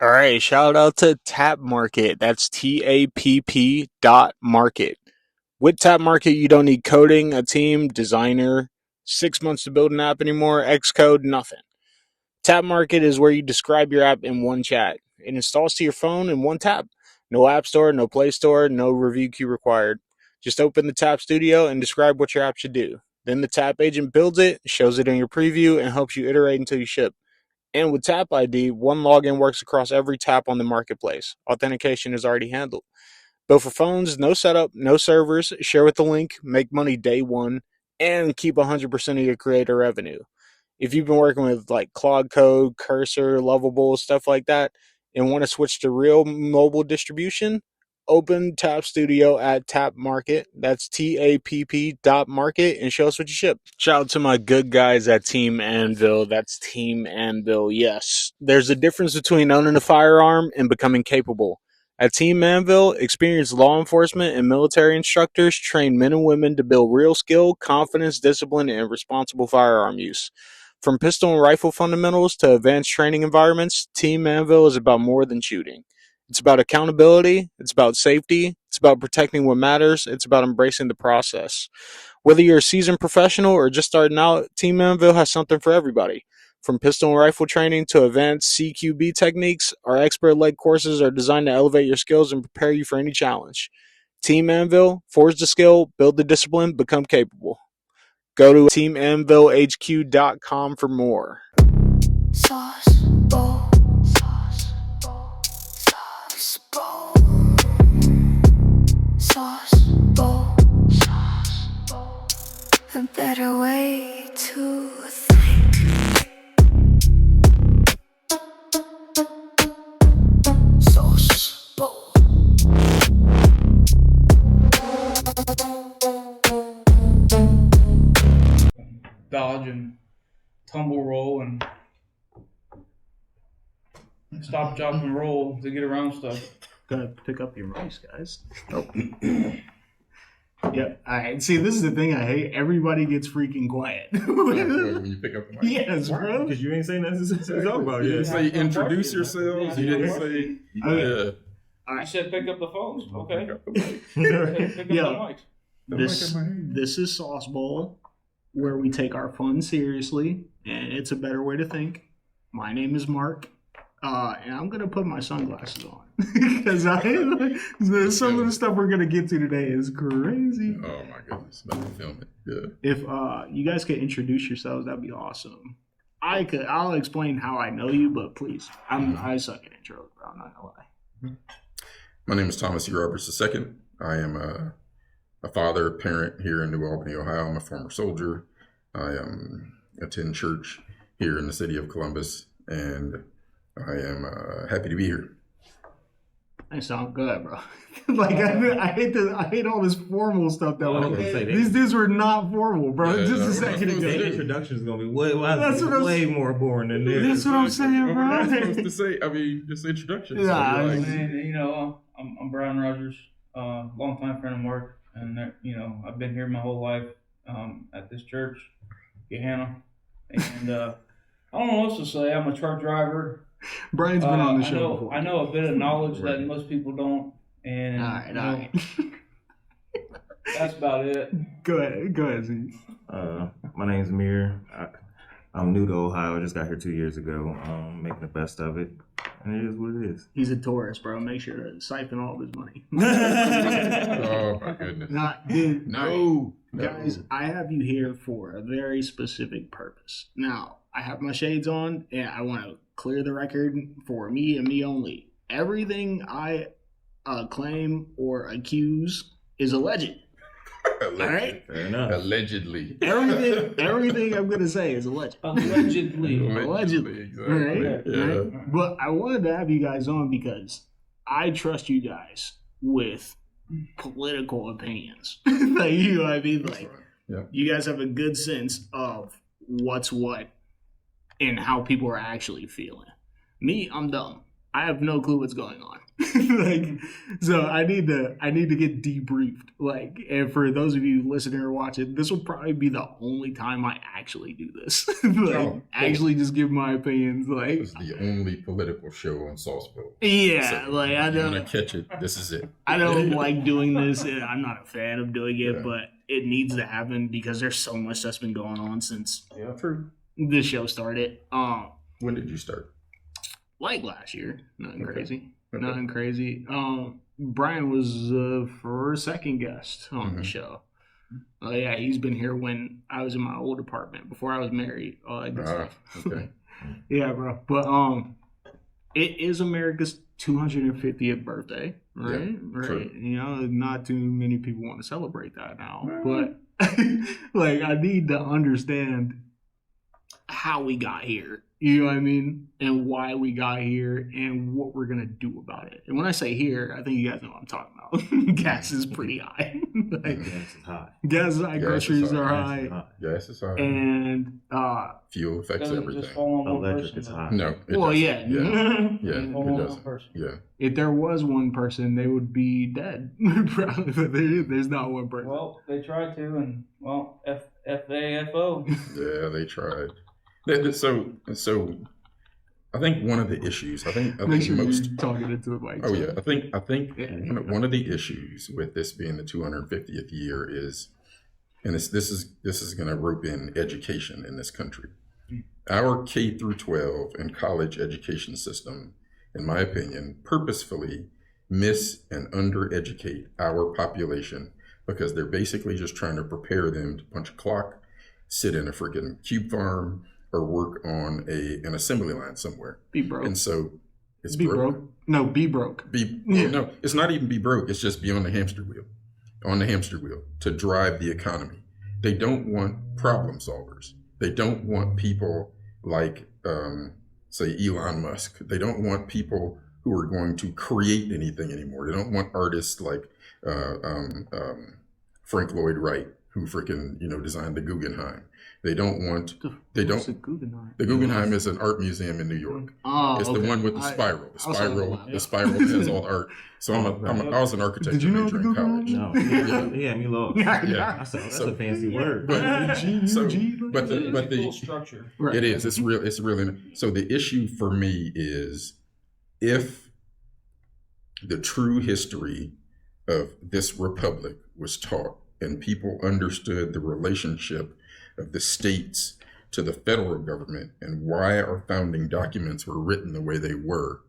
All right, shout out to Tap Market. That's TAPP dot market. With Tap Market, you don't need coding, a team, designer, 6 months to build an app anymore, Xcode, nothing. Tap Market is where you describe your app in one chat. It installs to your phone in one tap. No App Store, no Play Store, no review queue required. Just open the Tap Studio and describe what your app should do. Then the Tap agent builds it, shows it in your preview, and helps you iterate until you ship. And with Tap ID, one login works across every tap on the marketplace. Authentication is already handled. Built for phones, no setup, no servers, share with the link, make money day one, and keep 100% of your creator revenue. If you've been working with like Claude Code, Cursor, Lovable, stuff like that, and want to switch to real mobile distribution, open Tap Studio at Tap Market. That's TAPP dot market and show us what you ship. Shout out to my good guys at Team Anvil. That's Team Anvil. Yes. There's a difference between owning a firearm and becoming capable. At Team Anvil, experienced law enforcement and military instructors train men and women to build real skill, confidence, discipline, and responsible firearm use. From pistol and rifle fundamentals to advanced training environments, Team Anvil is about more than shooting. It's about accountability, it's about safety, it's about protecting what matters, it's about embracing the process. Whether you're a seasoned professional or just starting out, Team Anvil has something for everybody. From pistol and rifle training to advanced CQB techniques, our expert-led courses are designed to elevate your skills and prepare you for any challenge. Team Anvil, forge the skill, build the discipline, become capable. Go to teamanvilhq.com for more. Sauce bowl, sauce bowl, sauce bowl, sauce bowl, sauce bowl. A better way to think. Sauce bowl. Dodge and tumble roll and stop, drop, and roll to get around stuff. Gotta pick up your mice, guys. Oh. Yeah. All right. See, this is the thing I hate. Everybody gets freaking quiet. When you pick up the mic. Yes, bro. Because you ain't saying nothing to talk about You didn't yet. say introduce yourselves. You didn't say. Okay. Yeah. I said pick up the phones. Okay. Pick up the mic. Pick up Yeah. the mics. The mic This in my hand. this is SauceBowl, where we take our fun seriously, and it's a better way to think. My name is Marq, and I'm gonna put my sunglasses on because some of the stuff we're gonna get to today is crazy. Oh my goodness. About to film it. Yeah. If you guys could introduce yourselves, that'd be awesome. I'll explain how I know you, but please, I suck at intros, bro. I'm not gonna lie. My name is Thomas E. Roberts II. I am a father, parent here in New Albany, Ohio. I'm a former soldier. I attend church here in the city of Columbus, and I am happy to be here. I sound good, bro. Like I hate all this formal stuff that I was we're gonna say that. these dudes were not formal, bro. Yeah, Just no, a we're second not ago. The introduction is gonna be way more boring than this. That's what I'm saying, What am I supposed bro. to say? I mean, just introduction. Yeah, So, I like, And I'm Bryan Rogers, longtime friend of Marq, and I've been here my whole life at this church, Gehanna, and I don't know what else to say. I'm a truck driver. Brian's been on the I show know before. I know a bit of knowledge that most people don't, and All right. that's about it. Go ahead, Z. My name's Zaymier. I'm new to Ohio. Just got here 2 years ago. Making the best of it, and it is what it is. He's a tourist, bro. Make sure to siphon all of his money. oh my goodness. Dude, No. guys, I have you here for a very specific purpose. Now, I have my shades on, and I want to clear the record for me and me only. Everything I claim or accuse is alleged. Allegedly. All right? Fair enough. Allegedly. Everything I'm gonna say is alleged. Allegedly. Allegedly. Exactly. Right? Yeah. Right? But I wanted to have you guys on because I trust you guys with political opinions. Like, you know what I mean? That's Like, right. Yeah. you guys have a good sense of what's what and how people are actually feeling. Me, I'm dumb. I have no clue what's going on. Like, so I need to get debriefed. Like, and for those of you listening or watching, this will probably be the only time I actually do this. Actually just give my opinions. Like, This is the only political show on SauceBowl. yeah, So, like I you want don't, to catch it? This is it. I don't like doing this. And I'm not a fan of doing it, Yeah. but it needs to happen because there's so much that's been going on since True. this show started. When did you start? Like last year, nothing Okay. crazy. Okay. Nothing crazy. Brian was for second guest on the Mhm. show. Oh yeah, he's been here when I was in my old apartment before I was married. All that good stuff. Okay. Yeah, bro. But it is America's 250th birthday, right? Yeah, right. true. You know, not too many people want to celebrate that now. But like, I need to understand how we got here. You know what I mean? And why we got here and what we're gonna do about it. And when I say here, I think you guys know what I'm talking about. Gas is pretty high. Like, Gas is high. gas is high, Gas is groceries high. are Gas is high. high. Yes, it's high. And Fuel affects Doesn't everything. just fall on one Electric person. is though. high. No. It well, doesn't. yeah. Yeah, Doesn't fall it on one doesn't. person. Yeah. If there was one person, they would be dead. Probably, but there's not one person. Well, they tried to, and well, FAFO. Yeah, they tried. So I think one of the issues, I think Make sure most. you're talking into the mic. Oh yeah, I think Yeah. one of the issues with this being the 250th year is, and this is going to rope in education in this country. Our K through 12 and college education system, in my opinion, purposefully miss and undereducate our population because they're basically just trying to prepare them to punch a clock, sit in a freaking cube farm, or work on an assembly line somewhere. Be broke. And so it's Be broke. No, be broke. No, it's not even be broke. It's just be on the hamster wheel to drive the economy. They don't want problem solvers. They don't want people like, say, Elon Musk. They don't want people who are going to create anything anymore. They don't want artists like Frank Lloyd Wright, who freaking designed the Guggenheim. They don't want. They What's don't. a Guggenheim? The Guggenheim is an art museum in New York. Oh, It's okay. the one with the I spiral. The saw spiral. that. The spiral has all the art. So I was an architecture Did you know major the in college. No, yeah, me lost. Yeah. That's a So- fancy word. But It's the full structure. Right. it is. It's real. It's really. So the issue for me is if the true history of this republic was taught and people understood the relationship of the states to the federal government and why our founding documents were written the way they were,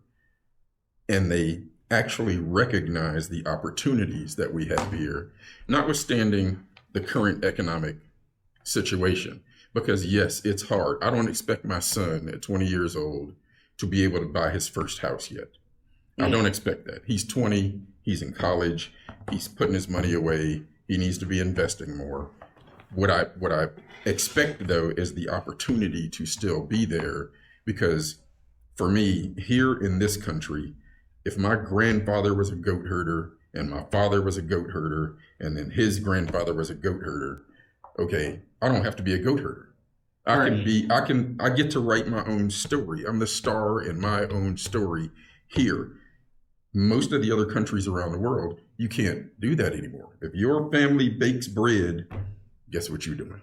and they actually recognize the opportunities that we have here, notwithstanding the current economic situation. Because yes, it's hard. I don't expect my son at 20 years old to be able to buy his first house yet. I don't expect that. He's 20, he's in college, he's putting his money away, he needs to be investing more. What I expect though is the opportunity to still be there, because for me, here in this country, if my grandfather was a goat herder and my father was a goat herder and then his grandfather was a goat herder, okay, I don't have to be a goat herder. I get to write my own story. I'm the star in my own story here. Most of the other countries around the world, you can't do that anymore. If your family bakes bread, guess what you're doing?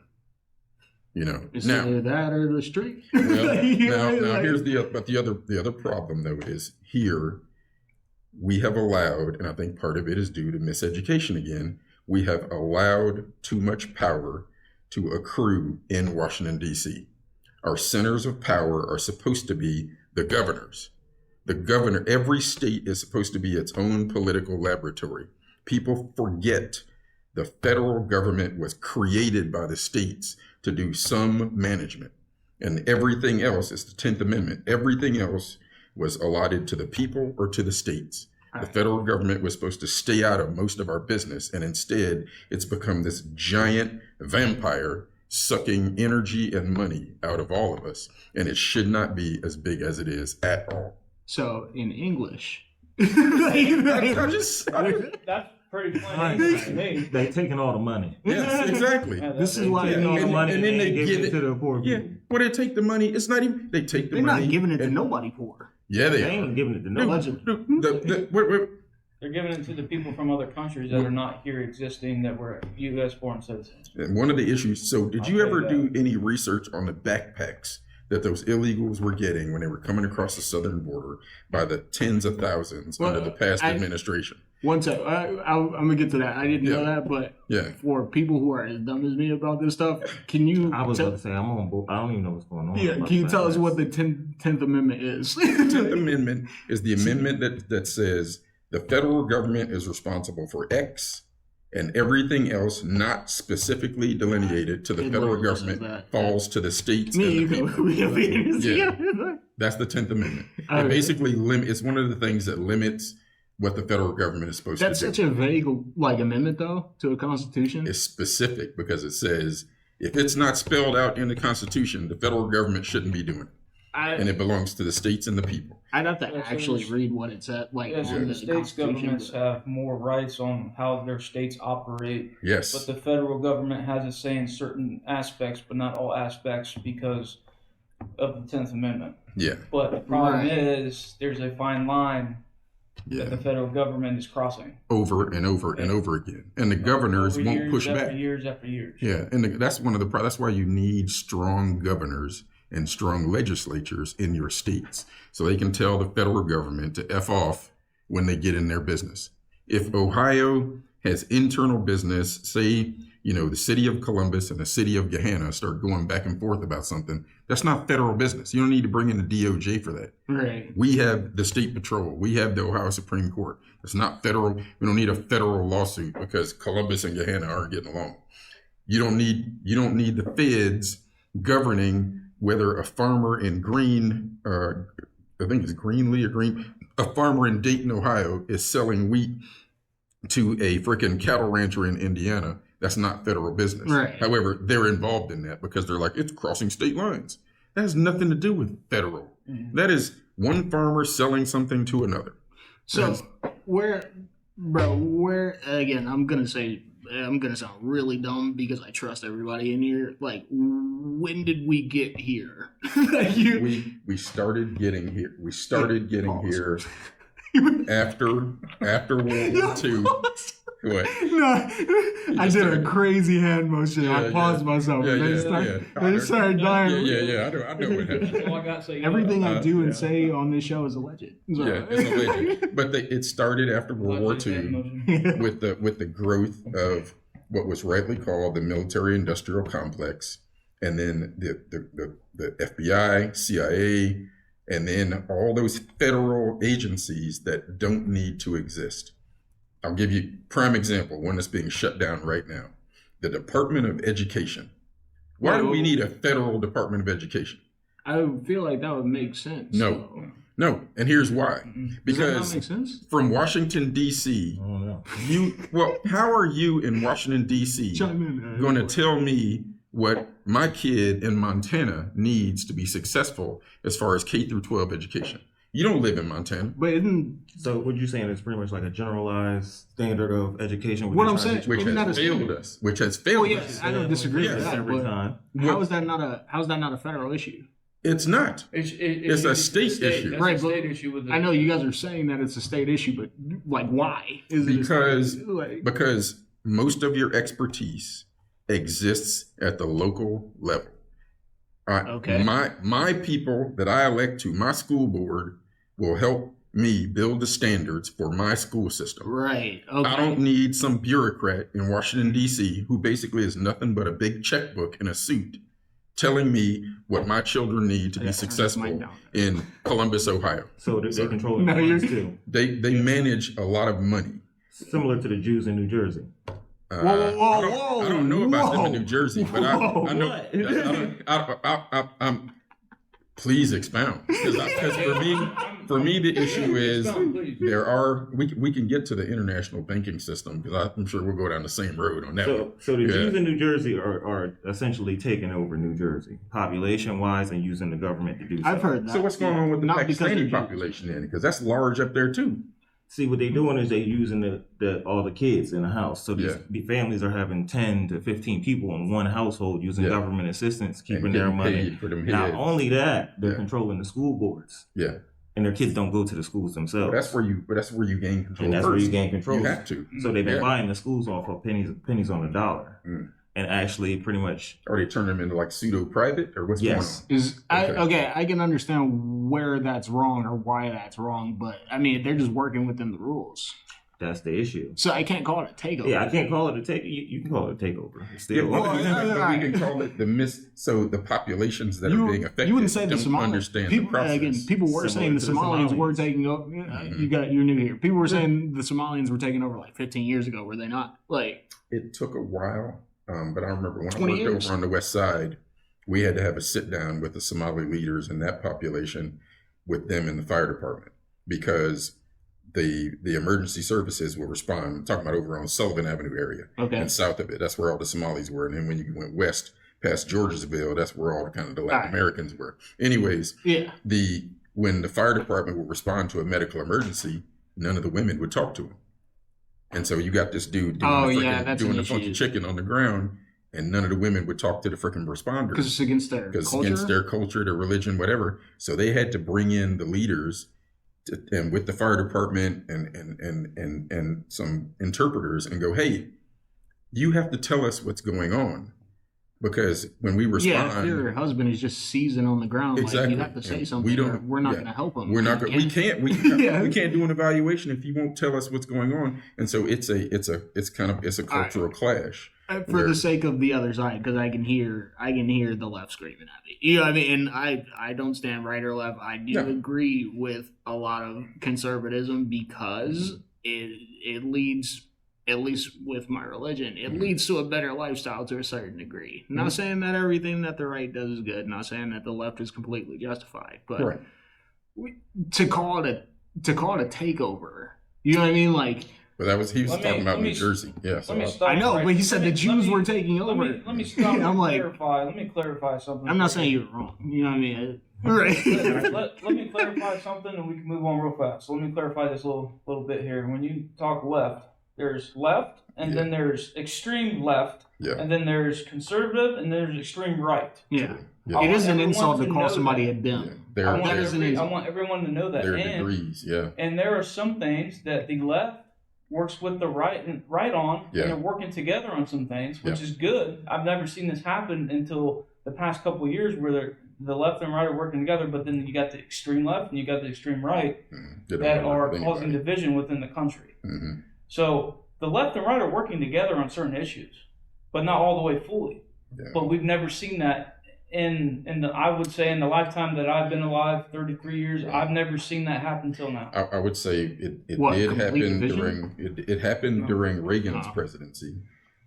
It's Now, either that or the street. well, You now know, like- here's the other problem though is here we have allowed, and I think part of it is due to miseducation again, we have allowed too much power to accrue in Washington, D.C. Our centers of power are supposed to be the governors. The governor, every state is supposed to be its own political laboratory. People forget the federal government was created by the states to do some management. And everything else is the 10th Amendment. Everything else was allotted to the people or to the states. The federal government was supposed to stay out of most of our business. And instead, it's become this giant vampire sucking energy and money out of all of us. And it should not be as big as it is at all. So in English, That's pretty plain to me. They taking all the money. Yes, exactly. Yeah, this is why Taking all the And- money and then they give give it it- to the poor Yeah, people. well, they take the money. It's not even, they take the they're money. not giving it to and- nobody poor. Yeah, They they are. ain't giving it to No, nobody. wait. They're giving it to the people from other countries that are not here existing that were U.S. born citizens. And one of the issues. So, did you I'll ever say do any research on the backpacks that those illegals were getting when they were coming across the southern border by the tens of thousands under the past administration? One sec, I'm gonna get to that. I didn't know that, but Yeah. for people who are as dumb as me about this stuff, can you? I was about to say I'm on board. I don't even know what's going on. Yeah, about can you the tell us backpacks. what the 10th Amendment is? The 10th Amendment is the amendment that says the federal government is responsible for X, and everything else not specifically delineated to the It federal literally says government that. falls to the states Me, and you the people. can. Yeah. That's the 10th Amendment. Okay. It basically it's one of the things that limits what the federal government is supposed That's to do. such a vague amendment though to a constitution. It's specific because it says if it's not spelled out in the Constitution, the federal government shouldn't be doing it. And it belongs to the states and the people. I'd have to Yeah, so actually there's- read what it said. Like Yeah, so on the the states' Constitution, governments but- have more rights on how their states operate, Yes. but the federal government has a say in certain aspects, but not all aspects because of the 10th Amendment. Yeah. But the problem Right. is there's a fine line that the Yeah. federal government is crossing. Over and over and over again. And the governors Over won't years push after back. years after years. Yeah, and that's one of the that's why you need strong governors and strong legislatures in your states, so they can tell the federal government to F off when they get in their business. If Ohio has internal business, say, the city of Columbus and the city of Gahanna start going back and forth about something, that's not federal business. You don't need to bring in the DOJ for that. Right. We have the state patrol. We have the Ohio Supreme Court. It's not federal. We don't need a federal lawsuit because Columbus and Gahanna aren't getting along. You don't need the feds governing whether a farmer in I think it's Greenlee or a farmer in Dayton, Ohio is selling wheat to a freaking cattle rancher in Indiana. That's not federal business. Right. However, they're involved in that because they're like, it's crossing state lines. That has nothing to do with federal. That is one farmer selling something to another. So where again? I'm gonna sound really dumb because I trust everybody in here. Like, when did we get here? We started getting here. We started getting here after World War II. What? No, I did a crazy hand motion. I paused myself. Yeah, and they started dying. Yeah. I know what happened. That's all I got to say. Everything I do and say on this show is alleged. So. Yeah, it's alleged. But it started after World War II with the growth of what was rightly called the military-industrial complex, and then the FBI, CIA, and then all those federal agencies that don't need to exist. I'll give you a prime example, one that's being shut down right now. The Department of Education. Why do we need a federal Department of Education? I feel like that would make sense. No. No, and here's why. Does that not Because make sense? from Washington, D.C., I don't know. how are you in Washington, D.C. Chime in. going to tell me what my kid in Montana needs to be successful as far as K through 12 education? You don't live in Montana. But isn't So what you're saying is pretty much like a generalized standard of education. What I'm saying- Which Maybe not has a failed standard. us. Which has failed Oh, yeah, us. I don't disagree Yes. with that. every But time. how is that not a federal issue? It's not. It's a state issue. That's Right, a state but issue with I know you guys are saying that it's a state issue, but like, why? Is it a Because- state- like, Because most of your expertise exists at the local level. Okay. My people that I elect to my school board will help me build the standards for my school system. right. Okay. I don't need some bureaucrat in Washington, D.C., who basically is nothing but a big checkbook in a suit telling me what my children need to be successful in Columbus, Ohio. So they control No, the you're- funds too. They manage a lot of money. Similar to the Jews in New Jersey. I don't know about them in New Jersey, but I know. What? I'm please expound, because for me the issue is we can get to the international banking system, because I'm sure we'll go down the same road on that one. So the Yeah. Jews in New Jersey are essentially taking over New Jersey, population wise, and using the government to do so. I've heard that. So what's going on with the Not because they're Pakistani Jews. population then? Because that's large up there too. See, what they're doing is they're using all the kids in the house. So the families are having 10 to 15 people in one household using Yeah. government assistance, keeping And their getting money. paid for them Not heads. only that, they're Yeah. controlling the school boards. Yeah. and their kids don't go to the schools themselves. But that's where you gain control. And that's first. where you gain control. You have to. So they've been Yeah. buying the schools off of pennies on the dollar, and actually pretty much. Are they turning them into like pseudo private or what's Yes. going on? Okay, I can understand where that's wrong or why that's wrong, but I mean they're just working within the rules. That's the issue. So I can't call it a takeover. Yeah, I can't call it a take. You can call it a takeover. It's still, Yeah, but we can call it So the populations that are being affected You wouldn't say the don't Somalians. understand People, the process. again, people were saying the Similar to the Somalians were Somalians. taking over. You're new here. People were saying the Somalians were taking over like 15 years ago. Were they not? Like It took a while, but I remember when I 20 worked years. over on the west side, we had to have a sit down with the Somali leaders in that population, with them in the fire department, because the emergency services will respond. I'm talking about over on Sullivan Avenue area okay, and south of it. That's where all the Somalis were, and then when you went west past Georgesville, that's where all the kind of the Latin Right. Americans were. Anyways, yeah. when the fire department would respond to a medical emergency, none of the women would talk to him. And so you got this dude doing that's doing an the funky issue. chicken on the ground, and none of the women would talk to the freaking responders Because it's against their because culture. against their culture, their religion, whatever. So they had to bring in the leaders and with the fire department and some interpreters and go, hey, you have to tell us what's going on, because when we respond, yeah, if your husband is just seasoned on the ground, like, Exactly. you have to say And something. we don't- or we're not yeah. going to help him. we're not going. We can't. Yeah. We can't do an evaluation if you won't tell us what's going on. And so it's a cultural clash. For where- the sake of the other side, because I can hear the left screaming at me. You know what I mean? And I don't stand right or left. I do Yeah. agree with a lot of conservatism because it leads, at least with my religion, it leads to a better lifestyle to a certain degree. Not saying that everything that the right does is good. Not saying that the left is completely justified, but Right. to call it a takeover. You know what I mean? Like. But he was Let me- talking about let me- New Jersey. Yeah. So Let me I- stop. I know, right- but he said the Jews were taking over. Let me stop. I'm and like- clarify. Let me clarify something. I'm not saying you're wrong. You know what I mean? Right. Let me clarify something, and we can move on real fast. So let me clarify this little bit here. When you talk left, there's left, and then there's extreme left, yeah. and then there's conservative, and there's extreme right. Yeah. Yeah. It is an everyone insult to to call know somebody that. a Yeah. dim. There, I want, That is an there, I insult. want everyone to know that. there are And, degrees. Yeah. and there are some things that the left works with the right on, Yeah. and they're working together on some things, which Yeah. is good. I've never seen this happen until the past couple of years, where the left and right are working together. But then you got the extreme left and you got the extreme right They don't that wanna are work with causing anybody. division within the country. Mhm. So the left and right are working together on certain issues, but not all the way fully. Yeah. But we've never seen that in the, I would say, in the lifetime that I've been alive, 33 years, I've never seen that happen till now. I would say it What, did complete happen division? it happened No. during Reagan's No. presidency,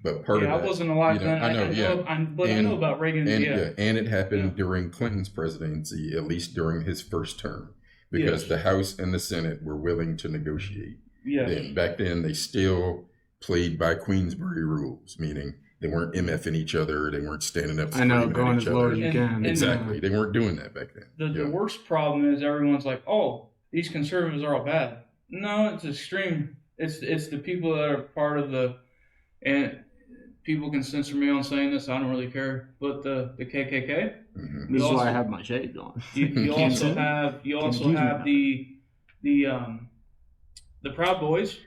but part Yeah, of I that, wasn't alive you know, then. I know, yeah. I know about Reagan. and it happened Yeah. during Clinton's presidency, at least during his first term, because Yes. the House and the Senate were willing to negotiate. Yeah. Then back then, they still played by Queensberry rules, meaning they weren't MFing each other, they weren't standing up I know, screaming going at as each low other. as you And- can. and- Exactly, they weren't doing that back then. The Yeah. worst problem is everyone's like, oh, these conservatives are all bad. No, it's extreme. It's the people that are part of the, and people can censor me on saying this. I don't really care. But the KKK. Mhm. This is also- why I have my shades on. You Can't also say. have accuse me about the Proud Boys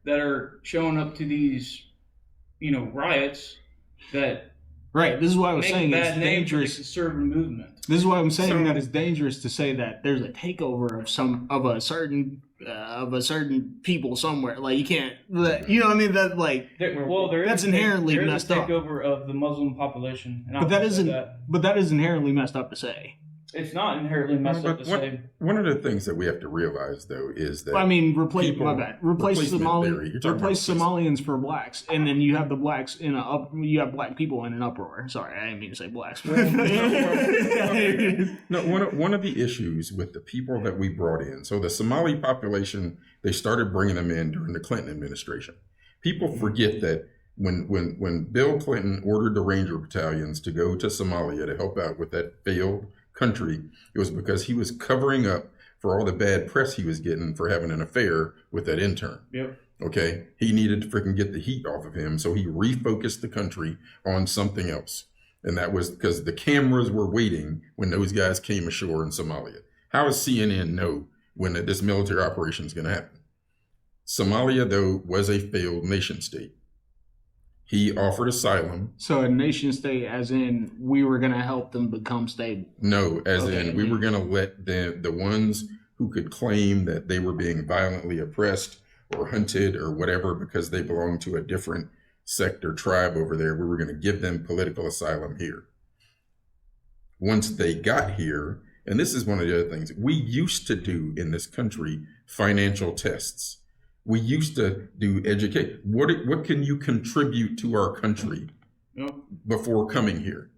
that are showing up to these, riots that Right. This is why I was make a saying it's bad name for the dangerous. conservative movement. This is why I'm saying So- that it's dangerous to say that there's a takeover of a certain people somewhere. Like you can't. You know what I mean? That like. There That's is inherently there is messed a up. takeover of the Muslim population, and But that I'll say isn't. that. But that is inherently messed up to say. It's not inherently messed up But to say. one of the things that we have to realize, though, is that I mean, replace people- replace replacement theory. You're talking replace about Somalians for blacks, and then you have the blacks you have black people in an uproar. Sorry, I didn't mean to say blacks. No, one of the issues with the people that we brought in, so the Somali population, they started bringing them in during the Clinton administration. People forget that when Bill Clinton ordered the Ranger battalions to go to Somalia to help out with that failed country, it was because he was covering up for all the bad press he was getting for having an affair with that intern. Yep. Okay, he needed to freaking get the heat off of him, so he refocused the country on something else. And that was because the cameras were waiting when those guys came ashore in Somalia. How does CNN know when this military operation is going to happen. Somalia, though, was a failed nation state. He offered asylum. So a nation state, as in we were going to help them become stable. No, as in we were going to let the ones who could claim that they were being violently oppressed or hunted or whatever because they belonged to a different sect or tribe over there, we were going to give them political asylum here. Once they got here, and this is one of the other things, we used to do in this country financial tests. We used to do educate. What can you contribute to our country before coming here?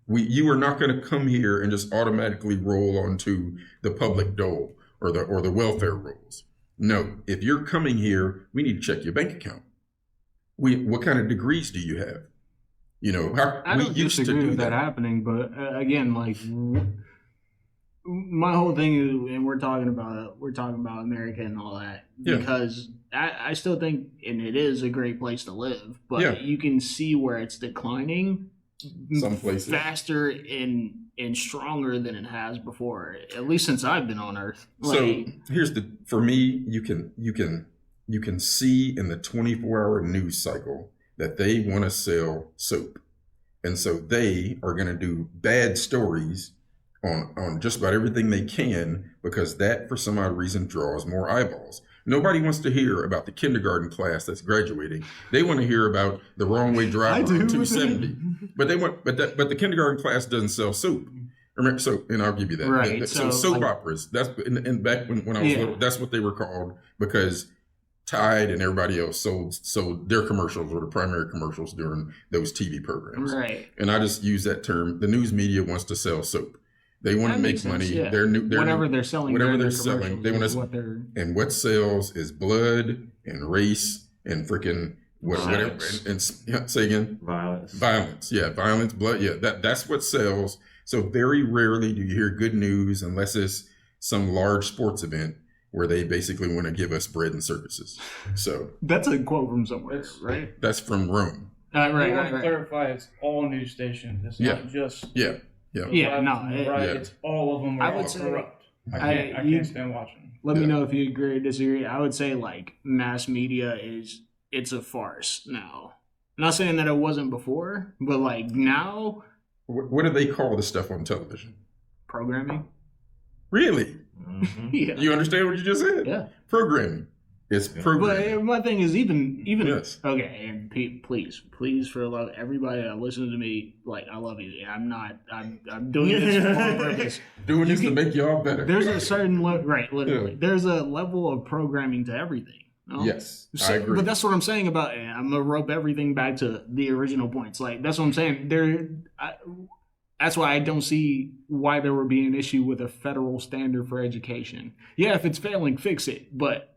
You are not going to come here and just automatically roll onto the public dole or the welfare rolls. No, if you're coming here, we need to check your bank account. What kind of degrees do you have? You know, I don't disagree with that happening, but again, like my whole thing is, and we're talking about America and all that because I still think, and it is a great place to live, but you can see where it's declining some places faster and stronger than it has before, at least since I've been on Earth. So here's for me, you can see in the 24-hour news cycle that they want to sell soap. And so they are going to do bad stories on just about everything they can because that, for some odd reason, draws more eyeballs. Nobody wants to hear about the kindergarten class that's graduating. They want to hear about the wrong way driver on 270. But but the kindergarten class doesn't sell soap. Remember, and I'll give you that. Right. So soap operas. That's and back when I was little, that's what they were called because Tide and everybody else sold their commercials were the primary commercials during those TV programs. Right. And I just use that term. The news media wants to sell soap. They want to make money. Yeah. Whatever they're selling, they want to. And what sells is blood and race and freaking whatever. And say again. Violence. Yeah, violence, blood. Yeah, that's what sells. So very rarely do you hear good news unless it's some large sports event where they basically want to give us bread and services. So that's a quote from somewhere, right? That's from Rome. Right. Clarify, it's all news stations. It's not just it's all of them are corrupt. I can't stand watching. Let me know if you agree or disagree. I would say like mass media it's a farce now. I'm not saying that it wasn't before, but like now. What do they call the stuff on television? Programming. Really? Mm-hmm. Yeah. You understand what you just said? Yeah. Programming. It's programming. But my thing is even yes. Okay, and please for everybody that listens to me, like I love you. I'm doing this for a purpose. Doing this to make y'all better. There's a certain literally. Yeah. There's a level of programming to everything. No? Yes, I agree. But that's what I'm saying about it. I'm gonna rope everything back to the original points. Like that's what I'm saying. That's why I don't see why there would be an issue with a federal standard for education. Yeah, if it's failing, fix it. But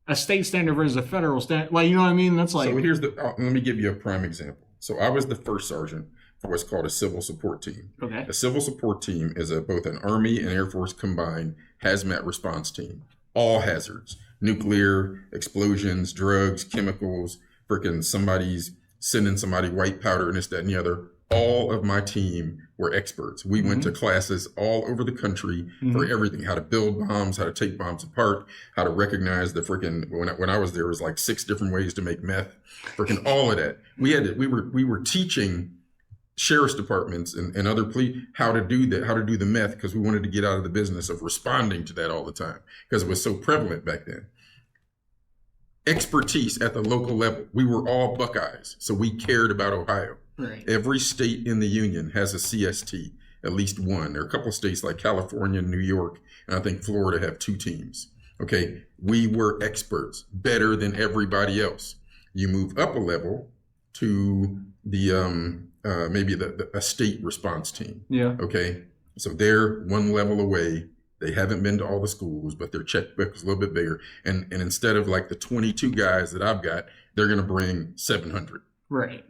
a state standard versus a federal standard, like you know what I mean? That's like. So here's let me give you a prime example. So I was the first sergeant for what's called a civil support team. Okay. A civil support team is both an Army and Air Force combined hazmat response team. All hazards. Nuclear, explosions, drugs, chemicals, freaking sending somebody white powder and this, that, and the other. All of my team were experts. We went to classes all over the country for everything, how to build bombs, how to take bombs apart, how to recognize the freaking, when I was there was like 6 different ways to make meth, freaking all of that. We were teaching sheriff's departments and other police how to do that, how to do the meth, because we wanted to get out of the business of responding to that all the time because it was so prevalent back then. Expertise at the local level. We were all Buckeyes, so we cared about Ohio. Right. Every state in the union has a CST, at least one. There are a couple of states like California, New York, and I think Florida have 2 teams. Okay, we were experts, better than everybody else. You move up a level to the maybe a state response team. Yeah. Okay, so they're one level away. They haven't been to all the schools, but their checkbook is a little bit bigger. And instead of like the 22 guys that I've got, they're going to bring 700. Right.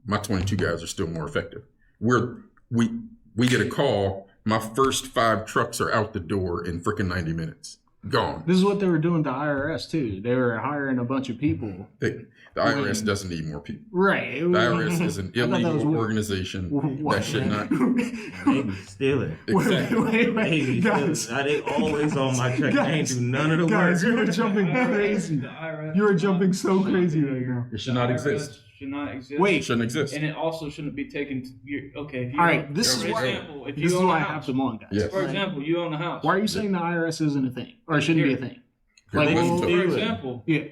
My 22 guys are still more effective. We get a call. My first 5 trucks are out the door in freaking 90 minutes. gone. This is what they were doing to IRS too. They were hiring a bunch of people. The IRS doesn't need more people. Right. The IRS is an illegal organization What? that should not. They be stealing. Exactly. They be Guys. stealing. They always on my check. They ain't do none of the Guys, work. you are jumping crazy. The IRS You are should jumping not- so should not crazy be- right now. It should not The exist. IRS should not exist. Wait. It shouldn't exist. And it also shouldn't be taken. Okay. If you All right, this for is why. example, if This you is own why a I have house, them on, guys. Yes. for example, you own a house. Why are you saying the IRS isn't a thing or shouldn't be a thing? Like, They well, steal For it. example, yeah,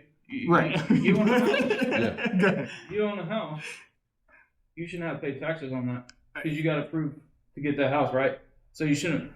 right. You own a house. Yeah. You own a house. You shouldn't have to pay taxes on that because you got to prove to get that house, right? So you shouldn't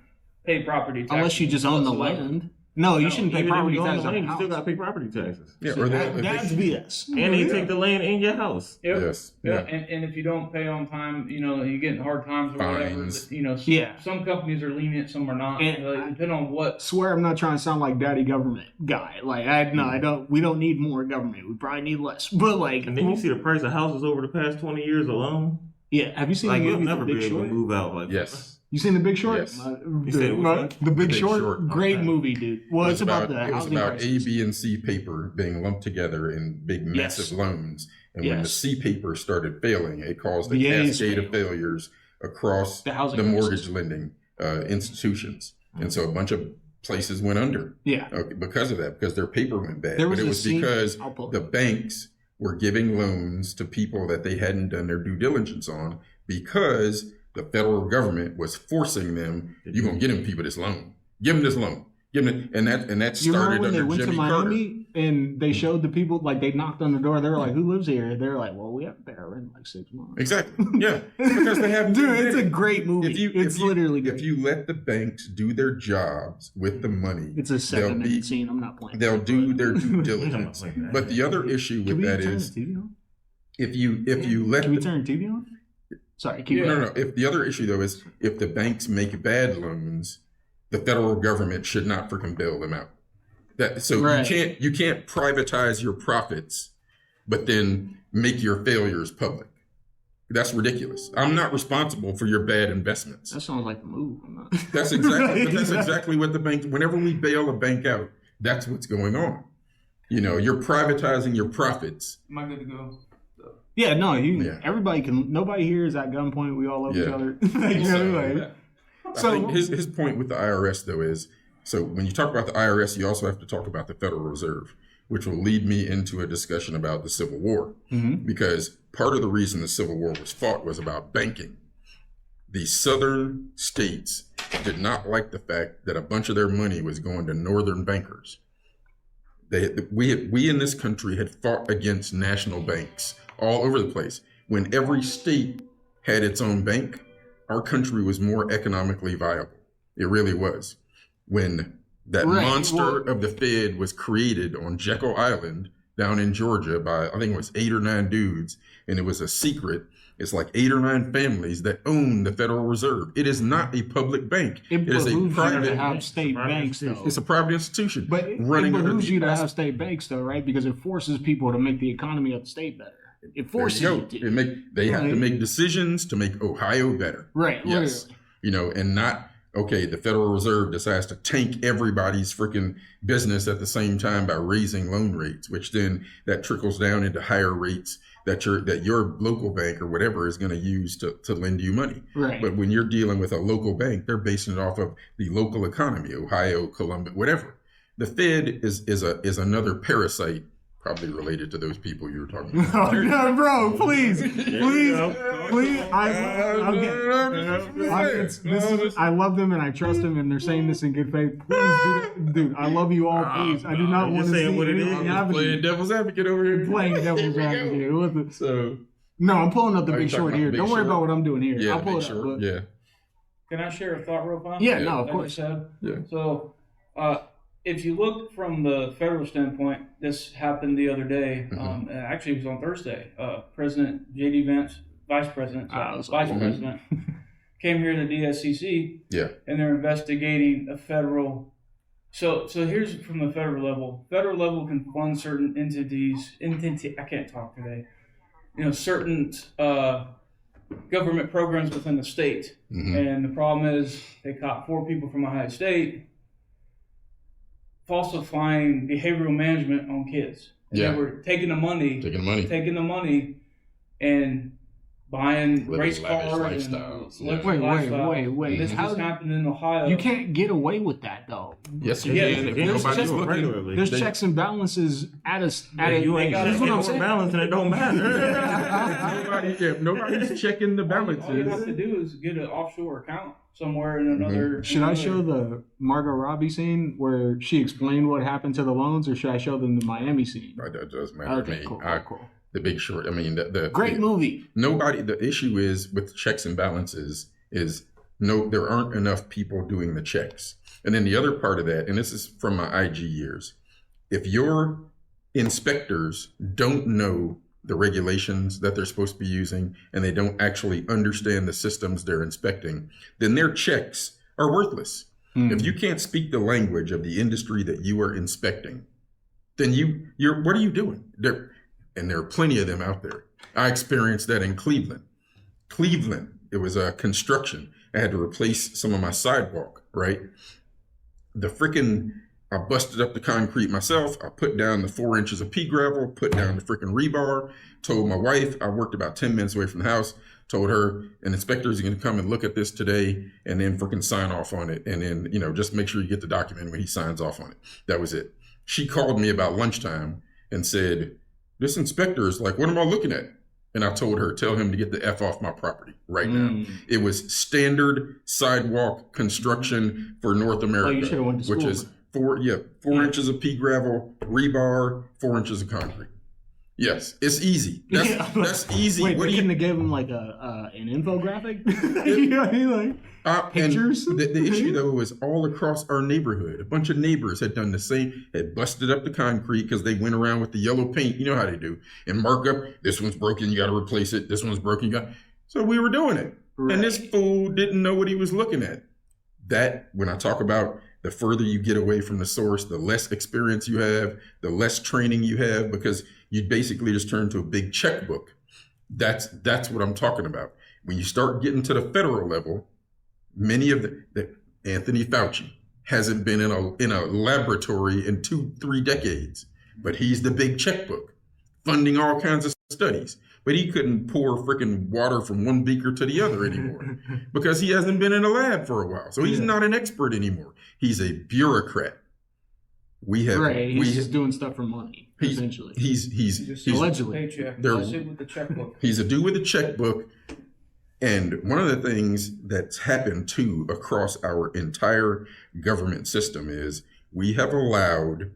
pay property taxes Unless you just own the whatsoever. land. No, you No, shouldn't pay Even if property you own taxes the on land, the you still got house. to pay property taxes. Yeah, or That's BS. And they take the land in your house. Yep. Yes. Yeah, Yeah. and if you don't pay on time, you get in hard times or Fines. whatever. Yeah. Some companies are lenient, some are not. And Depending on what. Swear I'm not trying to sound like daddy government guy. Like I don't. We don't need more government. We probably need less. But like, And then you see the price of houses over the past 20 years alone. yeah. Have you seen Like, the you'll movie never The be Big able Short? to move out like Yes. You seen The Big Short? Yes. You said which one? The Big Big Short. Short. Great Okay. movie, dude. Well, it's about the it was housing about A, crisis. B, and C paper being lumped together in big, massive loans. And when the Yes. C paper started failing, it caused a The A's cascade of failed. failures across The housing the crisis. mortgage lending institutions. And so a bunch of places went under Yeah. because of that, because their paper went bad. There But was it a was scene- because I'll pull it the up. banks were giving loans to people that they hadn't done their due diligence on because the federal government was forcing them, you're going to get them people this loan. Give them this loan. Give them, and that You remember started when they under went Jimmy to Carter. Miami and they showed the people, like they knocked on the door. They were like, "Who lives here?" They were like, "Well, we haven't paid our rent in like 6 months." Exactly. Yeah. Because they haven't. Dude, it's a great movie. It's literally great. If you let the banks do their jobs with the money, It's a they'll 7-minute be- scene. I'm not playing. they'll it, do but- their due I'm not diligence. playing that. But the other issue Can with we that turn is the TV on? if you let Can we the, turn the TV on? Sorry, keep no, going. no. If the other issue though is if the banks make bad loans, the federal government should not freaking bail them out. That so Right. you can't privatize your profits, but then make your failures public. That's ridiculous. I'm not responsible for your bad investments. That sounds like the move. I'm not. That's exactly but that's exactly what the bank. Whenever we bail a bank out, that's what's going on. You're privatizing your profits. Am I good to go? Yeah, no, Yeah. everybody can. Nobody here is at gunpoint. We all love each Yeah. other. Like, I So- think his point with the IRS though is so when you talk about the IRS, you also have to talk about the Federal Reserve, which will lead me into a discussion about the Civil War. Mhm. Because part of the reason the Civil War was fought was about banking. The southern states did not like the fact that a bunch of their money was going to northern bankers. We in this country had fought against national banks all over the place. When every state had its own bank, our country was more economically viable. It really was. When that Right, monster well- of the Fed was created on Jekyll Island down in Georgia by, I think it was 8 or 9 dudes, and it was a secret. It's like 8 or 9 families that own the Federal Reserve. It is not a public bank. it It is behooves a you to private. have state private banks, though. institution. It's a private institution. But it running under behooves the you to have state banks, though, right? Because it forces people to make the economy of the state better. It There forces you you go. to. They have to Right. make decisions to make Ohio better. Right, Yes. literally. And not, okay, the Federal Reserve decides to tank everybody's freaking business at the same time by raising loan rates, which then that trickles down into higher rates that your local bank or whatever is going to use to lend you money. Right. But when you're dealing with a local bank, they're basing it off of the local economy, Ohio, Columbus, whatever. The Fed is another parasite, probably related to those people you were talking about. Oh, no, bro, please, you please, go. please. I love them and I trust them and they're saying this in good faith. Please, dude, I love you all. Please, I do not you're want to saying see what it is. anything I'm happening. Playing devil's advocate over here. Playing devil's Here we go. advocate. What the- So No, I'm pulling up the Are you Big talking Short about here. The Don't Big worry Short? about what I'm doing here. yeah, I'll pull make it up. sure. but- Yeah, Can I share a thought real fast? Yeah, Yeah. no, of Like you course. said. yeah. So, if you look from the federal standpoint, this happened the other day. Mhm. Actually, it was on Thursday. President J.D. Vance, Vice President, that's Vice awesome. President, came here to the DSCC, Yeah. and they're investigating a federal. So here's from the federal level. Federal level can fund certain entities. I can't talk today. Certain government programs within the state. Mhm. And the problem is they caught 4 people from Ohio State falsifying behavioral management on kids. And Yeah. they were taking the money, and buying Living race lavish cars lifestyles. and Yeah. luxury lifestyles. Wait. And this How- was happening in Ohio. You can't get away with that though. Yes, Yeah, you can. If There's nobody's checks looking, regularly. There's They- checks and balances at a You ain't got That's what I'm saying. balance, and it don't matter. nobody's checking the all you have to balances. do is get an offshore account somewhere in another. Should I show the Margot Robbie scene where she explained what happened to the loans, or should I show them the Miami scene? That doesn't matter to Okay, me. cool. The Big Short. I mean, Great movie. Nobody. The issue is with checks and balances is there aren't enough people doing the checks. And then the other part of that, and this is from my IG years, if your inspectors don't know the regulations that they're supposed to be using and they don't actually understand the systems they're inspecting, then their checks are worthless. If you can't speak the language of the industry that you are inspecting, then you're what are you doing? And there are plenty of them out there. I experienced that in Cleveland. It was a construction. I had to replace some of my sidewalk, right? I busted up the concrete myself. I put down the 4 inches of pea gravel, put down the freaking rebar, told my wife, I worked about 10 minutes away from the house, told her an inspector is going to come and look at this today and then freaking sign off on it. And then, just make sure you get the document when he signs off on it. That was it. She called me about lunchtime and said, this inspector is like, what am I looking at? And I told her, tell him to get the F off my property right now. It was standard sidewalk construction for North America, you should have went to which school. is 4 inches of pea gravel, rebar, 4 inches of concrete. Yes, it's easy. That's easy. Wait, What they do you- couldn't have gave him like an infographic? You know what I mean? Like, and pictures? The issue though is all across our neighborhood. A bunch of neighbors had done the same, had busted up the concrete because they went around with the yellow paint. You know how they do, and mark up. This one's broken. You got to replace it. This one's broken. So we were doing it, and this fool didn't know what he was looking at. That when I talk about the further you get away from the source, the less experience you have, the less training you have, because you basically just turn to a big checkbook. That's what I'm talking about. When you start getting to the federal level, many of the Anthony Fauci hasn't been in a laboratory in 2-3 decades, but he's the big checkbook, funding all kinds of studies. But he couldn't pour freaking water from one beaker to the other anymore because he hasn't been in a lab for a while. So he's not an expert anymore. He's a bureaucrat. He's just doing stuff for money, essentially. He's allegedly. paycheck. That's it with the checkbook. He's a dude with a checkbook. And one of the things that's happened too across our entire government system is we have allowed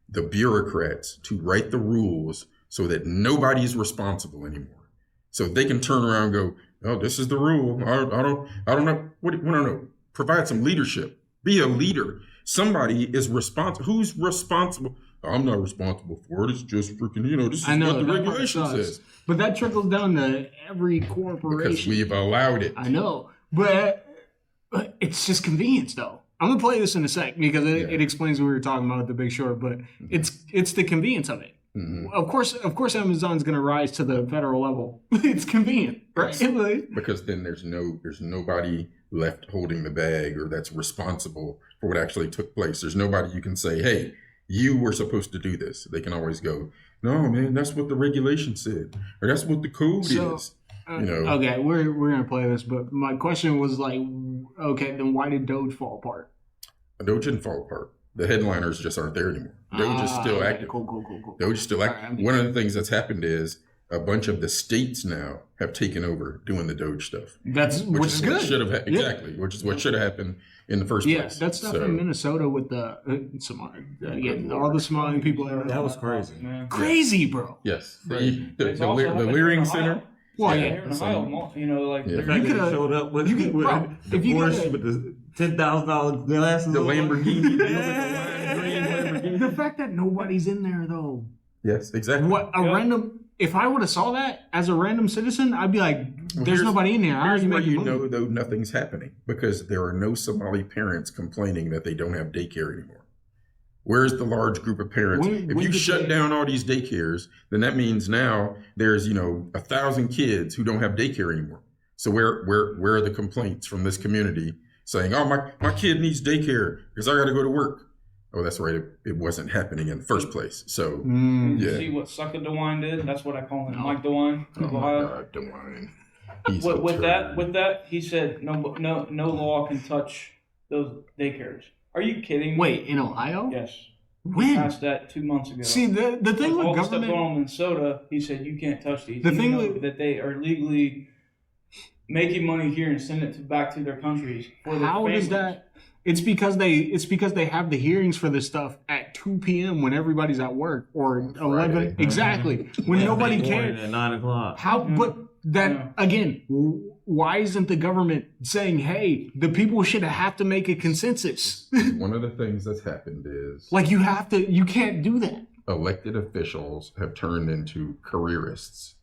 the bureaucrats to write the rules so that nobody's responsible anymore. So they can turn around and go, oh, this is the rule. I don't know. What do you know? Provide some leadership. Be a leader. Somebody is responsible. Who's responsible? I'm not responsible for it. It's just freaking, this is what the regulation says. But that trickles down to every corporation. Because we've allowed it. I know. But it's just convenience, though. I'm going to play this in a sec because it explains what we were talking about at The Big Short, but it's the convenience of it. Mm-hmm. Of course, Amazon's going to rise to the federal level. It's convenient, right? Because then there's nobody left holding the bag or that's responsible for what actually took place. There's nobody you can say, hey, you were supposed to do this. They can always go, no, man, that's what the regulation said, or that's what the code is. Okay, we're gonna play this, but my question was like, okay, then why did Doge fall apart? Doge didn't fall apart. The headliners just aren't there anymore. Doge is still active. Cool. Doge is still active. One of the things that's happened is a bunch of the states now have taken over doing the Doge stuff. Which is good. Exactly, which is what should have happened in the first place. Yeah, that stuff in Minnesota with the all the Somali people. That was crazy. Crazy, bro. Yes, the Leering Center. Well, here in Ohio, The fact that he showed up with the Porsche with the $10,000 glasses, the Lamborghini, the fact that nobody's in there though. Yes, exactly. Random. If I would have saw that as a random citizen, I'd be like, "There's nobody in there." Here's where you know though nothing's happening because there are no Somali parents complaining that they don't have daycare anymore. Where's the large group of parents? If you shut down all these daycares, then that means now there's 1,000 kids who don't have daycare anymore. So where are the complaints from this community saying, "Oh, my kid needs daycare because I got to go to work"? Oh, that's right. It wasn't happening in the first place. So, You yeah. see what Sucker DeWine did? That's what I call him, No. Mike DeWine Oh of my Ohio. God, DeWine. He's With absurd. that, he said no law can touch those daycares. Are you kidding me? Wait, in Ohio? Yes. When? Passed that 2 months ago. See, the thing With all with the stuff government. going on in Minnesota, he said you can't touch these. The Even thing though with- that they are legally making money here and send it back to their countries for their How does families. that? It's because they have the hearings for this stuff at 2 p.m. when everybody's at work, or 11 Friday. exactly when nobody Morning cares. at 9 o'clock. How? But that Yeah. again, why isn't the government saying, "Hey, the people should have to make a consensus"? One of the things that's happened is Like you can't do that. elected officials have turned into careerists.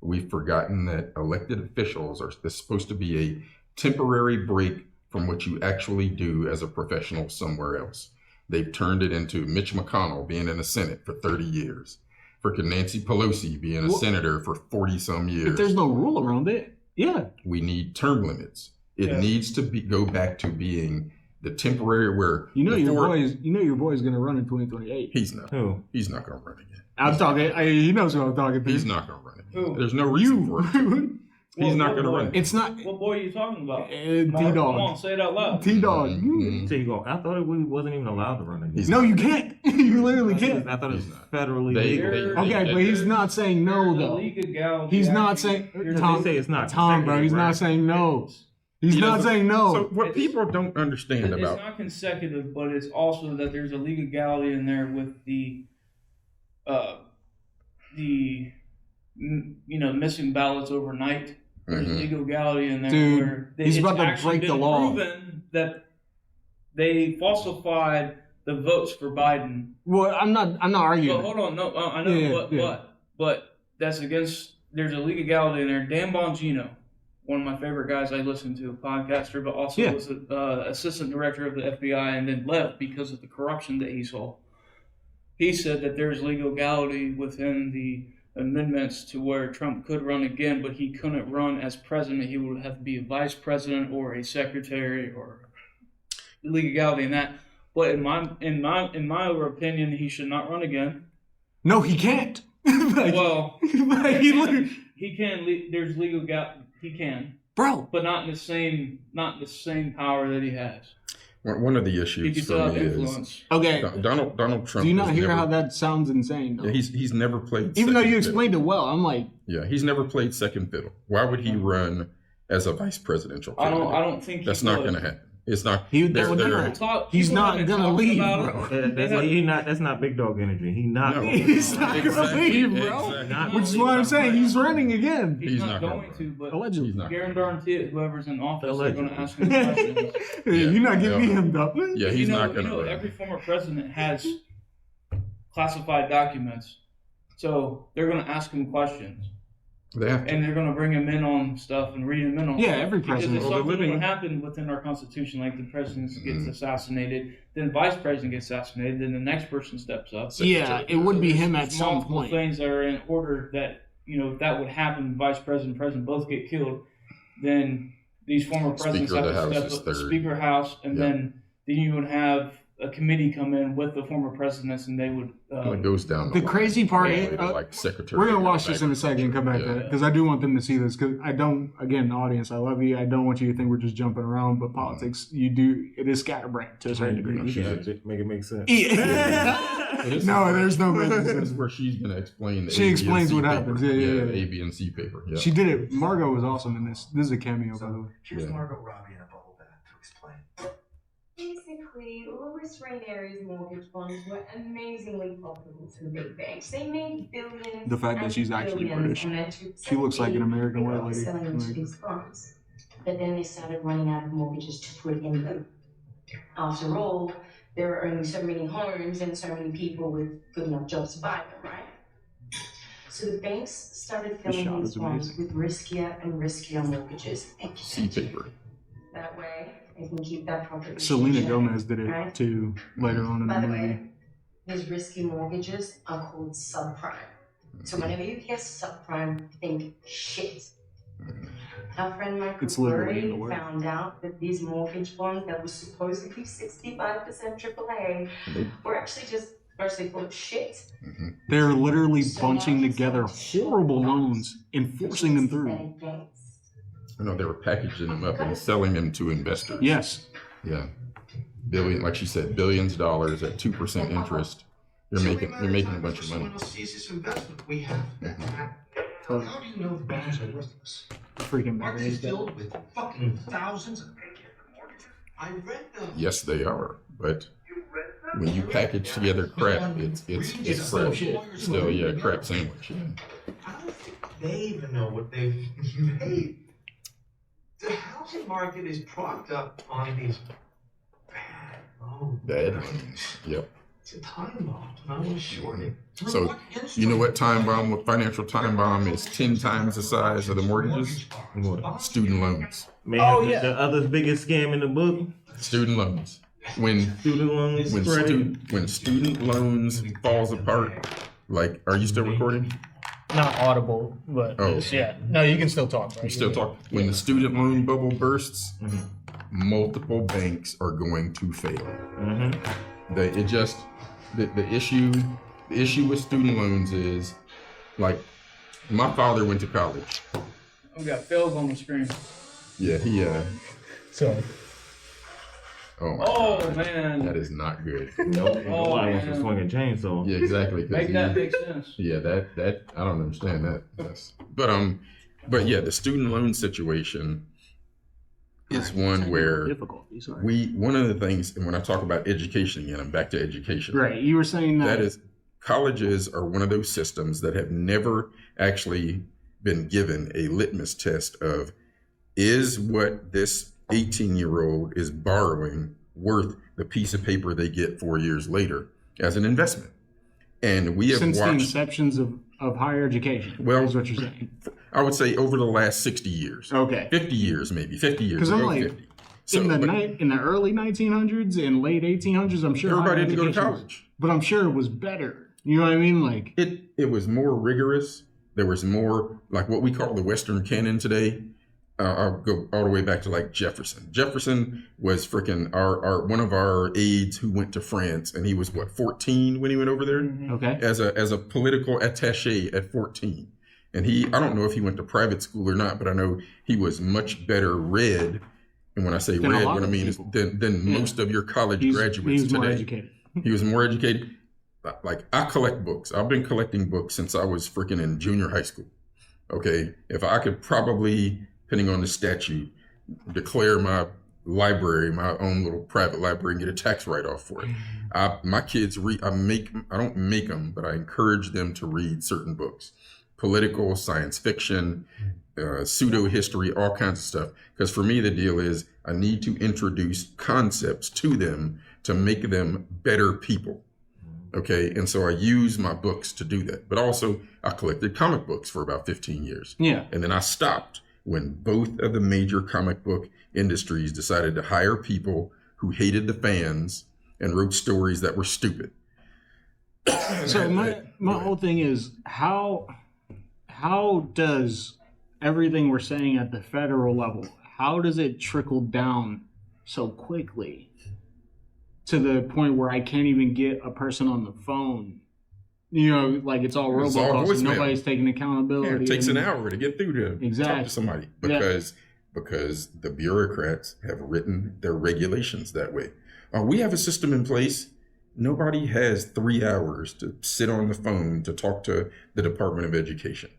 We've forgotten that elected officials are supposed to be a temporary break from what you actually do as a professional somewhere else. They've turned it into Mitch McConnell being in the Senate for 30 years, freaking Nancy Pelosi being a Well, senator for 40 some If years. there's no rule around it, yeah. We need term limits. It Yeah. needs to go back to being the temporary where Your before- boy's gonna run in 2028. He's not. Who? He's not going to run again. I'm talking. He knows who I'm talking to. He's not going to run again. Who? There's no reason for it. You. He's not What going to boy? run. It's not What boy are you talking about? T Come on, Dog. say it out loud. T Dog. Mhm. So you go, I thought we wasn't even allowed to run again. He's No, you can't. You literally can't. I thought it was He's not. federally They- legal. they- Okay, but he's not saying no There's a though. legality He's not actually- saying there's Tom. They say it's not Tom, bro. He's consecutive, not right? saying no. He's He not doesn't- saying no. So what It's- people don't understand It's about not consecutive, but it's also that there's a legality in there with the missing ballots overnight. There's Mhm. legality in there Dude, where he's it's about to actually break the been law. proven that they falsified the votes for Biden. Well, I'm not But arguing. hold on, no, I know, Yeah, but that's against. There's a legality in there. Dan Bongino, one of my favorite guys I listen to, a podcaster, but also Yeah. was assistant director of the FBI and then left because of the corruption that he saw. He said that there's legality within the amendments to where Trump could run again, but he couldn't run as president. He would have to be a vice president or a secretary or legality in that. But in my opinion, he should not run again. No, he can't. Like, Well, like, he literally, he can. There's he can, bro. but not in the same power that he has. one of the He can issues still for have me is influence. Okay. Donald Trump. Do you not has hear never, how that sounds insane? Though? Yeah, he's never played. Even though second you fiddle. explained it well, I'm like, Yeah, he's never played second fiddle. Why would he run as a vice presidential candidate? I don't think That's he not would. going to happen. It's not. He- they're- that would they're- never happen. He's People not have been gonna talking leave, about bro. it. That's not big dog energy. He not. No. he's not gonna Exactly, leave, bro. exactly. Which is why I'm saying he's running again. He's not gonna going run. to, but Allegedly. He's not. guarantee it, whoever's in office, they're going to Allegedly. ask him questions. You're not giving me Yeah. him though. Yeah, he's not going to run. Every former president has classified documents, so they're going to ask him questions. They have to. And they're going to bring him in on stuff and read him in on Yeah, stuff. every Because president. if Well, they're something living- would happen within our Constitution, like the president gets Mhm. assassinated, then vice president gets assassinated, then the next person steps up. Yeah, it would be him at There's some multiple point. things that are in order that, that would happen, vice president, president both get killed, then these former presidents Speaker have of the to House is step up, third. Speaker House, and Yeah. then you would have a committee come in with the former presidents, and they would. It goes down. The line. crazy part All the is, way to, like secretary. we're gonna watch this in a second and come back to Yeah. that because I do want them to see this. Because I don't, again, audience, I love you. I don't want you to think we're just jumping around, but politics, it is scatterbrained to a certain degree. Make it make sense. This No, is- there's no This business. is where she's going to explain. The She A, B, and explains C what paper. happens. Yeah. The A, B, and C paper. Yeah. She did it. Margot was awesome in this. This is a cameo, by the way. Here's Yeah. Margot Robbie in a bubble bath to explain. Basically, Louis Rainieri's mortgage funds were amazingly profitable to the big banks. They made billions. The fact that and she's actually billions British. on that 2% She looks like an fee American they white were lady. selling into these funds. But then they started running out of mortgages to put in them. After all, there are only so many homes and so many people with good enough jobs to buy them, right? So the banks started This shot filling is these bonds amazing. with riskier and riskier mortgages. C paper. That way, they can keep that property. Selena cheap. Gomez did it Right. too later on in By the the movie. way, these risky mortgages are called subprime. So whenever you hear subprime, think shit. Our friend Michael It's literally in the word. found out that these mortgage bonds that were supposedly 65% AAA were actually just firstly full of shit. They're literally bunching together horrible loans and forcing them through. No, they were packaging them up and selling them to investors. Yes. Yeah. Like she said, billions of dollars at 2% interest. You're making a bunch of money. We have Totally. How do you know the bonds are worthless? Freaking Mark better is is that. filled with fucking thousands of mortgages. I read them. Yes, they are. But when you package together crap, it's still crap. shit. Still, yeah, crap sandwich. Yeah. I don't think they even know what they've made. The housing market is propped up on these bad loans. Bad loans. Yep. It's a time bomb. I want to short it. So, you know what financial time bomb is 10 times the size of the mortgages? Student loans. Man, Oh, yeah. the other biggest scam in the book, Student loans. When student loans credit. when student loans falls apart, like, are you still recording? Not audible, but Oh. yeah. No, you can still talk. Right? You still talk. When the student loan bubble bursts, multiple banks are going to fail. The issue with student loans is, like, my father went to college. We got Phil's on the screen. Yeah, he So oh my Oh god, man. that is not good. Nope. Oh, Nobody wants to man. swing a chainsaw. Yeah, exactly. 'cause Make that make sense. Yeah, that I don't understand that. But yeah, the student loan situation is one where difficulty. Sorry. one of the things, and when I talk about education again, I'm back to education. Right. You were saying that. That is, colleges are one of those systems that have never actually been given a litmus test of, is what this 18-year-old is borrowing worth the piece of paper they get 4 years later as an investment. And we have since the watched, inceptions of higher education. Well, is what you're saying. I would say, over the last 60 years. Okay. 50 years, maybe. 50 years. 'Cause I'm ago, like, 50. So, in the but in the early 1900s and late 1800s, I'm sure everybody higher had to go to education was- college. but I'm sure it was better. You know what I mean? Like, It was more rigorous. There was more, like, what we call the Western canon today. I'll go all the way back to, like, Jefferson. Jefferson was freaking our one of our aides who went to France, and he was 14 when he went over there okay. as a political attaché at 14. And I don't know if he went to private school or not, but I know he was much better read. And when I say Than a read, lot what I of mean is people. than most of your college graduates He's more today. educated. He was more educated. Like, I collect books. I've been collecting books since I was freaking in junior high school. Okay, if I could probably, depending on the statute, declare my library my own little private library and get a tax write-off for it. My kids read. I don't make them, but I encourage them to read certain books, political, science fiction, pseudo history, all kinds of stuff. Because for me, the deal is I need to introduce concepts to them to make them better people. Okay, and so I use my books to do that. But also, I collected comic books for about 15 years. Yeah. And then I stopped when both of the major comic book industries decided to hire people who hated the fans and wrote stories that were stupid. So my whole thing is, how does everything we're saying at the federal level, how does it trickle down so quickly to the point where I can't even get a person on the phone? You know, like, it's all It's all robocalls and voicemail. nobody's taking accountability. Yeah, it takes an and- hour to get through to talk Exactly. to somebody Yeah. because the bureaucrats have written their regulations that way. We have a system in place. Nobody has 3 hours to sit on the phone to talk to the Department of Education.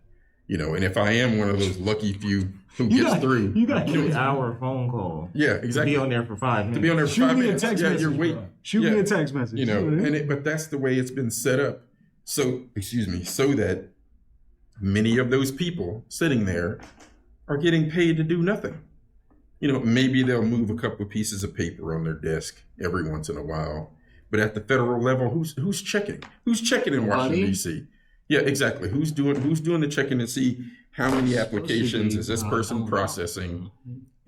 You know, and if I am one of those lucky few who gets through, You got you know, 3 hour phone call. yeah, To exactly. be on there for 5 minutes. To be on there for Shoot 5 me a minutes. text Yeah, message. you're bro. waiting. Shoot me Yeah. a text message. You know, but that's the way it's been set up. So that many of those people sitting there are getting paid to do nothing. You know, maybe they'll move a couple of pieces of paper on their desk every once in a while. But at the federal level, who's checking? Who's checking in Washington, D.C.? Yeah, exactly. Who's doing the checking to see how many applications is this person processing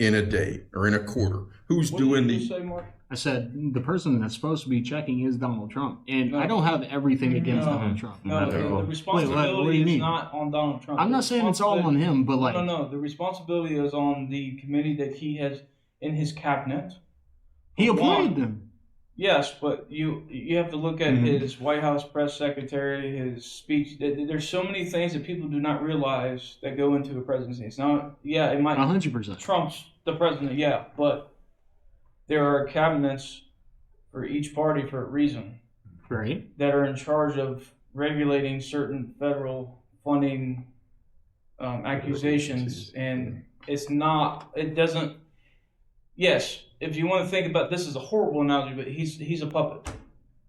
in a day or in a quarter? Who's What did doing you the just say, Mark? I said the person that's supposed to be checking is Donald Trump, and I don't have everything against Donald Trump. No, the what do responsibility you is mean? not on Donald Trump. I'm not saying it's all on him, but like, No. The responsibility is on the committee that he has in his cabinet. he appointed them. Yes, but you have to look at his White House press secretary, his speech. There's so many things that people do not realize that go into a presidency. It's not, it might 100%. Trump's the president, but there are cabinets for each party for a reason, Right. that are in charge of regulating certain federal funding accusations, and it doesn't. Yes, if you want to think about this is a horrible analogy, but he's a puppet.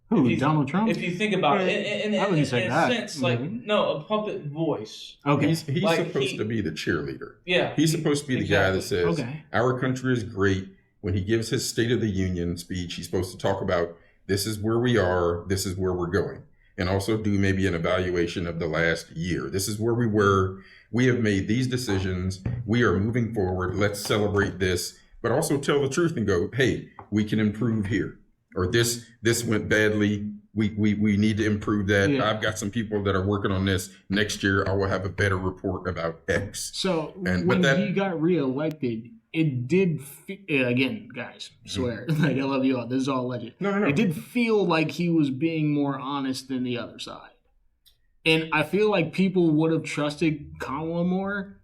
Who, Donald Trump? If you think about it, in I wouldn't say that. a sense, a puppet voice. Okay. He's supposed to be the cheerleader. Yeah. He's supposed to be the guy that says, Okay. our country is great. When he gives his State of the Union speech, he's supposed to talk about this is where we are, this is where we're going. And also do maybe an evaluation of the last year. This is where we were. We have made these decisions. We are moving forward. Let's celebrate this. But also tell the truth and go, hey, we can improve here. Or this went badly. We need to improve that. Yeah. I've got some people that are working on this. Next year, I will have a better report about X. So when he got reelected, it did, again, guys, swear, like I love you all. This is all legend. No. It did feel like he was being more honest than the other side. And I feel like people would have trusted Kamala more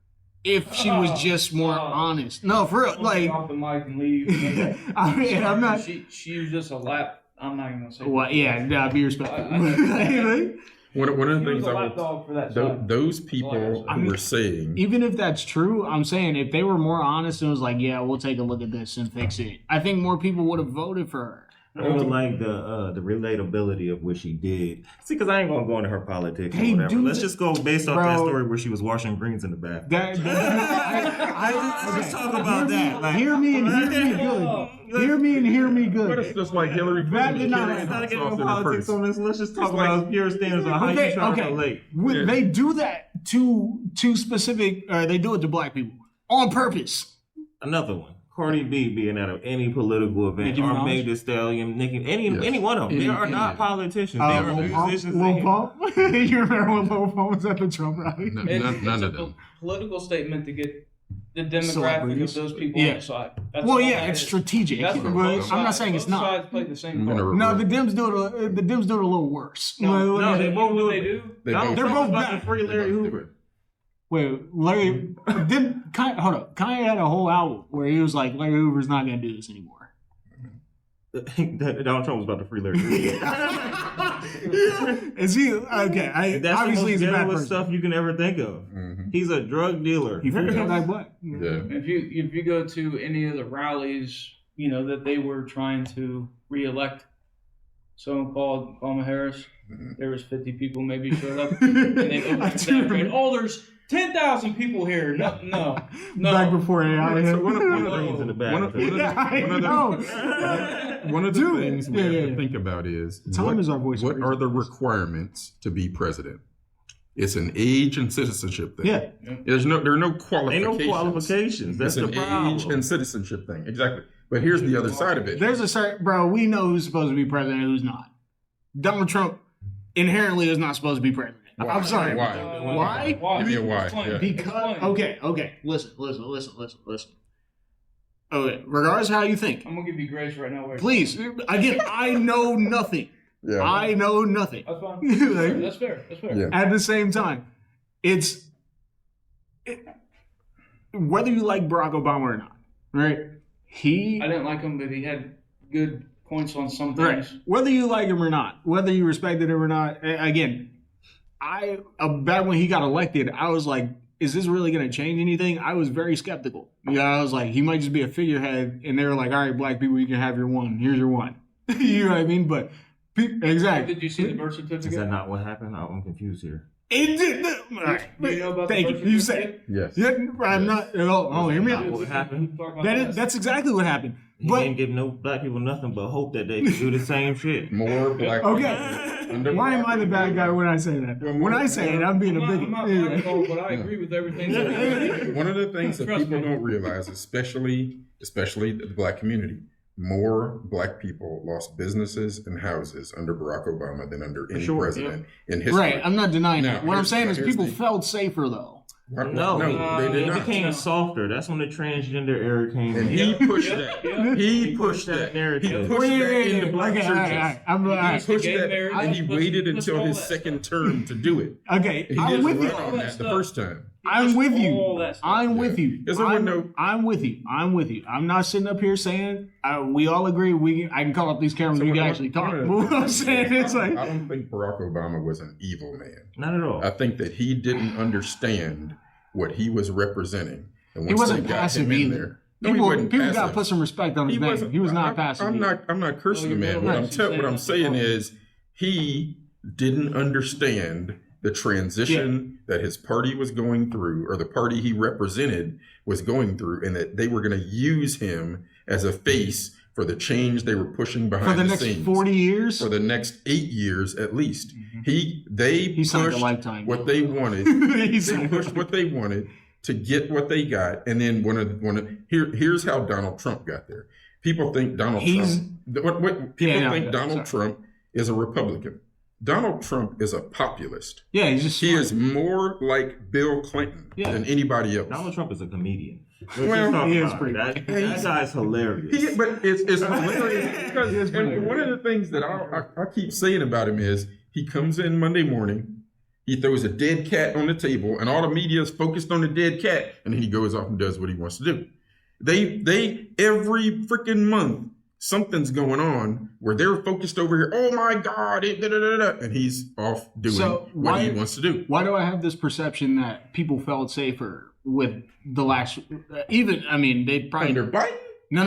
if she was just more honest. No, for real. Like, off the mic and leave. I mean, I'm not. She was just a lap. I'm not even gonna say. Well, yeah, be respectful. One of the things I would, for that those people who were saying, even if that's true, I'm saying if they were more honest and was like, yeah, we'll take a look at this and fix it, I think more people would have voted for her. I would like the relatability of what she did. See, because I ain't gonna go into her politics or Hey, whatever. dude, Let's just go based off bro. that story where she was washing greens in the bath. I just talk about that. Like, hear me and hear me good. Hear me and hear me good. but it's just like Hillary That did Clinton. not- let's not get Sauce into in her politics purse. on this. Let's just talk about pure standards on how you try to relate. They do that to specific. They do it to black people on purpose. Another one. Cardi B being at any political event, Nicki or Minaj? Meg Thee Stallion, any one of them. They are not politicians. They are musicians. Lil Pump? You remember when Lil Pump was at the Trump rally? None of them. Political statement to get the demographic Celebrities. of those people on the side. That's Well, all yeah, that it's is. strategic. That's But what both I'm not sides- saying it's both not. sides play the same I'm part. gonna- No, the Dems do it a little worse. No, they you both know do what it. they do. Donald They're Trump both is about bad. to free Larry Hoover. Wait, Larry didn't hold up. Kanye had a whole album where he was like, Larry Hoover's not gonna do this anymore. Donald Trump was about to free Larry Hoover. Is he okay? That's Obviously he's the a most bad ghetto person. stuff you can ever think of. He's a drug dealer. He freaking like what? Yeah. If you go to any of the rallies, that they were trying to reelect someone called Kamala Harris, there was 50 people maybe showed up, and they opened there's 10,000 people here. No. Back before AI. So one of the Brains in the back. one of the Dude, things we have to think about is Time is our voice. what are the requirements to be president? It's an age and citizenship thing. Yeah. There are no qualifications. Ain't no qualifications. That's It's the an problem. age and citizenship thing. Exactly. But here's the other side of it. There's a certain bro. We know who's supposed to be president and who's not. Donald Trump inherently is not supposed to be president. Why? I'm sorry. Why? Why? Give me a why. Explain. Yeah. Because okay. Listen. Okay. Regardless of how you think, I'm gonna give you grace right now. Wait. please. Again, I know nothing. Yeah. I know nothing. That's fine. That's fair. Yeah. At the same time, whether you like Barack Obama or not, right? I didn't like him, but he had good points on some things. Right. Whether you like him or not, whether you respected him or not, again, back when he got elected, I was like, is this really going to change anything? I was very skeptical. I was like, he might just be a figurehead, and they were like, all right, black people, you can have your one. Here's your one. You know what I mean? But exactly. Did you see the birth certificate? Is that not what happened? I'm confused here. It did. All right. Do you know about Thank the you. birth You certificate? said. Yes. Yeah, I'm not. Oh, hear me out. What happened? Talk about That's exactly what happened. He But didn't give no black people nothing but hope that they could do the same shit. More black okay. people. Why am I the bad guy when I say that? When I say it, I'm being a bigot. I'm not biased, but I agree with everything that One of the things that Trust people me. don't realize, especially the black community, more black people lost businesses and houses under Barack Obama than under any president in history. Right, I'm not denying that. What I'm saying is people the, felt safer though. No, they did not. It became softer. That's when the transgender era came. And he pushed that. He pushed that narrative. He pushed that in the black churches. He pushed that, and he waited until his second term to do it. Okay, he I'm didn't with you run on that the first time. I'm with you. I'm with you. I'm with you. I'm with you. I'm not sitting up here saying we all agree. I can call up these cameras and we can actually talk. What I'm saying is like, I don't think Barack Obama was an evil man. Not at all. I think that he didn't understand what he was representing. And he wasn't passive either. No, people got to put some respect on his name. He was not passive. I'm not cursing the man. What I'm saying is he didn't understand the transition that his party was going through, or the party he represented was going through, and that they were going to use him as a face for the change they were pushing behind the scenes. For the next 40 years? For the next 8 years at least. Mm-hmm. They pushed what they wanted. They pushed what they wanted to get what they got, and then here's how Donald Trump got there. People think Donald Trump is a Republican. Donald Trump is a populist. Yeah, he is more like Bill Clinton than anybody else. Donald Trump is a comedian. Well, he is pretty. That guy's hilarious. But it's hilarious because one of the things that I keep saying about him is he comes in Monday morning, he throws a dead cat on the table, and all the media is focused on the dead cat, and then he goes off and does what he wants to do. They every freaking month, something's going on where they're focused over here. Oh my God, and he's off doing what he wants to do. Why do I have this perception that people felt safer with the last? They probably under Biden. No.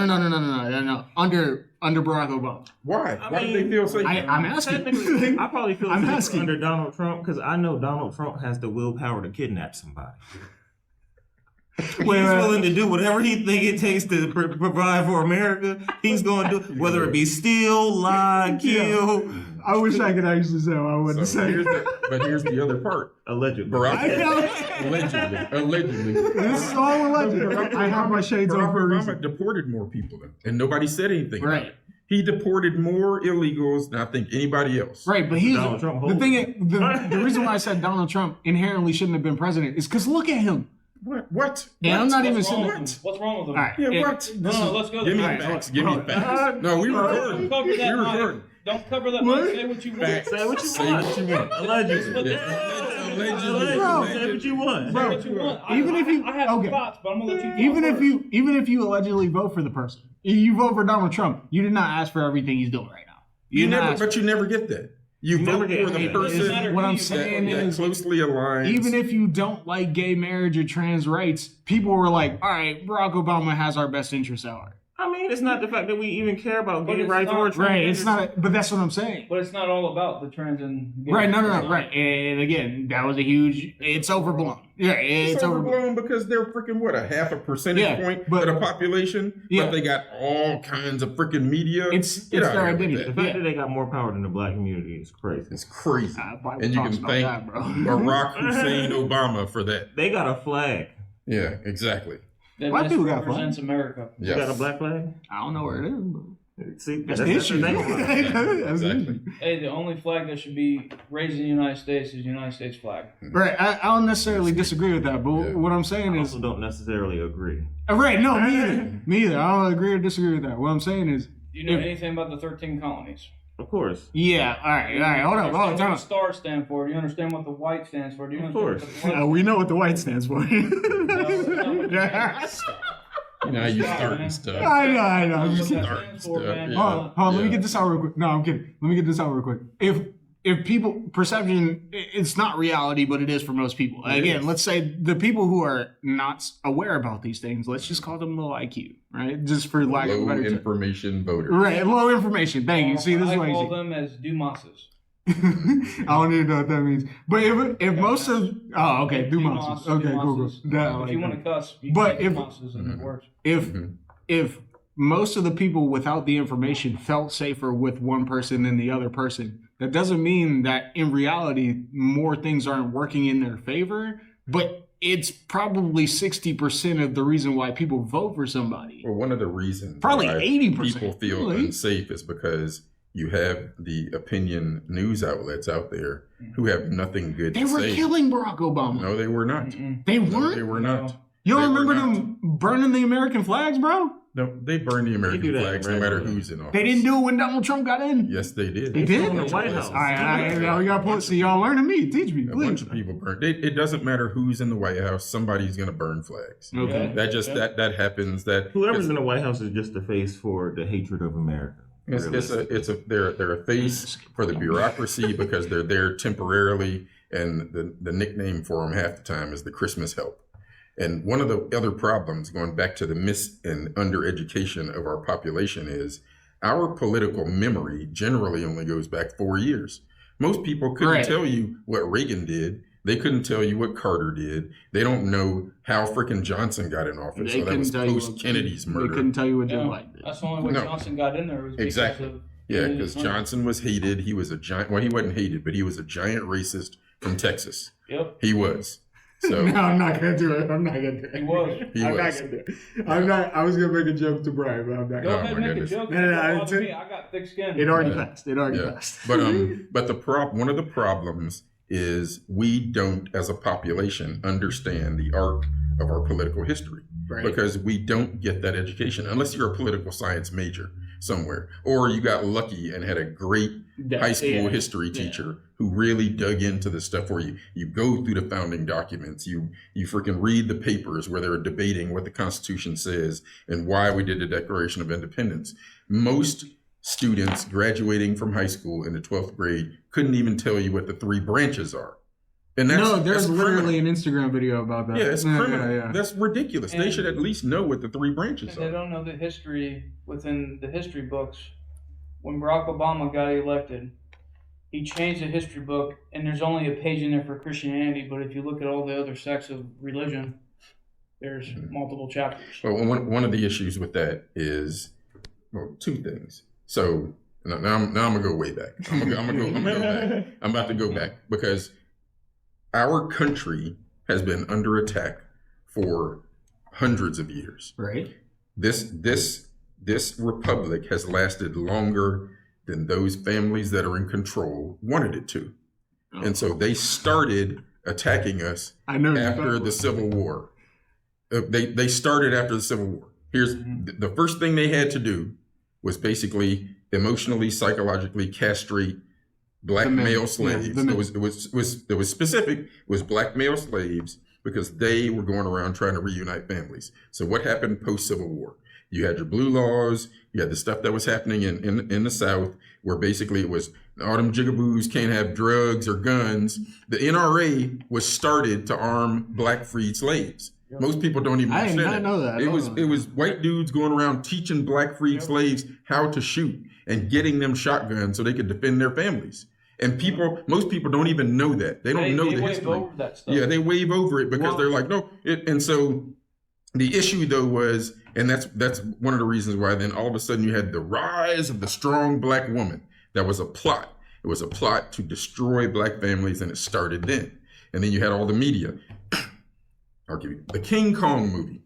Under Barack Obama. Why? Why did they feel safer? I'm asking. I probably feel safer under Donald Trump because I know Donald Trump has the willpower to kidnap somebody. He's willing to do whatever he think it takes to provide for America. He's going to do, whether it be steal, lie, kill. I wish I could actually say what I wouldn't say. But here's the other part. Allegedly. Allegedly. This is all alleged. I have my shades on for a reason. Obama deported more people, and nobody said anything right. about it. He deported more illegals than I think anybody else. Right, but the reason why I said Donald Trump inherently shouldn't have been president is because look at him. What? Yeah, I'm not even saying what's wrong with him? Right. Yeah, what? No, let's go. Give me facts. Give me facts. No, we recording. Don't cover that. Say what you want. Say what you want. Allegedly. Say what you want. Say what you want. Even if you, I have thoughts, but I'm gonna let you. Even if you allegedly vote for the person, you vote for Donald Trump. You did not ask for everything he's doing right now. You never get that. You vote for the person. What I'm saying is closely aligned. Even if you don't like gay marriage or trans rights, people were like, "All right, Barack Obama has our best interests at heart." I mean, it's not the fact that we even care about gay rights or trans. Right, it's not. But that's what I'm saying. But it's not all about the trans and gay right. No. Right, and again, that was a huge. It's overblown. Yeah, it's overblown because they're freaking what, a half a percentage point of the population, but they got all kinds of freaking media. It's their identity. The fact that they got more power than the black community is crazy. It's crazy, and you can thank Barack Hussein Obama for that. They got a flag. Yeah, exactly. White people got represents America. Yes. You got a black flag? I don't know where it is. But see, that's the issue. Exactly. Hey, the only flag that should be raised in the United States is the United States flag. Right. I don't necessarily disagree with that, but what I'm saying is, I also don't necessarily agree. Right. No, me either. I don't agree or disagree with that. What I'm saying is, do you know anything about the 13 colonies? Of course. Yeah. All right. Hold on. What the stars stand for? Do you understand what the white stands for? Do you understand? Of course. We know what the white stands for. Now you starting stuff. I know. I'm just kidding. Hold on. Let me get this out real quick. No, I'm kidding. Let me get this out real quick. If people perception, it's not reality, but it is for most people. Again, let's say the people who are not aware about these things, let's just call them low IQ, right? Just for lack of a better term. Low information voters. Right, low information. Thank you. See, this is what I call them as Dumases. I don't even know what that means. But if most of Dumases. Okay, cool. If you want to cuss, you but can Dumases and it works. If most of the people without the information felt safer with one person than the other person, that doesn't mean that in reality more things aren't working in their favor. But it's probably 60% of the reason why people vote for somebody. Well, one of the reasons Probably why 80%. people feel Really? unsafe is because you have the opinion news outlets out there who have nothing good They to were say. killing Barack Obama. No, they were not. They No, weren't? they were not. You don't They were remember not. them burning the American flags, bro? No, they burn the do American that flags no matter who's in office. They didn't do it when Donald Trump got in. Yes, they did. They did? In the White House. All right, we got to see y'all learning me. Teach me, A bunch please. of people burn. It doesn't matter who's in the White House. Somebody's going to burn flags. Okay. That just that happens. That Whoever's in the White House is just the face for the hatred of America. they're a face for the bureaucracy because they're there temporarily, and the nickname for them half the time is the Christmas help. And one of the other problems, going back to the mis and undereducation of our population, is our political memory generally only goes back 4 years. Most people couldn't Right. tell you what Reagan did. They couldn't tell you what Carter did. They don't know how frickin' Johnson got in office. They So that was couldn't tell you what- post Kennedy's They murder. couldn't tell you what Joe Yeah, Biden did. that's the only way No. Johnson got in there was because Exactly. of Yeah, Kennedy's because murder. Johnson was hated. He was a giant. Well, he wasn't hated, but he was a giant racist from Texas. Yep, He was. So No, I'm not gonna do it. I'm not gonna do it. he was. he I'm not was. gonna do it. I'm not. I was gonna make a joke to Brian, but I'm not. Go Oh, Gonna. ahead my and make a goodness. joke. No, no, Don't no, bother it's- me. I got thick skin. It already Yeah. passed. It already Yeah. passed. But one of the problems is we don't, as a population, understand the arc of our political history Right. because we don't get that education unless you're a political science major somewhere, or you got lucky and had a great high school Yeah. history teacher who really dug into the stuff for you. You go through the founding documents. You freaking read the papers where they're debating what the Constitution says and why we did the Declaration of Independence. Most students graduating from high school in the 12th grade couldn't even tell you what the three branches are. And that's, No, there's that's literally criminal. an Instagram video about that. Yeah, it's criminal. Yeah. That's ridiculous. They And- should at least know what the three branches And they are. don't know the history within the history books. When Barack Obama got elected, he changed the history book, and there's only a page in there for Christianity. But if you look at all the other sects of religion, there's multiple chapters. Well, one of the issues with that is, well, two things. So now I'm gonna go way back. I'm gonna go back. I'm about to go back because our country has been under attack for hundreds of years. Right. This republic has lasted longer than those families that are in control wanted it to. And so they started attacking us I know. after the Civil War. They started after the Civil War. Here's the first thing they had to do was basically emotionally, psychologically castrate black The men. male Yeah, slaves. the men. It was specific, was black male slaves because they were going around trying to reunite families. So what happened post Civil War? You had your blue laws, you had the stuff that was happening in the South, where basically it was all them jigaboos can't have drugs or guns. The NRA was started to arm black freed slaves. Most people don't even I did understand not know that. It was white dudes going around teaching black freed slaves how to shoot and getting them shotguns so they could defend their families. And most people don't even know that. They don't know they the wave history. over that stuff. Yeah, they wave over it because Well- they're like, no. And so the issue though was, and that's one of the reasons why then all of a sudden you had the rise of the strong black woman. That was a plot. It was a plot to destroy black families, and it started then. And then you had all the media. I'll give you the King Kong movie.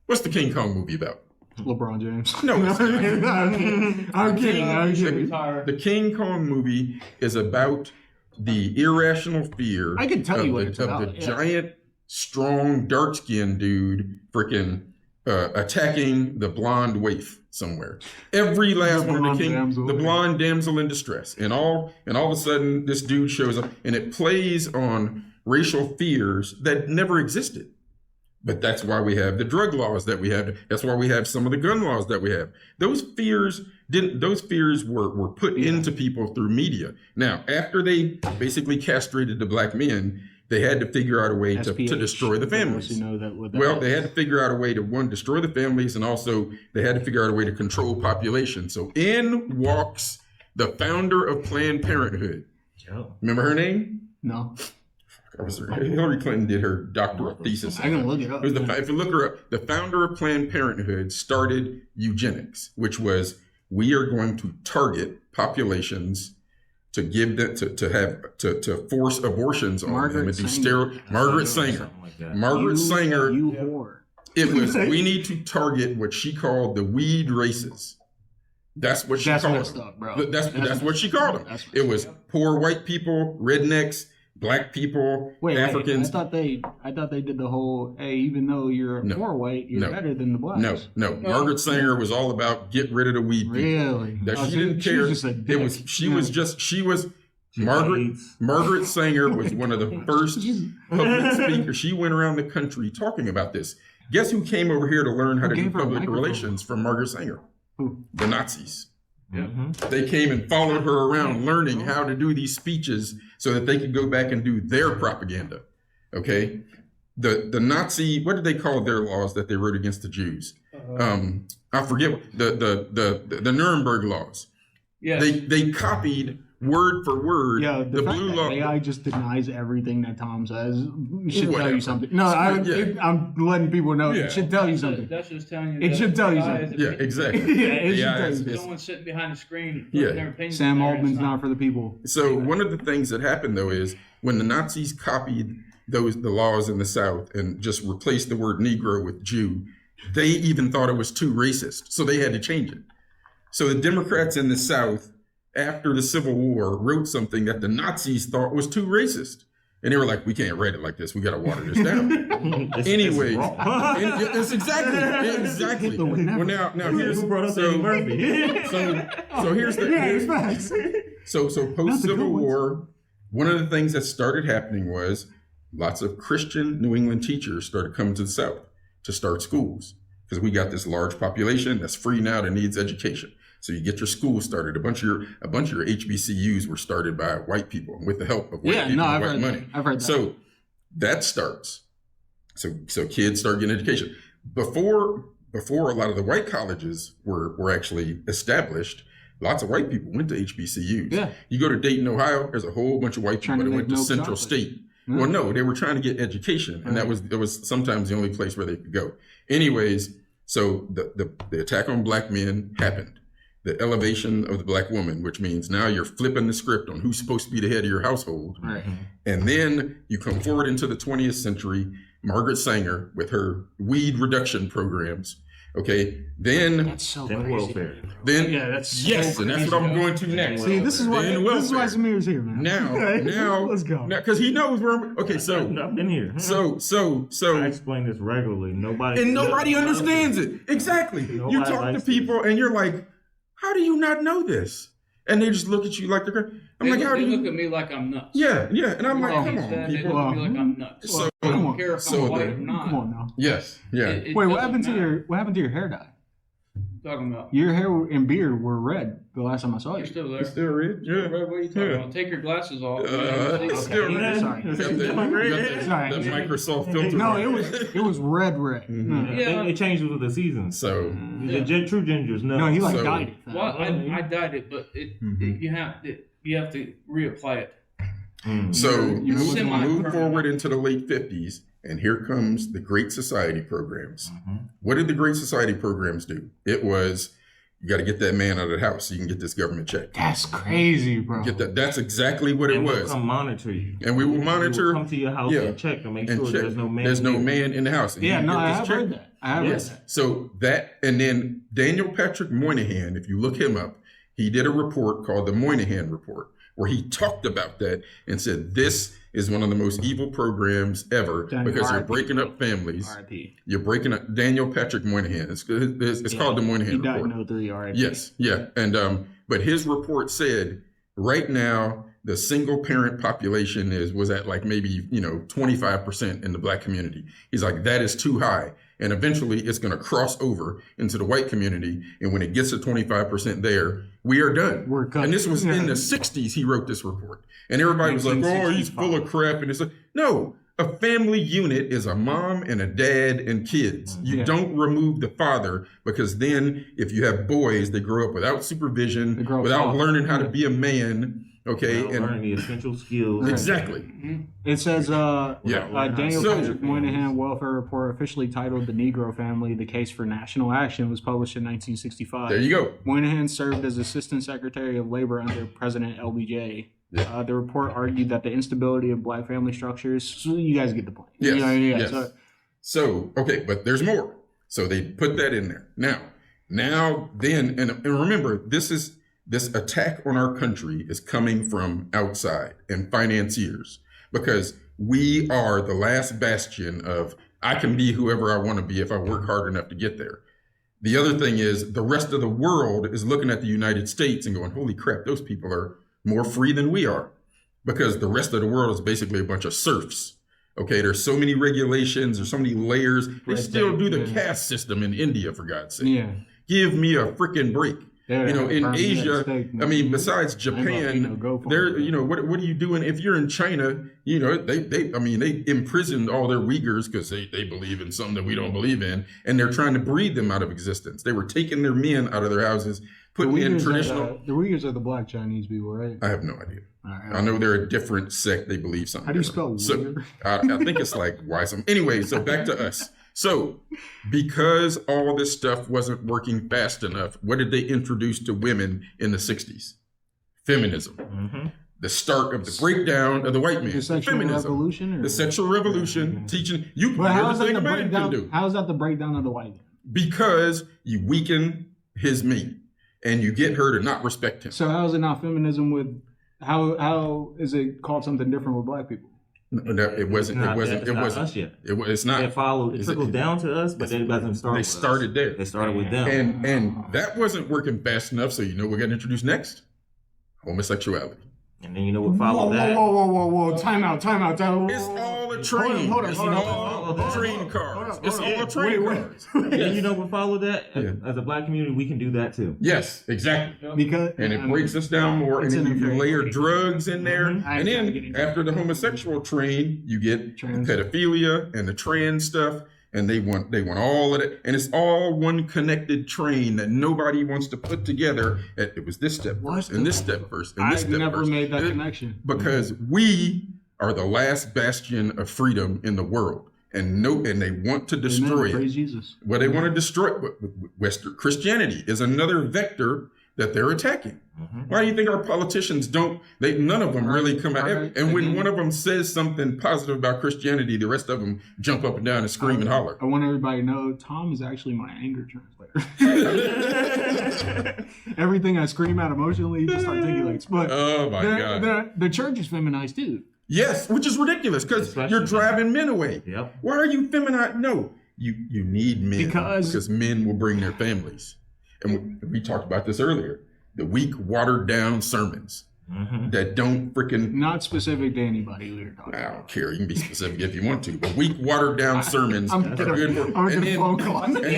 What's the King Kong movie about? LeBron James. No, it's not. I'm kidding. I'm Should kidding. retire. The King Kong movie is about the irrational fear I can tell you what the, it's of about, the yeah. giant, strong, dark-skinned dude freaking attacking the blonde waif somewhere. Every last The one of blonde damsel. the blonde damsel in distress. And all of a sudden this dude shows up and it plays on racial fears that never existed. But that's why we have the drug laws that we have. That's why we have some of the gun laws that we have. Those fears were put into people through media. Now, after they basically castrated the black men, they had to figure out a way to SPH, destroy the for those families. who know that what that Well, is. they had to figure out a way to, one, destroy the families, and also they had to figure out a way to control population. So in walks the founder of Planned Parenthood. Joe. Remember her name? No. Hillary Clinton did her doctoral thesis. I'm gonna look it up. It was if you look her up, the founder of Planned Parenthood started eugenics, which was we are going to target populations to give that to force abortions on them and do Margaret Sanger. Margaret Sanger. You whore. It was, we need to target what she called the weed races. That's what she called them. Up, bro. That's what she called them. It was poor white people, rednecks, black people, Africans. I thought they did the whole, hey, even though you're poor white, you're better than the blacks. No. Margaret Sanger was all about get rid of the weed people. Really? That she didn't care. Margaret Sanger was one of the first public speakers. She went around the country talking about this. Guess who came over here to learn how to do public relations from Margaret Sanger? Who? The Nazis. Mm-hmm. They came and followed her around learning how to do these speeches so that they could go back and do their propaganda. Okay? The Nazi, what did they call their laws that they wrote against the Jews? I forget the Nuremberg laws. Yes. They copied word for word the blue law. AI just denies everything that Tom says. It should tell Whatever. you something. No, I'm letting people know. It should tell you something. That's just telling you. It should tell you AI something. Yeah, exactly. It should tell you. Someone sitting behind the screen. Sam Altman's not for the people. So one of the things that happened though is when the Nazis copied the laws in the South and just replaced the word Negro with Jew, they even thought it was too racist, so they had to change it. So the Democrats in the South, after the Civil War, wrote something that the Nazis thought was too racist. And they were like, we can't write it like this. We got to water this down. Anyway, it's exactly. Well, now here's, so here's post Civil War, one of the things that started happening was lots of Christian New England teachers started coming to the South to start schools because we got this large population that's free now that needs education. So you get your school started. A bunch of your HBCUs were started by white people with the help of white people and white money. I've heard that. So that starts. So kids start getting education. Before a lot of the white colleges were actually established, lots of white people went to HBCUs. Yeah. You go to Dayton, Ohio, there's a whole bunch of white people that went to Central State. Well, no, they were trying to get education, and it was sometimes the only place where they could go. Anyways, so the attack on black men happened. The elevation of the black woman, which means now you're flipping the script on who's supposed to be the head of your household. Right. And then you come forward into the 20th century, Margaret Sanger with her weed reduction programs. Okay, then That's so Then crazy. welfare. then that's so yes, and that's what I'm going to next. See, this is why Zaymir's here, man. Now, let's go. Because he knows where I'm. Okay, so I've been here. So I explain this regularly. Nobody understands it. Exactly. You talk to people and you're like, how do you not know this? And they just look at you like they're. They look at me like I'm nuts. Yeah, and I'm like, come on, They people. look at me like I'm nuts. So, I don't care if I'm white or not. Come on now. Yes, yeah. It Wait, what doesn't happened to matter. your hair dye? Talking about? Your hair and beard were red the last time I saw You're you. still there. It's still red. Yeah. Red, what are you talking Yeah. about? Take your glasses off. It's still red. Sorry. You got that Microsoft filter. No, it was red. Yeah. It changes with the seasons. So The true gingers know. No, he So- dyed it. Well, I dyed it, but you have to reapply it. You move forward into the late 50s, and here comes the Great Society programs. What did the Great Society programs do? It was, you got to get that man out of the house so you can get this government check. That's crazy, bro. Get that. That's exactly what it And we'll was. come monitor you. And we will We monitor. will come to your house and check to make and sure check. there's no man. There's no here. man in the house. And Yeah, you no, get I this have check. heard that. I have Yes. heard that. So that, and then Daniel Patrick Moynihan, if you look him up, he did a report called the Moynihan Report, where he talked about that and said, this is one of the most evil programs ever because you're breaking up families. R.I.P. You're breaking up Daniel Patrick Moynihan. It's called the Moynihan He died Report. in 03, R.I.P. Yes, yeah. And but his report said right now the single parent population was at like maybe 25% in the black community. He's like, that is too high. And eventually it's going to cross over into the white community. And when it gets to 25% there, we are done. We're cut. And this was in the 60s he wrote this report. And everybody was like, oh, he's full of crap. And it's like, no, a family unit is a mom and a dad and kids. You don't remove the father, because then if you have boys, they grow up without supervision, without learning how to be a man. Okay, Well, learning the essential skills. exactly. It says, Daniel So- Patrick Moynihan Welfare Report, officially titled "The Negro Family: The Case for National Action," was published in 1965. There you go. Moynihan served as Assistant Secretary of Labor under President LBJ. Yeah. The report argued that the instability of black family structures. So you guys get the point. Yes. Yeah. So, okay, but there's more. So they put that in there. Now, then, and remember, this attack on our country is coming from outside and financiers, because we are the last bastion of I can be whoever I want to be if I work hard enough to get there. The other thing is the rest of the world is looking at the United States and going, holy crap, those people are more free than we are, because the rest of the world is basically a bunch of serfs. Okay, there's so many regulations, there's so many layers. They still do the caste system in India, for God's sake. Yeah. Give me a freaking break. In Asia, I mean, besides Japan, they're, what are you doing? If you're in China, they imprisoned all their Uyghurs because they believe in something that we don't believe in, and they're trying to breed them out of existence. They were taking their men out of their houses, putting in traditional. The Uyghurs are the black Chinese people, right? I have no idea. I know they're a different sect. They believe something. How do you spell Uyghur? I think it's like why some. Anyway, so back to us. So, because all this stuff wasn't working fast enough, what did they introduce to women in the 60s? Feminism. Mm-hmm. The start of the breakdown of the white man. The sexual Feminism. revolution? The sexual revolution, teaching you can do everything a man can do. How is that the breakdown of the white man? Because you weaken his mate and you get her to not respect him. So how is it not feminism with, how is it called something different with black people? No, it wasn't. Us yet. It's not. It followed. It trickled down to us, but it doesn't start. They with started us. there. They started with them, and that wasn't working fast enough. So we're going to introduce next homosexuality. And then you know what followed that? Whoa! Time out. It's all a train. Hold on. It's all train cars. It's all train cars. And you know what followed that? Yeah. As a black community, we can do that too. Yes, exactly. Because it breaks us down more, and then you layer drugs in there, and then after the homosexual train, you get pedophilia and the trans stuff. And they want all of it, and it's all one connected train that nobody wants to put together. It was this step first, and this step first, and this step first. I never made that connection because we are the last bastion of freedom in the world, and they want to destroy it. Praise Jesus. Well, they want to destroy Western Christianity is another vector that they're attacking. Mm-hmm. Why do you think our politicians don't? None of them really come out. And when one of them says something positive about Christianity, the rest of them jump up and down and scream and holler. I want everybody to know Tom is actually my anger translator. Everything I scream out emotionally, he just articulates. But oh my God, the church is feminized too. Yes, which is ridiculous because you're driving men away. Yep. Why are you feminized? No, you need men because men will bring their families. And we talked about this earlier. The weak, watered down sermons that don't freaking... Not specific to anybody we were talking about. I don't care. You can be specific if you want to. But weak, watered down sermons I'm going to get a phone call. I'm going to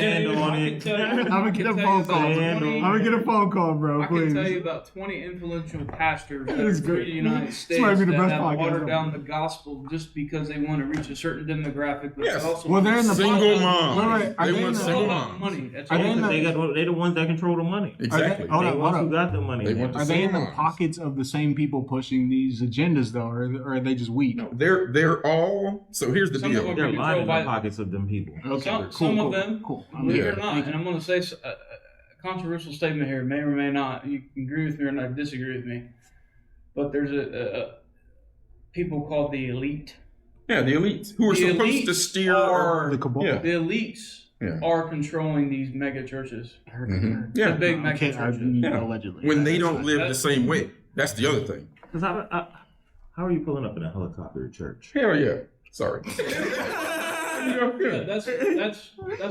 get a phone call. I'm going to get a phone call, bro. Please. I can tell you about 20 influential pastors in the United States that have watered down the gospel just because they want to reach a certain demographic. But yes. Also they're in the single mom. They want single mom money. They're the ones that control the money. Exactly. Hold on. Who got the money? Are they in the pockets of the same people pushing these agendas, though, or are they just weak? No, they're all. So here's the deal. They're lining the pockets of them people. Okay, some of them, believe it or not, and I'm going to say a controversial statement here, may or may not. You can agree with me or not, disagree with me. But there's a people called the elite. Yeah, the elites who are supposed to steer the cabal. Yeah. The elites are controlling these mega churches. Mm-hmm. The big mega churches. Allegedly. When they don't live the same way. That's the other thing. Because how are you pulling up in a helicopter at church? Hell yeah. Sorry. That's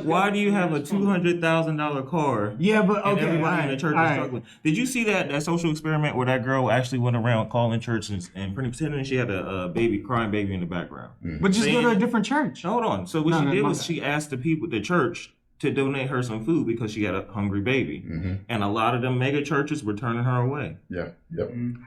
why do you have a $200,000 car? Yeah, but okay. And everybody in the church is struggling. Did you see that social experiment where that girl actually went around calling churches and pretending she had a crying baby in the background? Mm-hmm. But just go to a different church. Hold on. So what she did was she asked the church to donate her some food because she had a hungry baby, and a lot of them mega churches were turning her away. Yeah. Yep. Mm-hmm.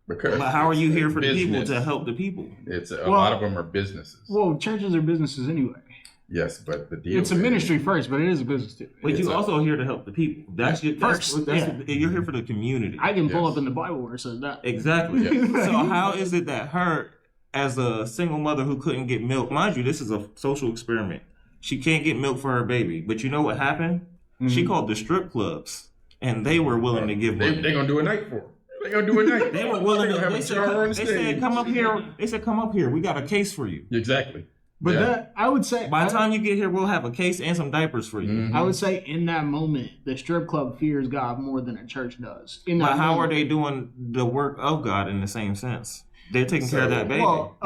Because but how are you here for the people to help the people? It's a lot of them are businesses. Well, churches are businesses anyway. Yes, but the deal It's a ministry first, but it is a business too. But you It's also here to help the people. That's your First, you're here for the community. I can pull Yes. up in the Bible where it says that. Exactly. Yeah. So how is it that her, as a single mother who couldn't get milk, mind you, this is a social experiment. She can't get milk for her baby, but you know what happened? She called the strip clubs, and they were willing to give They're her. gonna do a night for her. They're gonna do a night. They were willing to. have They a said, jar on the they stage. said, "Come up here." They said, "Come up here. We got a case for you." Exactly. But Yeah. that I would say By the time you get here, we'll have a case and some diapers for you. Mhm. I would say in that moment, the strip club fears God more than a church does. In that But how are moment. they doing the work of God in the same sense? They're taking care of So- that baby. Well,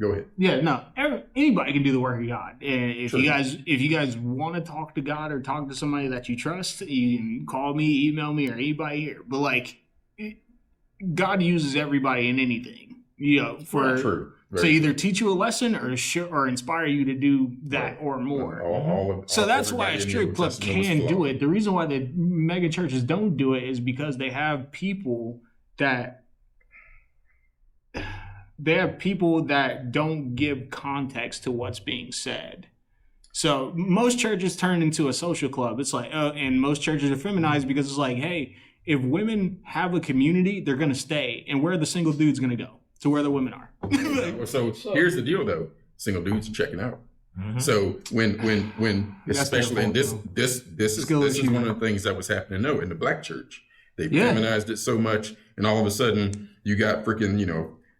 Go ahead. yeah, no. Anybody can do the work of God. And if Sure. you guys want to talk to God or talk to somebody that you trust, you can call me, email me, or anybody here. But like, God uses everybody in anything. You know, for True. to either teach you a lesson or inspire you to do that or more. So that's why a strip club can do it. The reason why the mega churches don't do it is because they have people that don't give context to what's being said. So most churches turn into a social club. It's like, and most churches are feminized because it's like, hey, if women have a community, they're going to stay. And where are the single dudes going to go? To where the women are. So here's the deal, though. Single dudes are checking out. Mhm. So when especially in this is one of the things that was happening in the black church. They feminized it so much, and all of a sudden you got freaking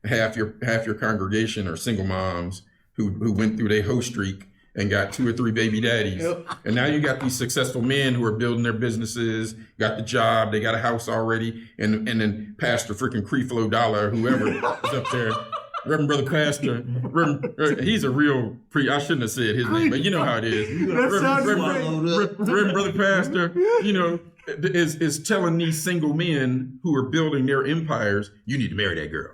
half your congregation are single moms who went through their hoe streak and got 2 or 3 baby daddies. Yep. And now you got these successful men who are building their businesses, got the job, they got a house already, and then Pastor freaking Creflo Dollar, whoever is up there, Reverend Brother Pastor, he's a real I shouldn't have said his name, but you know how it is. Reverend Brother Pastor, is telling these single men who are building their empires, you need to marry that girl.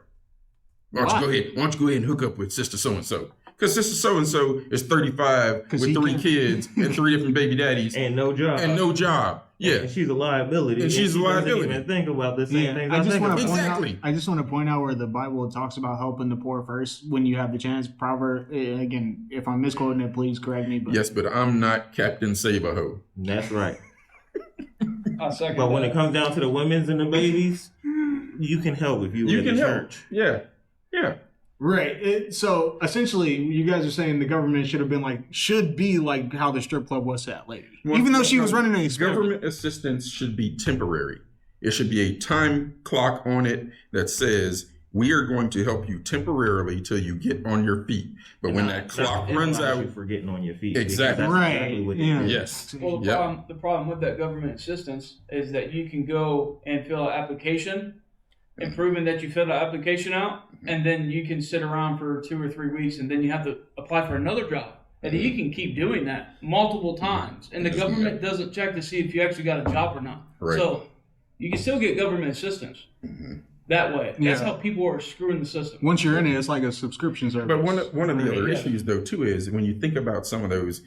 Why don't you go ahead and hook up with Sister So-and-so? Because Sister So-and-so is 35 with 3 kids and 3 different baby daddies. And no job. Yeah. And she's a liability. And she's a liability. Doesn't even think about the same things I just want to Exactly. I just want to point out where the Bible talks about helping the poor first when you have the chance. Proverb, again, if I'm misquoting it, please correct me. But Yes, but I'm not Captain Save-A-Ho. That's right. I second But when that. it comes down to the women's and the babies, you can help if you in the church. Yeah. right. So essentially, you guys are saying the government should be like how the strip club was to that lady, even though she was running an experiment. Government assistance should be temporary. It should be a time clock on it that says we are going to help you temporarily till you get on your feet. But when that clock runs out, for getting on your feet. Exactly. That's Right. Exactly what Yeah. it is. yes. Well, Yep. the problem with that government assistance is that you can go and fill an application and proving that you filled an application out, and then you can sit around for 2 or 3 weeks, and then you have to apply for another job. And you can keep doing that multiple times, and the government doesn't check to see if you actually got a job or not. Right. So you can still get government assistance that way. That's how people are screwing the system. Once you're in it, it's like a subscription service. But one of the other Yeah. issues, though, too, is when you think about some of those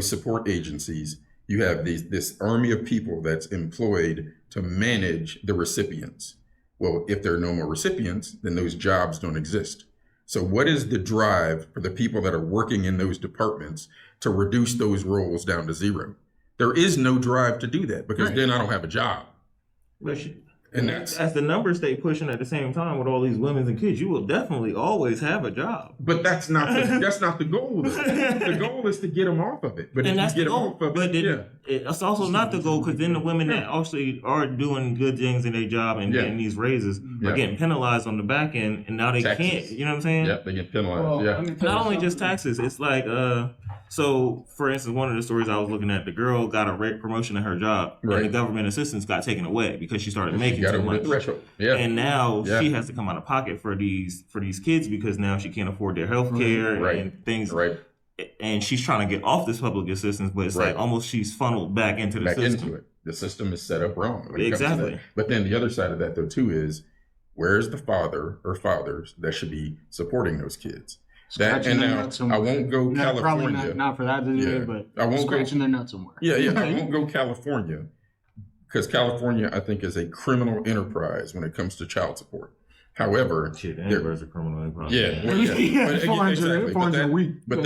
support agencies, you have this army of people that's employed to manage the recipients. Well, if there are no more recipients, then those jobs don't exist. So what is the drive for the people that are working in those departments to reduce those roles down to 0? There is no drive to do that because then I don't have a job. And that's as the numbers stay pushing at the same time with all these women and kids, you will definitely always have a job. But that's not the goal. Though. The goal is to get them off of it. But And if that's you the get them goal. off of But it, then it's also not the goal, because then the women that actually are doing good things in their job and getting these raises are getting penalized on the back end, and now they Taxes. can't. You know what I'm saying? Yep, they get penalized. Well, yeah. let me tell you Not only just something. taxes, it's like so for instance, one of the stories I was looking at, the girl got a promotion in her job, and the Right. government assistance got taken away because she started making You got too over the much. threshold. Yeah. And now Yeah. she has to come out of pocket for these kids because now she can't afford their health care Right. and things. Right. And she's trying to get off this public assistance, but it's Right. like almost she's funneled back into the Back system. into it. The system is set up wrong. when it comes to Exactly. that. But then the other side of that, though, too, is where's the father or fathers that should be supporting those kids? That Scratching and their now nuts somewhere. I won't go No, probably California. not for that to do Yeah. it, but I won't go- scratching their nuts somewhere. Yeah, I won't go California because California, I think, is a criminal enterprise when it comes to child support. However, Shit, there- Amber's a criminal in progress. yeah, yeah. Yeah, But, 400 a week. but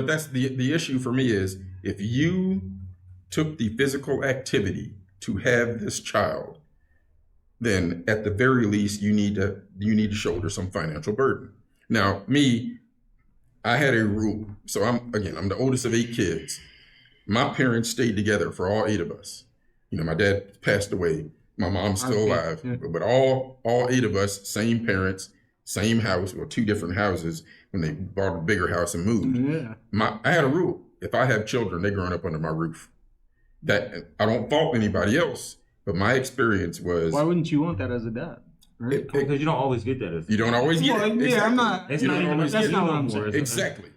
that's the issue for me is if you took the physical activity to have this child, then at the very least you need to shoulder some financial burden. Now, me, I had a rule. So I'm the oldest of 8 kids. My parents stayed together for all 8 of us. You know, my dad passed away. My mom's still alive. Yeah. But all 8 of us, same parents, same house, or 2 different houses when they bought a bigger house and moved. Yeah. I had a rule. If I have children, they're growing up under my roof. That I don't fault anybody else, but my experience was Why wouldn't you want that as a dad? Right? Because you don't always get that. you don't always get it. Well, yeah, I'm not. It's You not don't even always that's get it. not what no I'm more, saying.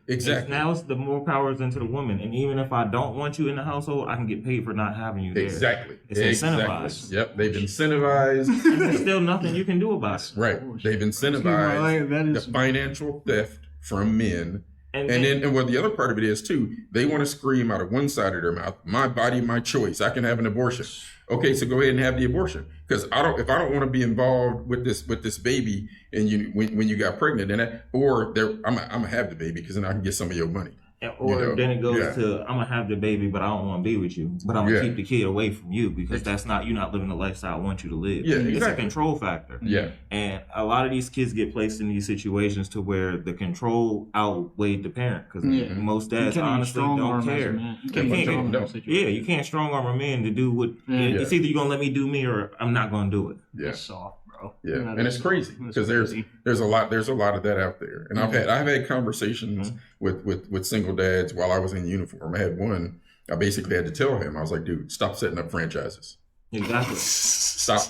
Exactly. Now it's the more powers into the woman, and even if I don't want you in the household, I can get paid for not having you there. Exactly. It's incentivized. Yep, they've incentivized. And there's still nothing you can do about it. Right. They've incentivized That is the financial theft from men. And And what the other part of it is too, they want to scream out of one side of their mouth, my body, my choice. I can have an abortion. Okay, so go ahead and have the abortion. Because if I don't want to be involved with this baby and when you got pregnant and I'm gonna have the baby because then I can get some of your money. Or then it goes to I'm gonna have the baby, but I don't want to be with you. But I'm gonna keep the kid away from you because you're not living the lifestyle I want you to live. Yeah, It's a exactly. control factor. Yeah. And a lot of these kids get placed in these situations to where the control outweighed the parent because most dads honestly don't care. You can't strong arm a man to do what. It's either you're gonna let me do me or I'm not gonna do it. Yeah. It's soft, bro. Yeah, and it's crazy because there's a lot of that out there, and I've had conversations with single dads while I was in uniform. I had one. I basically had to tell him, I was like, dude, stop setting up franchises. Exactly. Stop.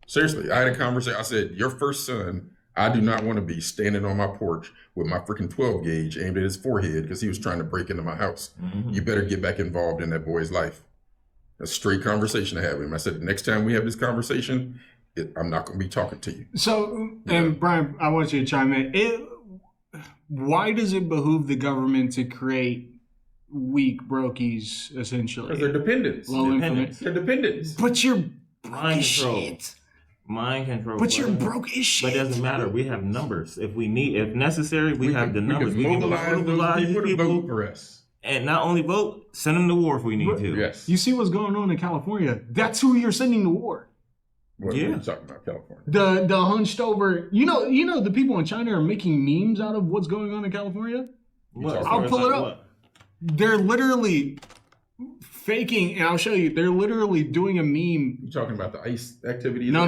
Seriously, I had a conversation. I said, your first son, I do not want to be standing on my porch with my freaking 12 gauge aimed at his forehead because he was trying to break into my house. Mm-hmm. You better get back involved in that boy's life. A straight conversation I had with him. I said, the next time we have this conversation, I'm not going to be talking to you. So, and Brian, I want you to chime in. Why does it behoove the government to create weak brokies, essentially? Because they're dependents. Low income. They're dependents. But you're broke Mind as control. shit. Mind control. But you're broke as shit. But it doesn't matter. We have numbers. If necessary, we have the numbers. We can mobilize those people to vote for us. And not only vote, send them to war if we need to. Yes. You see what's going on in California? That's who you're sending to war. What are you talking about, California? The hunched over. You know the people in China are making memes out of what's going on in California. I'll pull it up. They're literally faking, and I'll show you. They're literally doing a meme. You talking about the ICE activity? No.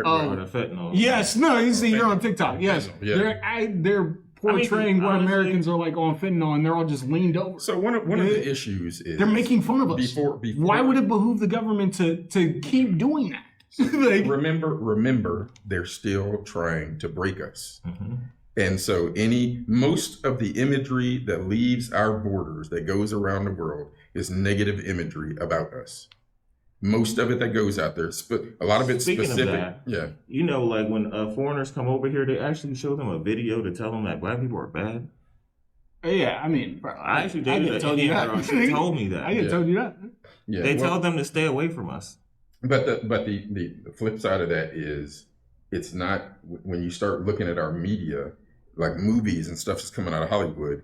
Oh, the fentanyl. Yes, no. You see, you're on TikTok. Yes, Yeah. they're portraying what Americans are like on fentanyl, and they're all just leaned over. So one of the issues is they're making fun of us. Before, why would it behoove the government to keep doing that? Like, remember, they're still trying to break us. Mm-hmm. And so most of the imagery that leaves our borders that goes around the world is negative imagery about us. Most of it that goes out there, a lot of it's Speaking specific. of that, yeah. You know, like when foreigners come over here, they actually show them a video to tell them that black people are bad. yeah, I mean, bro, I actually dated an Indian girl. She told me that. I just told you that. Yeah. They tell them to stay away from us. But the flip side of that is it's not when you start looking at our media, like movies and stuff that's coming out of Hollywood,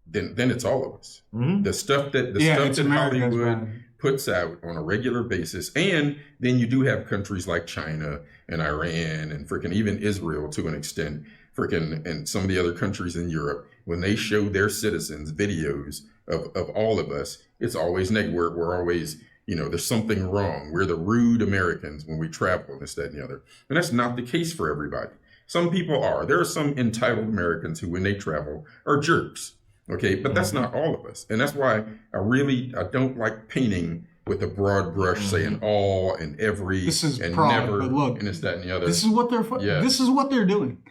then it's all of us. Mm-hmm. The stuff that Americans, Hollywood man. puts out on a regular basis, and then you do have countries like China and Iran and freaking even Israel to an extent, freaking and some of the other countries in Europe, when they show their citizens videos of all of us, it's always negative. We're always, there's something wrong. We're the rude Americans when we travel and this, that, and the other. And that's not the case for everybody. Some people are. There are some entitled Americans who, when they travel, are jerks. Okay, but that's not all of us. And that's why I don't like painting with a broad brush saying all and every This is and pride, never but look, and this, that, and the other. This is what This is what they're doing.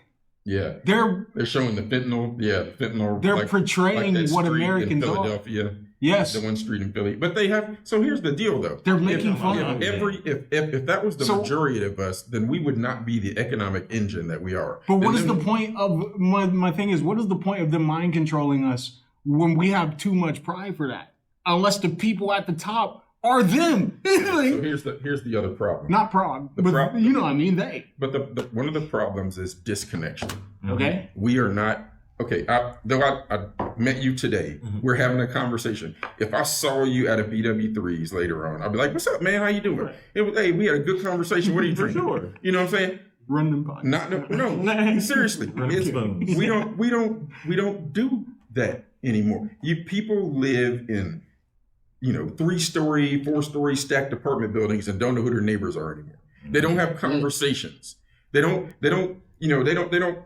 Yeah. They're showing the fentanyl. Yeah, the fentanyl. They're portraying that what street Americans in are. Philadelphia. Yes. The one street in Philly. But they have, so here's the deal though. They're making fun of it. If that was the majority of us, then we would not be the economic engine that we are. But what is the point of, my thing is, what is the point of them mind controlling us when we have too much pride for that? Unless the people at the top are them. So here's the other problem. Not Prague, but problem, you know what I mean, they. But the one of the problems is disconnection. Okay. We are not okay. Though I met you today, we're having a conversation. If I saw you at a BW3s later on, I'd be like, "What's up, man? How you doing?" Right. It was, hey, we had a good conversation. What are you For drinking? sure. You know what I'm saying? Run them by. No. Seriously, Spoons. we don't do that anymore. People live in 3-story, 4-story stacked apartment buildings and don't know who their neighbors are anymore. They don't have conversations. They don't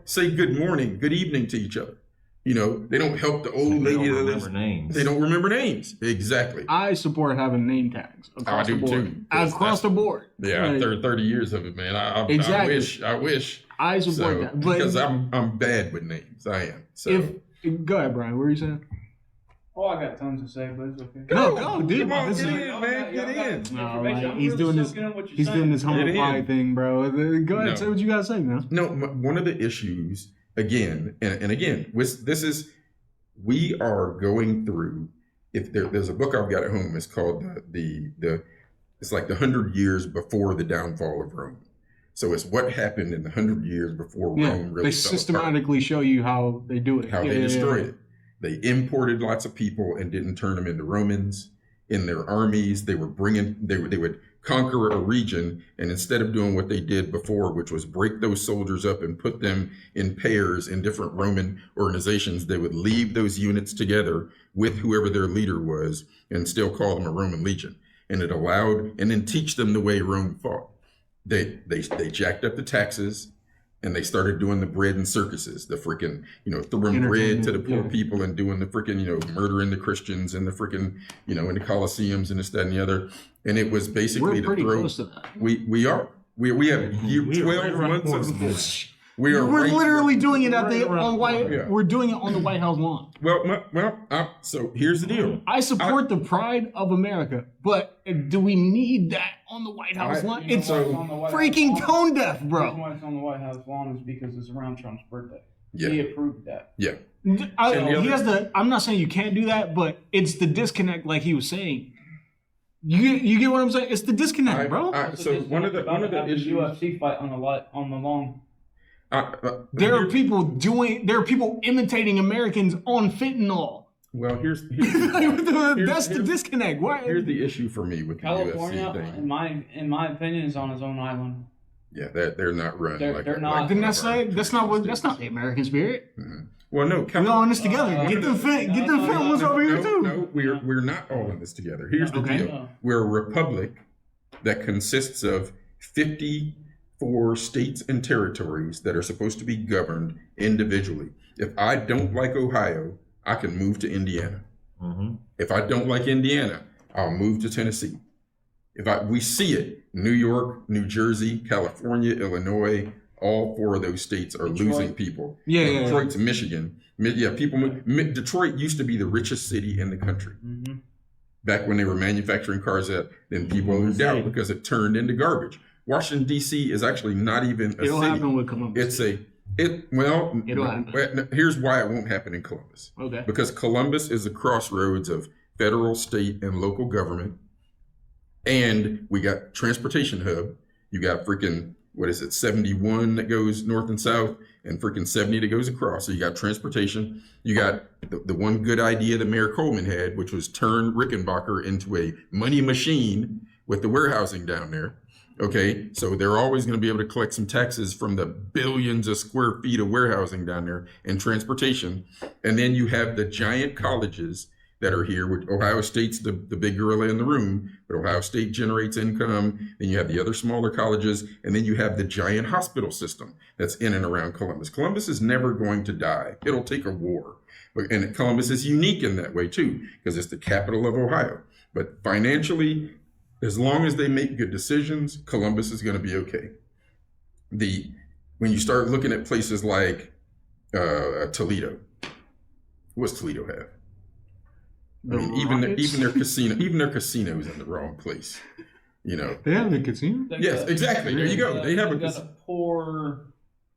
say good morning, good evening to each other. They don't help the old lady. They don't remember names. They don't remember names. Exactly. I support having name tags across I do the board. too. Across the board. Yeah, Like, 30 years of it, man. Exactly. I wish. I support that. But Because I'm bad with names. I am. So go ahead, Brian. What were you saying? Oh, I got tons to say, but it's okay. Go, dude. Come on, This get is- in, man. Get in. No, like, he's doing this humble Get in. pie thing, bro. Go ahead, No. say what you gotta say, man. No, one of the issues, again, and again, we are going through, if there's a book I've got at home, it's called it's like the 100 years before the downfall of Rome. So it's what happened in the 100 years before Rome really They fell systematically show you how they do it. apart, how they destroyed it. They imported lots of people and didn't turn them into Romans. In their armies, they would conquer a region, and instead of doing what they did before, which was break those soldiers up and put them in pairs in different Roman organizations, they would leave those units together with whoever their leader was and still call them a Roman legion. And it allowed, and then teach them the way Rome fought. They jacked up the taxes, and they started doing the bread and circuses, the freaking, throwing bread to the poor people and doing the freaking, murdering the Christians and the freaking, in the Colosseums and this, that, and the other. And it was basically We're pretty to throw. close to that. We are. We have 12 months of this. We're literally doing it at the on White. Yeah. We're doing it on the White House lawn. So here's the deal. I support the pride of America, but do we need that on the White House lawn? It's freaking tone deaf, The reason bro. why it's on the White House lawn is because it's around Trump's birthday. Yeah. He approved that. Yeah. I'm not saying you can't do that, but it's the disconnect, like he was saying. You get what I'm saying? It's the disconnect, bro. So one of the issues. UFC fight on the lawn. There are people imitating Americans on fentanyl. Well, here's That's the disconnect. Why? Here's the issue for me with the California, UFC thing. in my opinion, is on its own island. Yeah, they're not run. They're not. Didn't I say that's not the American spirit? Well, no. We're all in this together. Get them films over here too. No, we're not all in this together. Here's the deal: we're a republic that consists of 54 states and territories that are supposed to be governed individually. If I don't like Ohio, I can move to Indiana. If I don't like Indiana, I'll move to Tennessee. We see it, New York, New Jersey, California, Illinois, all 4 of those states are losing people. Detroit to Michigan. Detroit used to be the richest city in the country. Back when they were manufacturing cars, then people moved out because it turned into garbage. Washington, D.C. is actually not even a It'll city. happen with Columbus. It'll happen. Here's why it won't happen in Columbus. Okay. Because Columbus is a crossroads of federal, state, and local government. And we got transportation hub. You got freaking, 71 that goes north and south, and freaking 70 that goes across. So you got transportation. You got the one good idea that Mayor Coleman had, which was turn Rickenbacker into a money machine with the warehousing down there. Okay, so they're always going to be able to collect some taxes from the billions of square feet of warehousing down there and transportation. And then you have the giant colleges that are here, which Ohio State's the big gorilla in the room, but Ohio State generates income. Then you have the other smaller colleges, and then you have the giant hospital system that's in and around Columbus. Columbus is never going to die. It'll take a war. And Columbus is unique in that way too, because it's the capital of Ohio. But financially, as long as they make good decisions, Columbus is going to be okay. When you start looking at places like Toledo, what's Toledo have? Even their casinos in the wrong place. They have a casino. Yes, exactly. There you go. They have a poor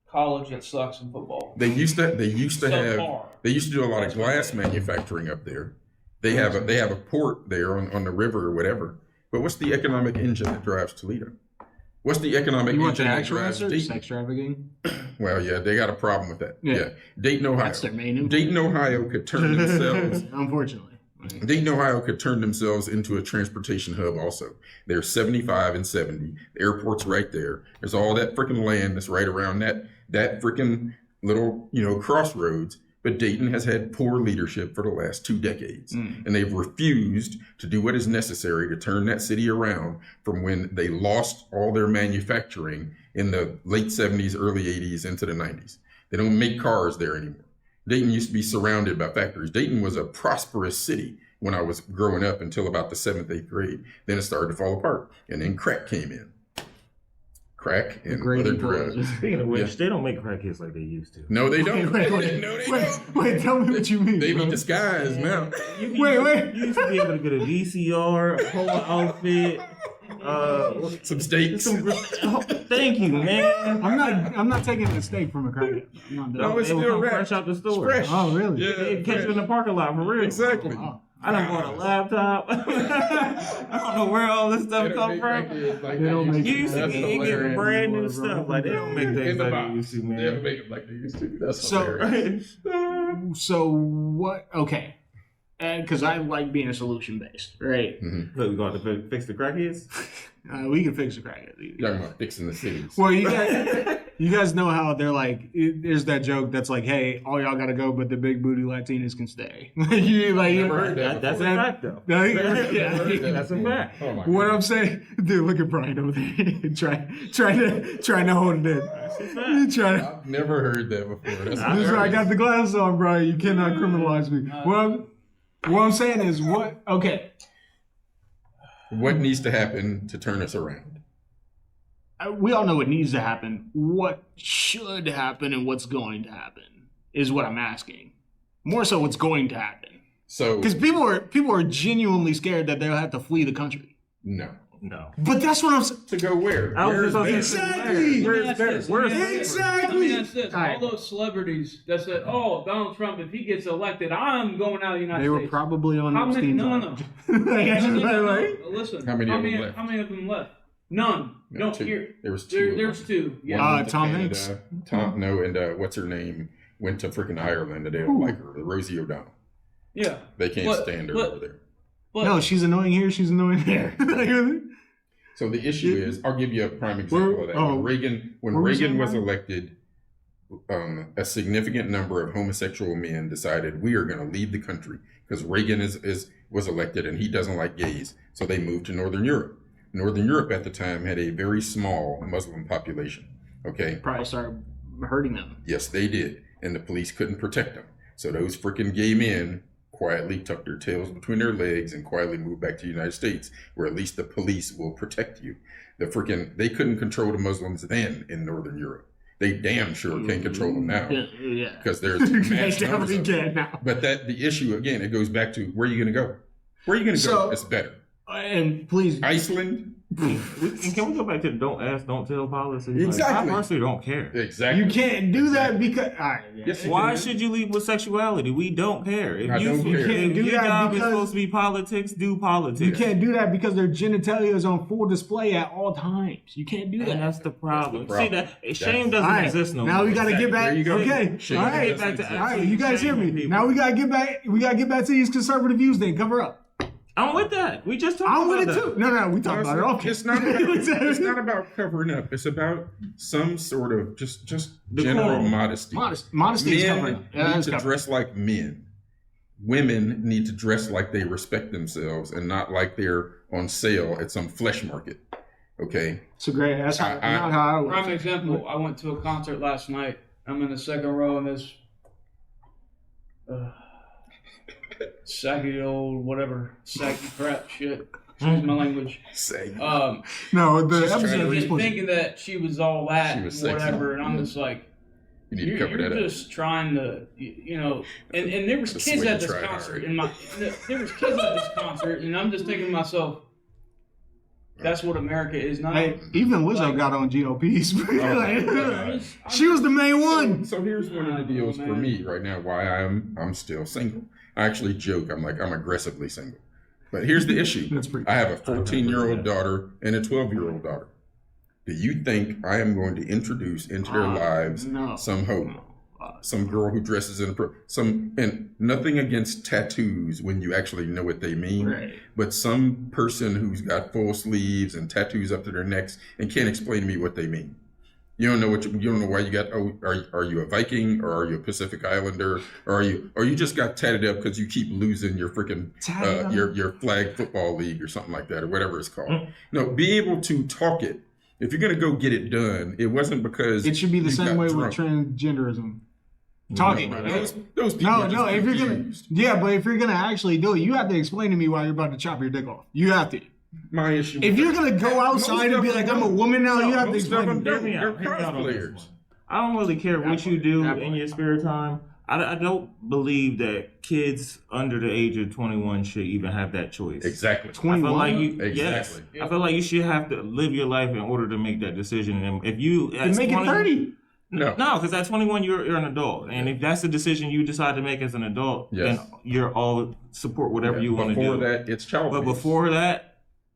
college that sucks in football. They used to do a lot of glass manufacturing up there. They have a port there on the river or whatever, But what's the economic engine that drives Toledo? What's the economic You want the engine that actual drives answer? Dayton? Sex trafficking. Well, yeah, they got a problem with that. Yeah. Yeah. Dayton, Ohio. That's their main influence. Dayton, Ohio could turn themselves Unfortunately. Dayton, Ohio could turn themselves into a transportation hub also. They're 75 and 70. The airport's right there. There's all that freaking land that's right around that freaking little, crossroads. But Dayton has had poor leadership for the last 2 decades. And they've refused to do what is necessary to turn that city around from when they lost all their manufacturing in the late 70s, early 80s into the 90s. They don't make cars there anymore. Dayton used to be surrounded by factories. Dayton was a prosperous city when I was growing up until about the 7th, 8th grade. Then it started to fall apart. And then crack came in. Crack and other drugs. Speaking of which, they don't make crackheads like they used to. No, they don't. Wait, No, they don't. wait, tell me what you mean. They be bro. disguised now. Wait. You used to be able to get a VCR, a whole outfit, Some steaks. thank you, man. I'm not taking a steak from a crackhead. I'm not doing No, it. it's They would still come wrapped. fresh out the store. Fresh. Oh, really? Yeah. They catch you in the parking lot for real. Exactly. Wow. I done bought a laptop. I don't know where all this stuff come from. They don't make You used to That's get hilarious. brand new Bro. stuff. Like they don't make In things the like box. they used to, They don't man. make them like they used to. That's So- hilarious. So what? Okay. Because I like being solution based, right? Look, we got to fix the crackheads. We can fix the crackhead. You're talking about fixing the cities. Well, you guys know how they're like. There's that joke that's like, "Hey, all y'all gotta go, but the big booty Latinas can stay." you Never heard that That's a before. fact, though. No, That's a fact. Oh my What God. I'm saying, dude, look at Brian over there, trying to hold it in. Trying. I've never heard that before. That's This is why I got the glasses on, Brian. You cannot criminalize me. What I'm saying is, what? Okay, What needs to happen to turn us around? we all know what needs to happen. What should happen and what's going to happen is what I'm asking. More so, what's going to happen. So, Because people are genuinely scared that they'll have to flee the country. no. No. But that's what I'm saying. To go where? I was Where is just about to better? say, Exactly. Where's better? Where's Exactly. Let me ask this. All right. All those celebrities that said, "Oh, Donald Trump, if he gets elected, I'm going out of the United They were States." probably on How many? Epstein's No. island. Like, Listen. How many of them left? How many of them left? None. No, Don't two. hear. There was two. There's two. One Yeah. went to Tom Canada. Hanks. And what's her name? Went to freaking Ireland and they don't like her. Rosie O'Donnell. Yeah. They can't But- stand her but- over there. But no, she's annoying here. She's annoying there. So the issue is, I'll give you a prime example of that. Oh, when what were we Reagan saying, was Brian? elected, a significant number of homosexual men decided we are going to leave the country because Reagan was elected and he doesn't like gays. So they moved to Northern Europe. Northern Europe at the time had a very small Muslim population. Okay. Probably started hurting them. Yes, they did. And the police couldn't protect them. So those freaking gay men quietly tucked their tails between their legs and quietly moved back to the United States, where at least the police will protect you. They couldn't control the Muslims then in Northern Europe. They damn sure can't control them now Yeah. because there's They mass numbers definitely of them. can now. But the issue again, it goes back to where are you going to go? Where are you going to So- go? It's better. And please, Iceland. Can we go back to the don't ask, don't tell policy? Like, Exactly. I personally don't care. Exactly. you can't do that because. All right, yeah. Yes, you Why can. should you lead with sexuality? We don't care. If I don't care. If can't do your that job is because- supposed to be politics, do politics. You can't do that because their genitalia is on full display at all times. You can't do And that. that's the problem. That's the See problem. that shame That's- doesn't All right, exist no now more. we got to get back. There you go. Okay, Shame all right, doesn't exist. all right. You guys hear me? Shaming people. Now we gotta get back. We gotta get back to these conservative views. Then cover up. I'm with that. We just talked I'm about with it that. too. No, we talked about it. Okay. It's not about covering up. It's about some sort of just general Decorum. modesty. Modesty is covering Men up. Yeah, need that's to covering up. dress like men. Women need to dress like they respect themselves and not like they're on sale at some flesh market. Okay. So great. That's how, I- not how I work. prime example. I went to a concert last night. I'm in the second row in this saggy old whatever saggy crap shit. Excuse my language. Say. No, the She's trying to episode read- is supposed to. Thinking that she was all that, She was sexy. whatever, and I'm Yeah. just like, You need to cover you're that up. just trying to, and there was The kids swing at this tried concert, hard. there was kids at this concert, and I'm just thinking to myself, that's what America is now. Hey, even Lizzo got on GOP's. God. She was the main one. So here's one of the deals for me right now why I'm still single. I actually joke. I'm aggressively single. But here's the issue. That's pretty I have a 14-year-old daughter and a 12-year-old daughter. Do you think I am going to introduce into their lives some hope? Some girl who dresses in and nothing against tattoos when you actually know what they mean, Right. but some person who's got full sleeves and tattoos up to their necks and can't explain to me what they mean. You don't know you don't know why you got. Oh, are you a Viking or are you a Pacific Islander or are you just got tatted up because you keep losing your freaking your flag football league or something like that or whatever it's called. No, be able to talk it. If you're gonna go get it done, it wasn't because it should be the you same got way drunk. with transgenderism. Talking those people are no, just if you're gonna confused. but if you're gonna actually do it, you have to explain to me why you're about to chop your dick off. You have to. My issue. If you're gonna go outside and be like, I'm a woman now, you have to Most of explain. them To me. don't. They're cosplayers. I don't really care what you do in your spare time. I don't believe that kids under the age of 21 should even have that choice. Exactly. 21. I feel like you, Exactly. yes, I feel like you should have to live your life in order to make that decision. And if you And make it 30. No, because at 21 you're an adult, and if that's the decision you decide to make as an adult, Yes. then you're all support whatever you want to do. Before that, it's child But abuse. before that,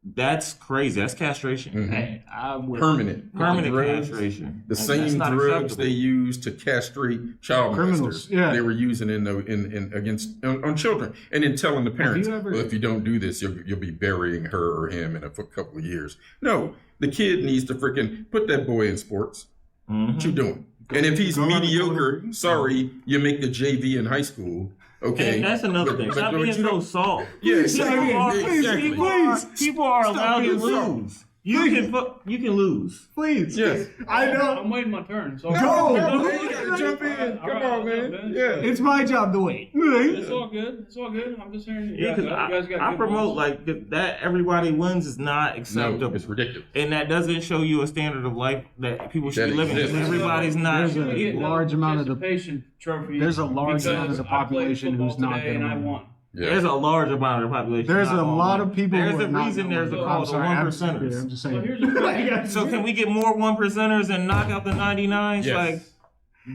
that's crazy. That's castration. Mhm. Hey, I'm with Permanent drugs, castration. the And same that's not drugs acceptable. they use to castrate child Criminals, molesters. yeah. They were using in against on children, and then telling the parents, you ever- well, if you don't do this, you'll be burying her or him in a couple of years. No, the kid needs to freaking put that boy in sports. Mhm. What you doing? And if he's go around the mediocre, corner. sorry, you make the JV in high school. Okay, And that's another But- thing. but Stop don't being you so know- soft. Yeah, exactly. People are, Exactly. people are Stop allowed to being soft. lose. You can lose. Please. Yes. I know. I'm waiting my turn. So Go! Man, you gotta jump in. All Come right, on, man. Ben. Yeah. It's my job to wait. It's all good. It's all good. I'm just hearing you Yeah, guys. because You guys got I good promote ones. like that. Everybody wins is not acceptable. No, it's ridiculous. And that doesn't show you a standard of life that people should That be living. exists. Everybody's not. There's a You get large amount of the- participation trophy. There's a large because amount of the I played population who's football not today gonna and I win. won. Yeah. There's a large amount of the population. There's not a all lot one. of people. There's who a are not reason gonna there's win. a I'm call to sorry, one I'm percenters. just So saying. here's the thing. So can we get more one percenters and knock out the 99s? Yes. Like,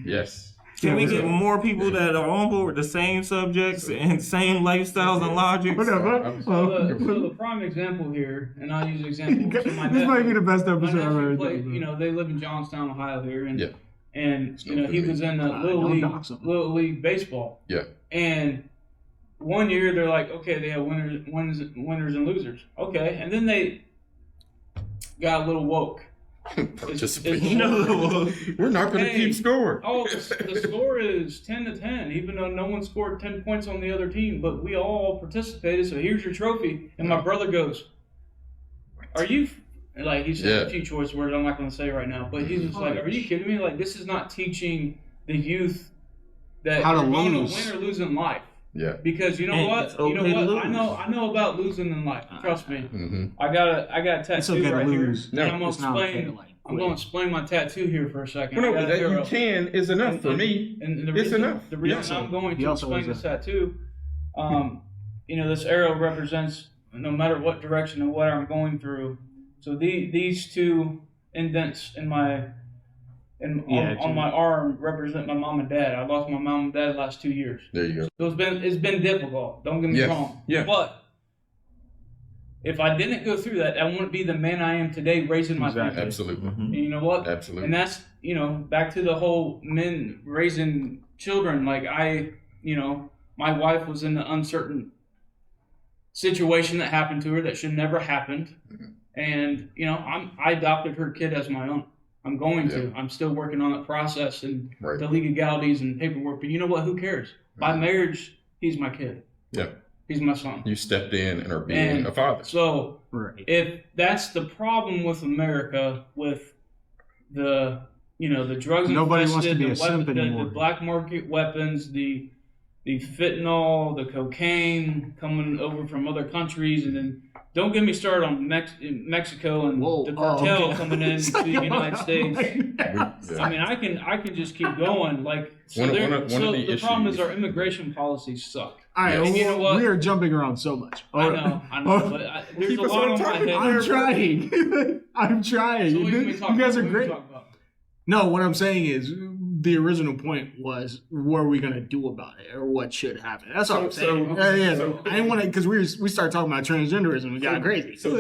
Yes. can we get more people that are on board with the same subjects and same lifestyles and logics? Whatever. So the prime example here, and I'll use examples. So my This might be nephew- the best my episode I've nephew ever played, done. you know, they live in Johnstown, Ohio here, and Yeah. and you know Don't he do me. was in the don't dox him. little league baseball. Yeah. And one year they're like, okay, they have winners and losers. Okay, and then they got a little woke. Participation. it's- We're not going to Hey. keep score. Oh, the score is 10-10, even though no one scored 10 points on the other team, but we all participated. So here's your trophy. And my brother goes, "Are you?" Like he said a few choice words I'm not going to say right now, but he's just like, "Are you kidding me? Like this is not teaching the youth that How to you're going lose. to win or lose in life." Yeah. Because you know And what? it's You know okay to what? lose. I know about losing in life. Trust me. Mm-hmm. I got a tattoo It's okay to right lose. here. And I'm gonna It's not okay explain. to, like, I'm going to explain my tattoo here for a second. Well, I no, got a that you arrow. can is enough And- for me. And the It's reason, enough. The reason Yeah. I'm going He to also explain was this tattoo, you know, this arrow represents no matter what direction or what I'm going through. So these two indents in my on my arm represent my mom and dad. I lost my mom and dad the last 2 years. There you go. So it's been difficult. Don't get me Yes. wrong. Yeah. But if I didn't go through that, I wouldn't be the man I am today, raising my family. Absolutely. And you know what? Absolutely. And that's, you know, back to the whole men raising children. Like my wife was in an uncertain situation that happened to her that should never happened. And, you know, I adopted her kid as my own. I'm going to. I'm still working on the process and Right. the legalities and paperwork. But you know what? Who cares? By marriage, he's my kid. Yeah. He's my son. You stepped in and are being a father. So Right. if that's the problem with America, with the the drugs, Nobody wants to infested, be the a simp weapon, anymore. the black market weapons, the fentanyl, the cocaine coming over from other countries, and then don't get me started on Mexico and the cartel coming into the United States. I mean, I can just keep going. Like, so, One of the the problem is issues- our immigration policies suck. All right, And you know what? we are jumping around so much. I know, but there's Keep a us lot on on my topic. head. I'm trying. I'm trying. So what can we talk You guys about? are What can we great. talk about? No, what I'm saying is the original point was, what are we gonna do about it, or what should happen? That's all I'm saying. I didn't want to, because we started talking about transgenderism. We got crazy. So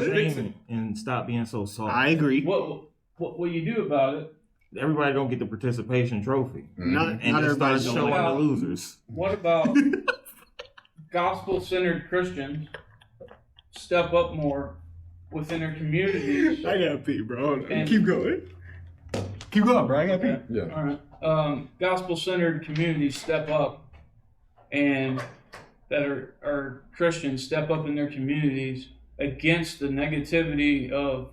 and stop being so soft. I agree. What you do about it? Everybody don't get the participation trophy. Not And just everybody start don't. showing the losers. What about gospel-centered Christians step up more within their communities? I gotta pee, bro. And- Keep going. Keep going, bro. I gotta pee. Okay. Yeah. All right. Gospel-centered communities step up, and that are Christians step up in their communities against the negativity of,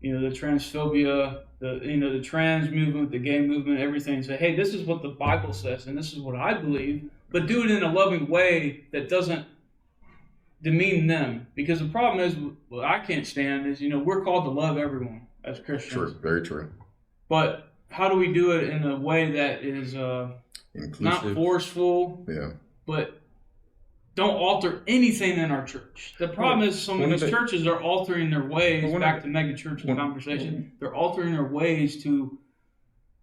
the transphobia, the trans movement, the gay movement, everything. Say, hey, this is what the Bible says, and this is what I believe, but do it in a loving way that doesn't demean them. Because the problem is, what I can't stand is, we're called to love everyone as Christians. True. Very true. But how do we do it in a way that is Inclusive. not forceful, Yeah. but don't alter anything in our church? The problem is some of these churches are altering their ways, back to mega church conversation, they're altering their ways to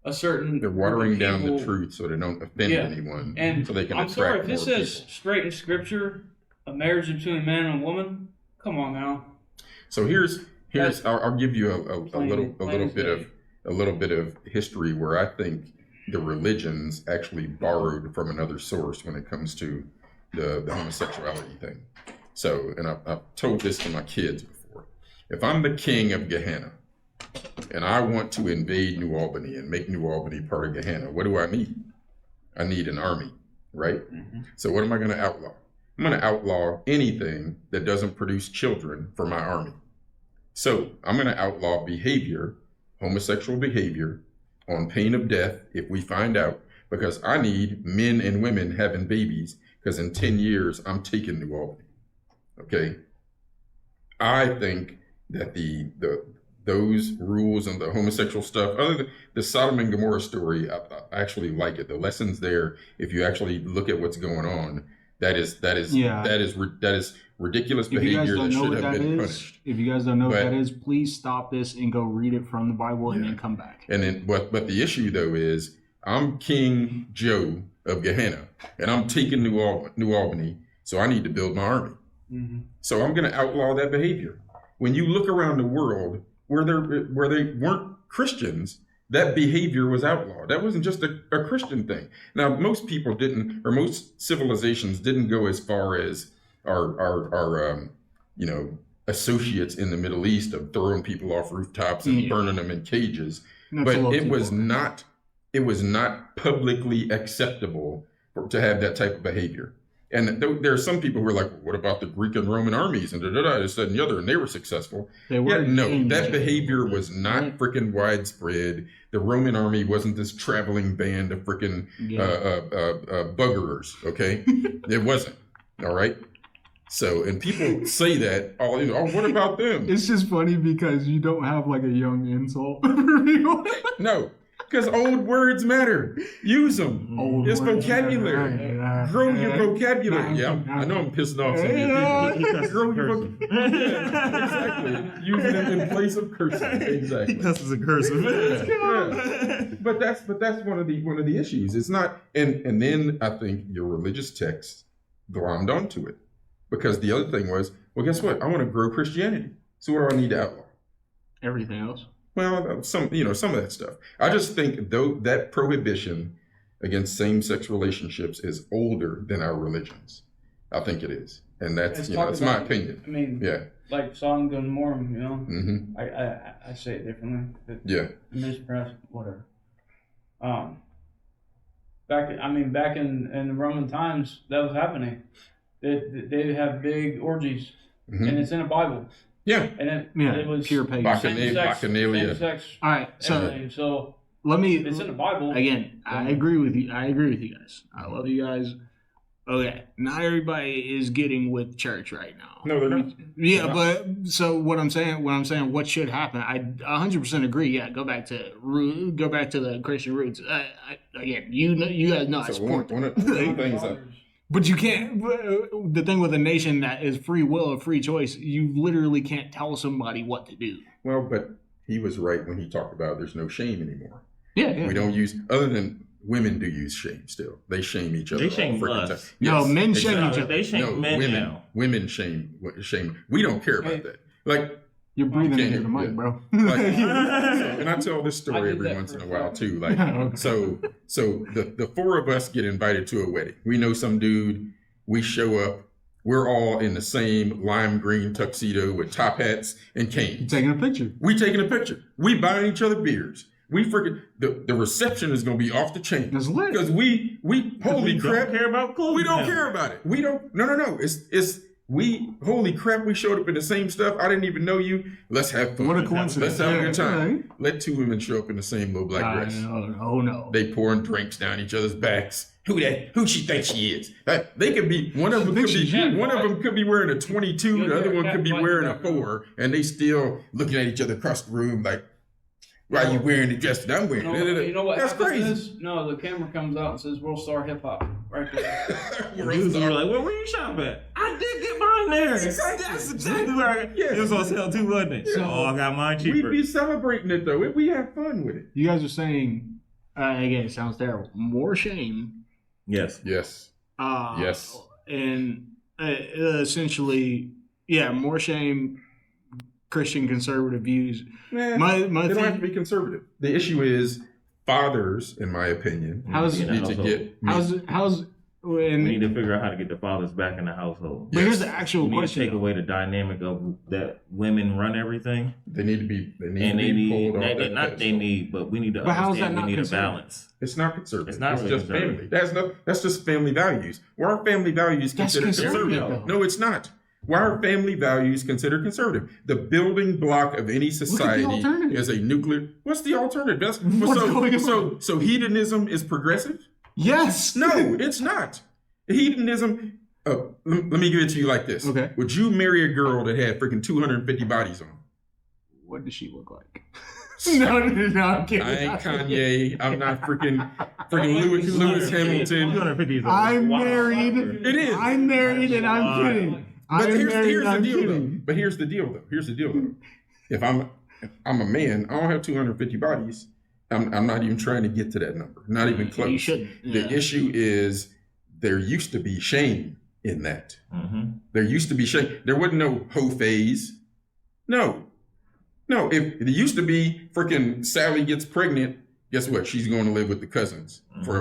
a certain They're watering group of down the people. truth so they don't offend anyone. And so they can I'm sorry, if attract this more says people. straight in scripture, a marriage between a man and a woman, come on now. So here's I'll give you a Plain little bit of history where I think the religions actually borrowed from another source when it comes to the homosexuality thing. So, and I've told this to my kids before. If I'm the king of Gehenna and I want to invade New Albany and make New Albany part of Gehenna, what do I need? I need an army, right? Mm-hmm. So what am I going to outlaw? I'm going to outlaw anything that doesn't produce children for my army. So I'm going to outlaw behavior, homosexual behavior, on pain of death if we find out, because I need men and women having babies, because in 10 years, I'm taking New Albany, okay? I think that those rules and the homosexual stuff, other than the Sodom and Gomorrah story, I actually like it. The lessons there, if you actually look at what's going on, that is ridiculous behavior that should have been punished. If you guys don't know what that is, please stop this and go read it from the Bible and then come back. And then, but the issue though is, I'm King Joe of Gehenna, and I'm taking New Albany, so I need to build my army. Mm-hmm. So I'm going to outlaw that behavior. When you look around the world where they weren't Christians, that behavior was outlawed. That wasn't just a Christian thing. Now, most people didn't, or most civilizations didn't go as far as our associates in the Middle East of throwing people off rooftops and burning them in cages. But it was not publicly acceptable to have that type of behavior. And there are some people who are like, well, what about the Greek and Roman armies and this, that, and the other, and they were successful. That behavior was not freaking widespread. The Roman army wasn't this traveling band of freaking buggerers, okay? It wasn't, all right? So, and people say that, what about them? It's just funny because you don't have like a young insult. No. Because old words matter. Use them. It's vocabulary. Grow your vocabulary. Yeah, I know I'm pissing off some of you people. Grow your vocabulary. Exactly. Using it in place of cursing. Exactly. He cusses a cursive. Yeah. But that's one of the issues. It's not, and then I think your religious text glommed onto it. Because the other thing was, well, guess what? I want to grow Christianity. So what do I need to outlaw? Everything else. Well, some of that stuff. I just think though that prohibition against same-sex relationships is older than our religions. I think it is, and that's that's my opinion. I mean, like Sodom and Gomorrah, Mm-hmm. I say it differently. Yeah. Mispressed, whatever. Back in the Roman times, that was happening. They'd have big orgies, and it's in the Bible. Yeah, and it was pure pagan. Bacchanalia. All right, so let me. It's in the Bible. Again, I agree with you. I agree with you guys. I love you guys. Okay, not everybody is getting with church right now. No, they're not. Yeah, but so what I'm saying, what should happen? I 100% agree. Yeah, go back to the Christian roots. Again, you guys know I support. One of the things that. But you can't. The thing with a nation that is free will or free choice, you literally can't tell somebody what to do. Well, but he was right when he talked about there's no shame anymore. Yeah. We don't use, other than women do use shame still. They shame each other. They shame all freaking us. time. No, Yes, men shame exactly. each other. They shame men women, now. Women shame. We don't care about that. Like, You're breathing Can't into the hear- mic, bro. like, and I tell this I story did every that once for in a a while fact. too. Like, Okay. so the four of us get invited to a wedding. We know some dude. We show up. We're all in the same lime green tuxedo with top hats and You're canes. taking a picture. We taking a picture. We buying each other beers. We freaking the reception is gonna be off the chain That's lit. because we holy We crap. don't care about clothes. We don't now. care about it. We don't. No. It's we. Holy crap! We showed up in the same stuff. I didn't even know you. Let's have fun. What a Let's coincidence. have a good time. Right. Let two women show up in the same little black dress. Oh no. They pouring drinks down each other's backs. Who that? Who she thinks she is? They could be one of them. She Could thinks be she's one of them could be wearing a 22. You'll The other hear a one cat could be fight wearing a in the background. 4, and they still looking at each other across the room like, "Why are you wearing the dress that I'm wearing?" You know what? That's happens crazy. is, no, the camera comes out and says "World Star Hip Hop" right there. The dudes were like, where you shop at? I did get mine there. That's exactly where I got. Yeah. It was on sale too, wasn't it? Yeah. Oh, I got mine We cheaper. be celebrating it though. We have fun with it. You guys are saying, again, it sounds terrible. More shame. Yes. Yes. Yes. And essentially, yeah, more shame. Christian conservative views. Nah, My they don't thing- have to be conservative. The issue is fathers, in my opinion, How's- In the need to household. get. How's We and need to figure out how to get the fathers back in the household. but here's the actual We need to question. take away the dynamic of that women run everything, They need to be. They need and to they be need pulled off not that they pedestal. need, but we need to But how is that understand we not need a conservative? balance. It's not conservative. It's not really just conservative. family. That's just family values. Why are family values That's considered conservative, conservative? though. No, it's not. Why are family values considered conservative? The building block of any society alternative. is a nuclear. What's the alternative? That's What's going on? so hedonism is progressive? Yes. No, it's not. Hedonism. Let me give it to you like this. Okay. Would you marry a girl that had freaking 250 bodies on? What does she look like? no, I'm kidding. I ain't Kanye. I'm not freaking Lewis Hamilton. 250 is a I'm wild married. number. It is. I'm married and I'm kidding. But I'm here's married the and I'm deal though. kidding. But here's the deal though. If I'm a man, I don't have 250 bodies. I'm not even trying to get to that number. Not even close. You shouldn't. The Yeah. issue is there used to be shame in that. Mm-hmm. There used to be shame. There wasn't no hoe phase. No. If it used to be freaking Sally gets pregnant, guess what? She's going to live with the cousins for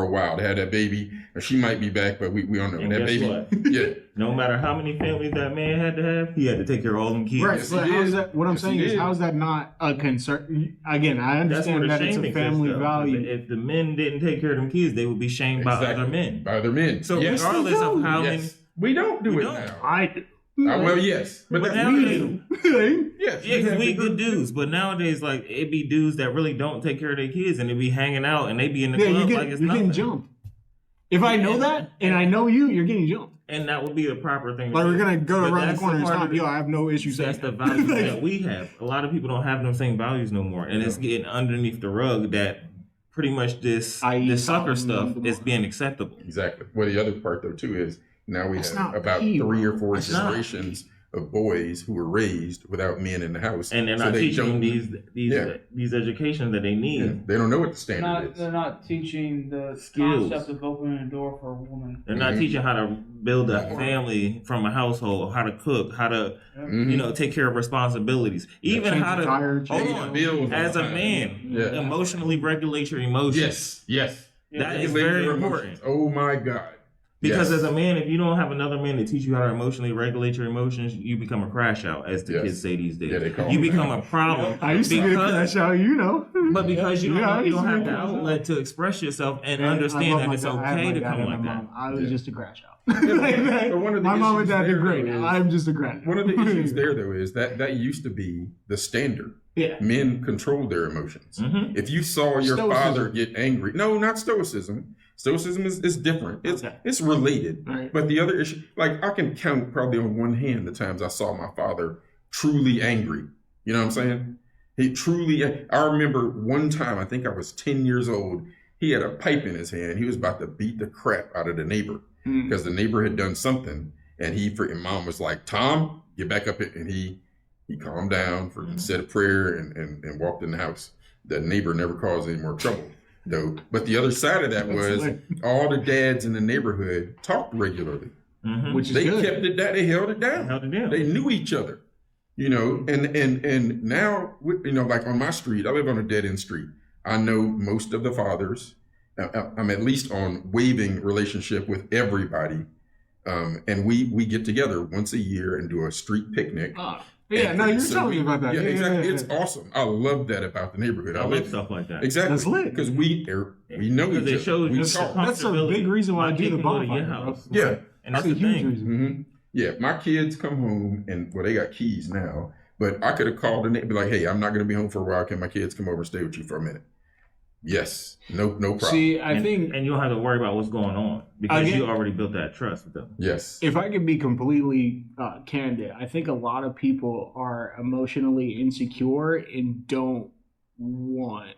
a while to have that baby. Or she might be back, but we don't know. And that guess baby, what? yeah. No matter how many families that man had to have, he had to take care of all them kids. Right, Yes, but he how's did. that? What I'm Yes, saying he is, did. how is that not a concern? Again, I That's where understand the that it's shame a exists, family though. value. If the men didn't take care of them kids, they would be shamed by other men. By other men. So yes. regardless of how many, Yes. We don't do We it don't. now. I Well, yes. But But that's now we they- do. Yes. yeah, because we good dudes. But nowadays, like it be dudes that really don't take care of their kids, and they be hanging out, and they be in the yeah, club you're like it's getting nothing. jumped. If I know that and I know you, you're getting jumped. And that would be the proper thing. to Like do. we're gonna go But around the that's corner and part stop. of the- Yo, I have no issue saying That's the that. values Like, that we have. A lot of people don't have those same values no more, and it's getting underneath the rug that pretty much this sucker stuff is being acceptable. Exactly. Well, the other part though too is now we That's have not about pee, 3 or 4 It's not. generations of boys who were raised without men in the house, And they're So not they teaching them don't- these education that they need. Yeah, they don't know what the standard is. They're not teaching the Skills. concept of opening a door for a woman. They're not Mhm. teaching how to build a family from a household, how to cook, how to Mhm. take care of responsibilities, even change how the to tire, hold change on, the bills as all a the time. man, Yeah. emotionally regulate your emotions. Yes. That is Regulate very your important. emotions. Oh my God. Because Yes. as a man, if you don't have another man to teach you how to emotionally regulate your emotions, you become a crash out, as the Yes. kids say these days. Yeah, they call You them become that. a problem. I used to be a crash out, you know. But because you don't, Yeah, I you used don't to have be the a crash out. outlet to express yourself and I understand love that my it's dad. I had okay my to dad come and like my that. mom. I was Yeah. just a crash out. But one of the My mom and issues dad there, did great. though, is- I'm just a crash out. One of the issues there though is that used to be the standard. Yeah. Men controlled their emotions. Mhm. If you saw your Stoicism. father get angry, no, not stoicism. Stoicism is different. Okay. It's related. Right. But the other issue, like I can count probably on one hand the times I saw my father truly angry. You know what I'm saying? He truly. I remember one time, I think I was 10 years old. He had a pipe in his hand. He was about to beat the crap out of the neighbor Mm. because the neighbor had done something, and mom was like, "Tom, get back up," and he calmed down, said a prayer, and walked in the house. the neighbor never caused any more trouble, though. But the other side of that was all the dads in the neighborhood talked regularly. Which is They good. kept it down. They held it down. They knew each other, you know. And now, you know, like on my street, I live on a dead end street. I know most of the fathers. I'm at least on waving relationship with everybody, and we get together once a year and do a street picnic. Yeah, no, you're telling me about that. Yeah, exactly. Yeah. It's awesome. I love that about the neighborhood. I love stuff like that. Exactly. That's lit. Because we know each other. Shows We you talk. That's a big reason why I do the bonfire. house. Yeah. And that's a the huge thing. reason. Yeah, my kids come home and they got keys now, but I could have called and be like, "Hey, I'm not going to be home for a while. Can my kids come over and stay with you for a minute?" Yes, no problem. See, I think, and you don't have to worry about what's going on because you already built that trust with them. Yes. if I could be completely candid, I think a lot of people are emotionally insecure and don't want,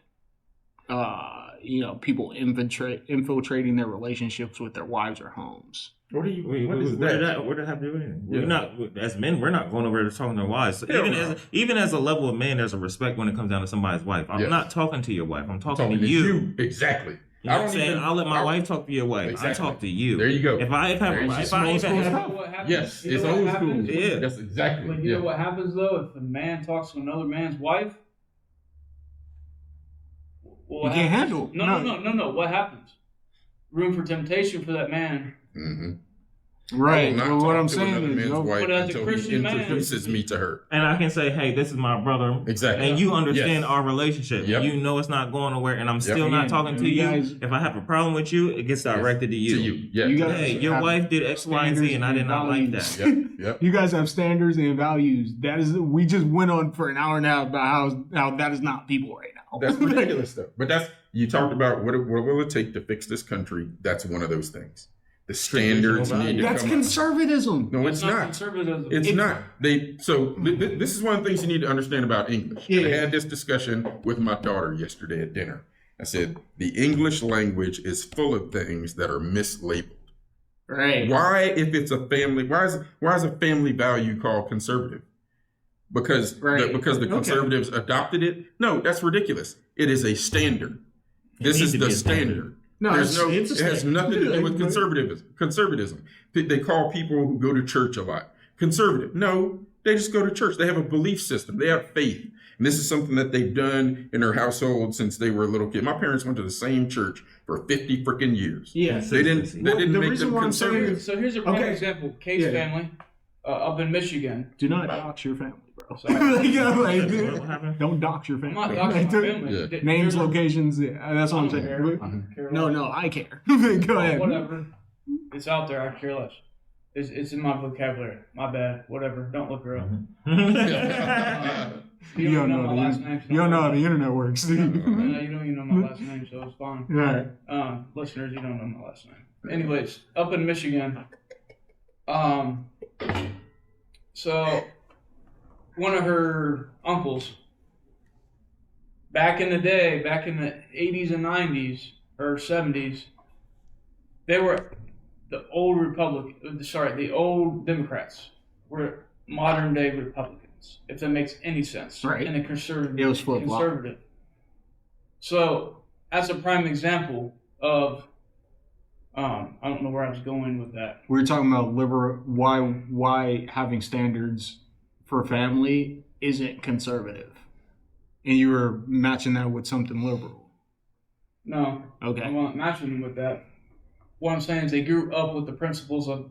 people infiltrating their relationships with their wives or homes. What do you? What is did that? what did that have to do with anything? Yeah. We're not, as men, we're not going over there talking to their wives. So even as a level of man, there's a respect when it comes down to somebody's wife. I'm not talking to your wife. I'm talking to you. Exactly. You know what I'm saying? I'll let my wife talk to your wife. Exactly. I talk to you. There you go. If I even have, What happens? Yes, You know it's what old happens? school. Yeah. That's exactly. But you know what happens though if a man talks to another man's wife? You can't handle it. No. What happens? Room for temptation for that man. Mm-hmm. Right. Not Well, what talk I'm to saying another is, man's wife But as a until he Christian man- introduces me to her. and I can say, hey, this is my brother. Exactly. And you understand Yes. our relationship. Yep. You know it's not going nowhere, and I'm Yep. still not talking to You you. guys- If I have a problem with you, it gets directed to you. To you. Yeah. You guys- Hey, your have wife did X, Y, and Z, and I did not like that. Yep. You guys have standards and values. That is, we just went on for an hour and a half about how that is not people right now. That's ridiculous stuff. But you talked about what will it take to fix this country. That's one of those things. The standards need to That's come up. conservatism. No, it's not. Conservatism. It's not. This is one of the things you need to understand about English. Yeah. I had this discussion with my daughter yesterday at dinner. I said, the English language is full of things that are mislabeled. Right. Why, if it's a family, why is a family value called conservative? Because the conservatives adopted it? No, that's ridiculous. It is a standard. This is the standard. No, it has nothing to do with conservatism. They call people who go to church a lot conservative. No, they just go to church. They have a belief system. They have faith. And this is something that they've done in their household since they were a little kid. My parents went to the same church for 50 freaking years. Yeah. They didn't make them conservative. So here's a prime example. Kate's family up in Michigan. Do not dox your family, bro. Sorry. What happened? Don't dox your I'm family. not doxing my family. Yeah. Names, There's a- locations. That's what I'm I don't care. saying. I don't care. No, I care. Go ahead. Whatever. It's out there. I care less. It's in my vocabulary. My bad. Whatever. Don't look her up. You don't know my last name. You don't know how the internet works, dude. No, you don't even know my last name, so it's fine. Right. Listeners, you don't know my last name. Anyways, up in Michigan, so one of her uncles, back in the day, back in the 80s and 90s or 70s, they were the old the old Democrats were modern day Republicans, if that makes any sense. Right. In a conservative. It was flip-flop. Conservative. So that's a prime example of I don't know where I was going with that. We were talking about why having standards for family isn't conservative, and you were matching that with something liberal. No. Okay. I'm not matching with that. What I'm saying is they grew up with the principles of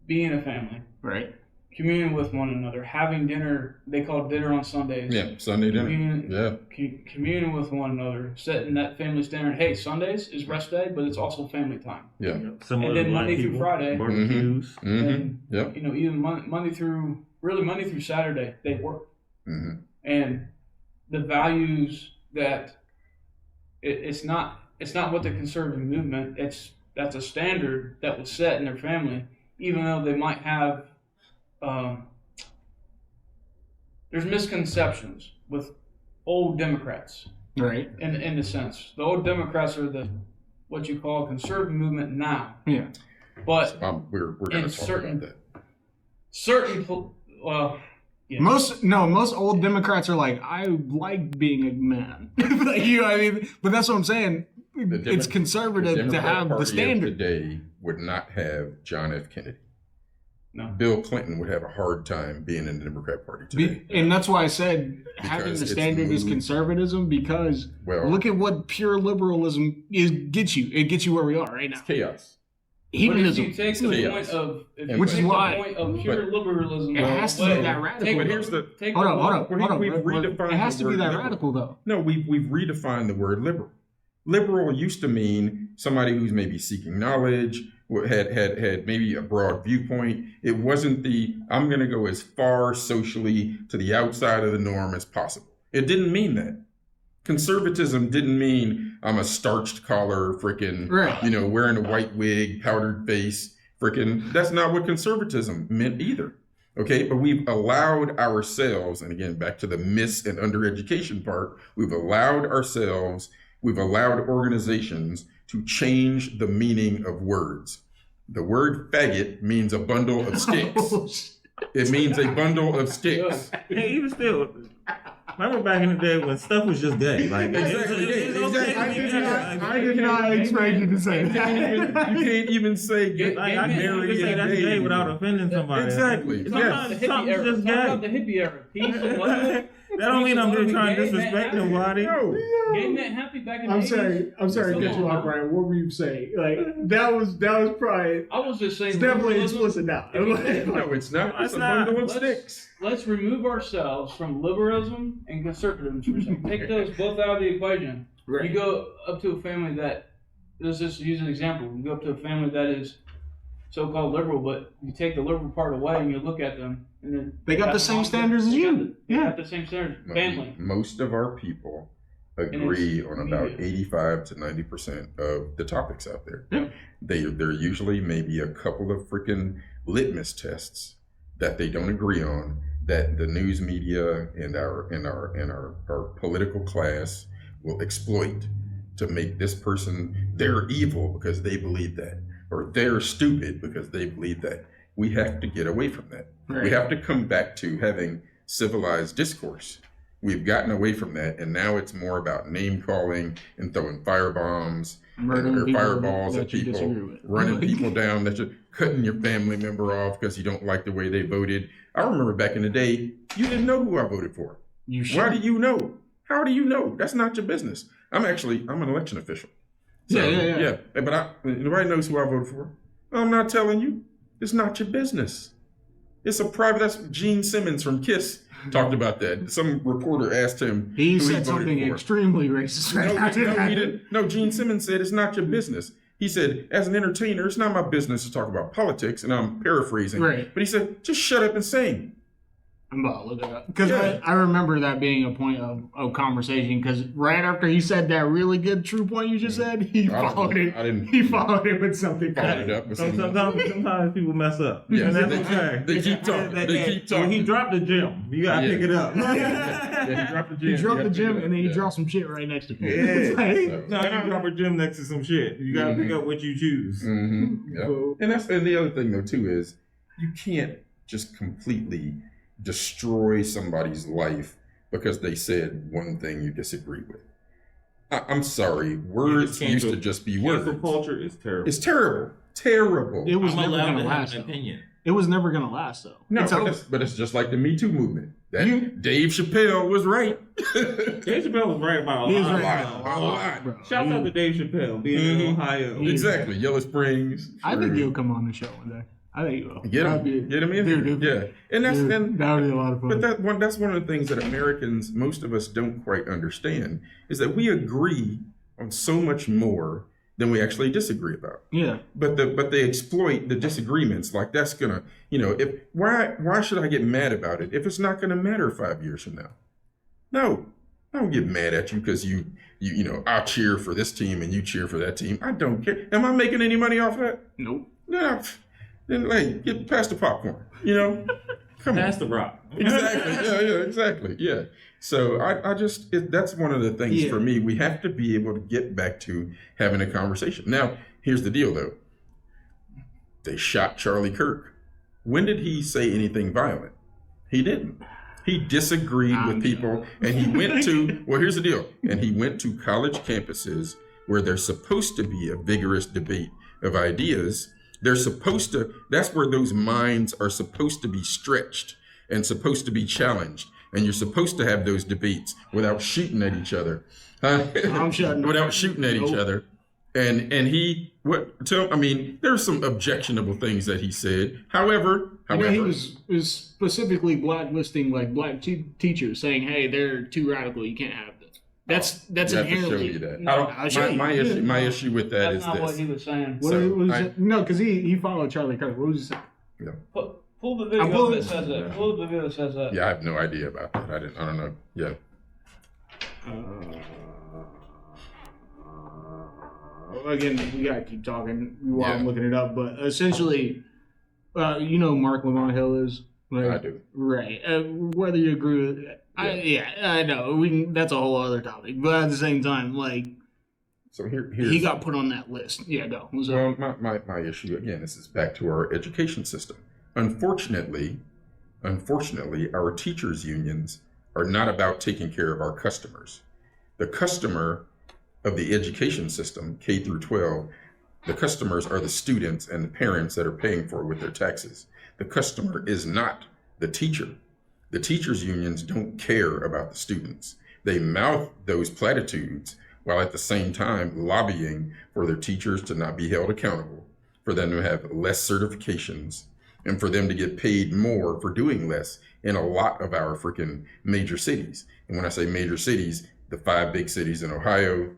being a family, Right. communing with one another, having dinner. They call it dinner on Sundays. Yeah, Sunday dinner. Communing with one another, setting that family standard. Hey, Sundays is rest day, but it's also family time. Yeah. Similar And to then black Monday through people, Friday. barbecues. And, Yep. even Monday through Saturday, they work. Mm-hmm. And the values that it's not what the conservative movement. That's a standard that was set in their family, even though they might have. There's misconceptions with old Democrats. Right. In a sense, the old Democrats are what you call conservative movement now. Yeah. But We're going in to talk about that. Yeah. Most old Democrats are like, I like being a man. Like, you know what I mean? But that's what I'm saying. It's conservative to have the standard. Today would not have John F. Kennedy. No. Bill Clinton would have a hard time being in the Democrat Party today. And that's why I said having Because the it's standard is moved- conservatism, because look at what pure liberalism gets you. It gets you where we are right now. It's chaos. But if you Hedonism. take the chaos. point of, if And you which take is the why- point of pure liberalism, It has to be away, that radical. take But the- here's the- take Hold the- on. We've redefined It has the to be word that liberal. radical, though. No, we've redefined the word liberal. Liberal used to mean somebody who's maybe seeking knowledge, had maybe a broad viewpoint. It wasn't I'm going to go as far socially to the outside of the norm as possible. It didn't mean that. Conservatism didn't mean I'm a starched collar, freaking, Right. wearing a white wig, powdered face, freaking. That's not what conservatism meant either. Okay, but we've allowed ourselves, and again, back to the mis and undereducation part, we've allowed organizations to change the meaning of words. The word faggot means a bundle of sticks. It means a bundle of sticks. Hey, even still, remember back in the day when stuff was just gay? Like, Exactly, it's okay exactly. to be gay. I did not expect you to say You that. can't even say gay, Like, I can't marry even say a that's gay gay without offending somebody. Exactly. Sometimes Yes. The hippie something's era. just Talk about the gay. hippie era. Peace and love. That don't mean I'm just trying to disrespect Gay nobody. No. Gay men happy back in the I'm 80s. sorry to cut you off, Brian. What were you saying? Like, that was probably, I was just saying. it's definitely liberalism- explicit now. No, it's not. It's It's a not. bundle of Let's- sticks. Let's remove ourselves from liberalism and conservatism for a second. Take those both out of the equation. Right. You go up to a family that, let's just use an example. You go up to a family that is so-called liberal, but you take the liberal part away and you look at them, and then They got the same standards as you. They Yeah. got the same standards. Family. Most of our people agree it's on about media. 85 to 90% of the topics out there. Yeah. They're usually maybe a couple of freaking litmus tests that they don't agree on, that the news media and our political class will exploit to make this person, they're evil because they believe that, or they're stupid because they believe that. We have to get away from that. Right. We have to come back to having civilized discourse. We've gotten away from that, and now it's more about name calling and throwing firebombs Murdering or people fireballs that at you people, disagree with. running Like- people down, that you're cutting your family member off because you don't like the way they voted. I remember back in the day, you didn't know who I voted for. You should. Why do you know? How do you know? That's not your business. I'm an election official. So, Yeah. But nobody knows who I voted for. I'm not telling you. It's not your business. It's a private. That's Gene Simmons from KISS talked about that. Some reporter asked him He who said voted something for. extremely racist right No, after no, that. he didn't. No, Gene Simmons said it's not your business. He said, as an entertainer, it's not my business to talk about politics, and I'm paraphrasing. Right. But he said, just shut up and sing. I'm about to look it up. Because Yeah. I remember that being a point of conversation, because right after he said that really good true point you just said, he followed it. I didn't. He followed it with something. Followed it up with something. Sometimes people mess up. Yes, And that's they- okay. they keep talking. They keep talking. When he dropped the gym, you gotta Yeah. pick it up. Yeah, he dropped the gym. He dropped Yeah, the gym yeah, and then he yeah. dropped some shit right next to him. Yeah. It's like- No, you drop a gym next to some shit. You gotta pick up what you choose. Mm-hmm. Yeah. So- And the other thing though too is you can't just completely destroy somebody's life because they said one thing you disagree with. I'm sorry, words used to just be words. Cancel culture is terrible. It's terrible, terrible. It was I'm never allowed going to to have last. an Though. opinion. It was never going to last, though. No, It's over. but it's just like the Me Too movement. That Dave Chappelle was right. Dave Chappelle was right about He a was lot. right lot, about a lot. bro. Shouts out to Dave Chappelle being in Mhm. Ohio. Exactly, Yellow Springs. I think True. he'll come on the show one day. I think he will. Get That'd him, be- get him in. Dude, Yeah, and that's dude, and that would be a lot of fun. But that's one of the things that Americans, most of us, don't quite understand is that we agree on so much more than we actually disagree about. yeah. But they exploit the disagreements like that's gonna, if why should I get mad about it if it's not gonna matter 5 years from now? No, I don't get mad at you because you I cheer for this team and you cheer for that team. I don't care. Am I making any money off of that? Nope. Then like get past the popcorn. Come Pass on. the rock. Exactly. Yeah. Exactly. Yeah. So I just that's one of the things for me. We have to be able to get back to having a conversation. Now, here's the deal, though. They shot Charlie Kirk. When did he say anything violent? He didn't. He disagreed with people, and he went to, well, here's the deal. And he went to college campuses where there's supposed to be a vigorous debate of ideas. They're supposed to, that's where those minds are supposed to be stretched and supposed to be challenged. And you're supposed to have those debates without shooting at each other. Without shooting at each other. And he, there's some objectionable things that he said. However, he was specifically blacklisting like black teachers, saying, "Hey, they're too radical. You can't have them." That's inherently. I'll show you that. My issue with that is that's not this. what he was saying. No, because he followed Charlie Kirk. What was he saying? Yeah. Pull the video that says that. Pull the video that says that. Yeah, I have no idea about that. I don't know. Yeah. Again, we gotta keep talking while I'm looking it up. But essentially, Marq Lamont Hill is. Like, I do. Right. Whether you agree with it, I know. That's a whole other topic. But at the same time, like, so here's he got put on that list. Yeah, go. Well, my issue again. This is back to our education system. Unfortunately, our teachers' unions are not about taking care of our customers. The customer of the education system, K through 12, the customers are the students and the parents that are paying for it with their taxes. The customer is not the teacher. The teachers' unions don't care about the students. They mouth those platitudes while at the same time lobbying for their teachers to not be held accountable, for them to have less certifications, and for them to get paid more for doing less in a lot of our freaking major cities. And when I say major cities, the 5 big cities in Ohio,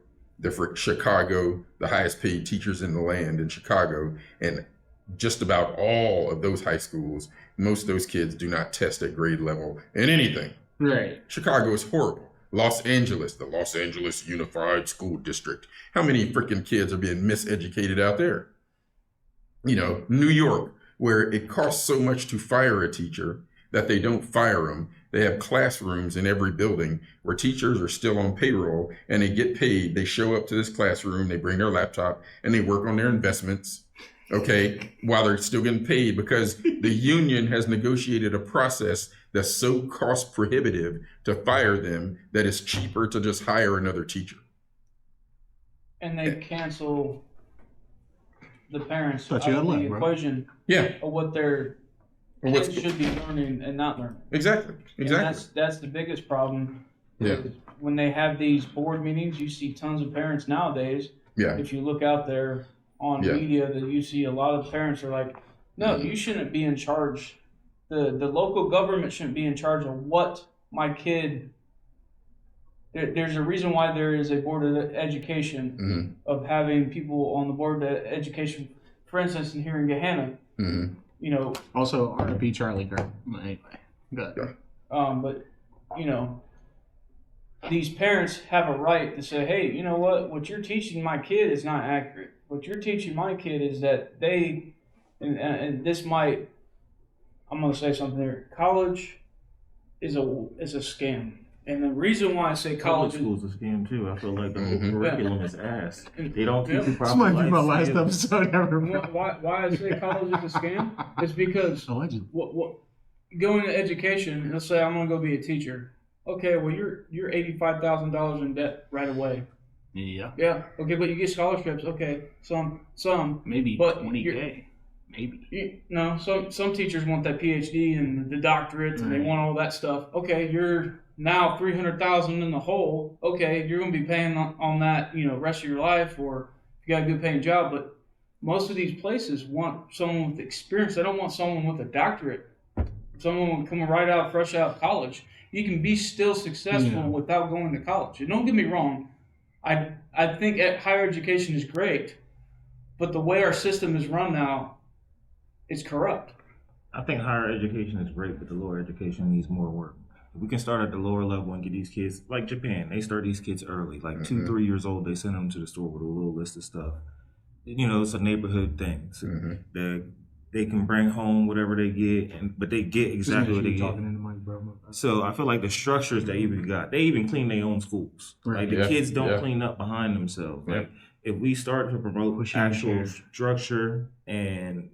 Chicago, the highest paid teachers in the land in Chicago, and just about all of those high schools, most of those kids do not test at grade level in anything. Right. Chicago is horrible. Los Angeles, the Los Angeles Unified School District. How many freaking kids are being miseducated out there? New York, where it costs so much to fire a teacher that they don't fire them. They have classrooms in every building where teachers are still on payroll and they get paid. They show up to this classroom, they bring their laptop, and they work on their investments, while they're still getting paid because the union has negotiated a process that's so cost prohibitive to fire them that it's cheaper to just hire another teacher. And they cancel the parents out you of got the bro. equation of what their kids should be learning and not learning. Exactly. And that's the biggest problem. Yeah. When they have these board meetings, you see tons of parents nowadays. Yeah. If you look out there on media, that you see a lot of parents are like, no, you shouldn't be in charge. The local government shouldn't be in charge of what my kid. There's a reason why there is a board of education of having people on the board of education. For instance, in here in Gahanna, Also, R.I.P. Charlie Kirk. Anyway, good. But these parents have a right to say, hey, you know what you're teaching my kid is not accurate. What you're teaching my kid is that and this might, I'm going to say something there. College is a scam. And the reason why I say college school's a scam too. I feel like the whole curriculum is ass. They don't teach you proper. This might be my last episode ever. Why I say college is a scam is because what going to education. Let's say I'm going to go be a teacher. Okay, well you're $85,000 in debt right away. Yeah. Yeah. Okay, but you get scholarships. Okay, some maybe, but $20K. Maybe. Some teachers want that PhD and the doctorate, and they want all that stuff. Okay, you're now $300,000 in the hole. Okay, you're going to be paying on that, rest of your life, or if you got a good paying job. But most of these places want someone with experience. They don't want someone with a doctorate. Someone coming fresh out of college. You can be still successful without going to college. And don't get me wrong. I think higher education is great, but the way our system is run now, it's corrupt. I think higher education is great, but the lower education needs more work. If we can start at the lower level and get these kids, like Japan, they start these kids early, like 2-3 years old. They send them to the store with a little list of stuff. It's a neighborhood thing. So they can bring home whatever they get, but they get exactly what they get. So I feel like the structures they even got, they even clean their own schools. Right. Like the kids don't clean up behind themselves. Like if we start to promote actual structure and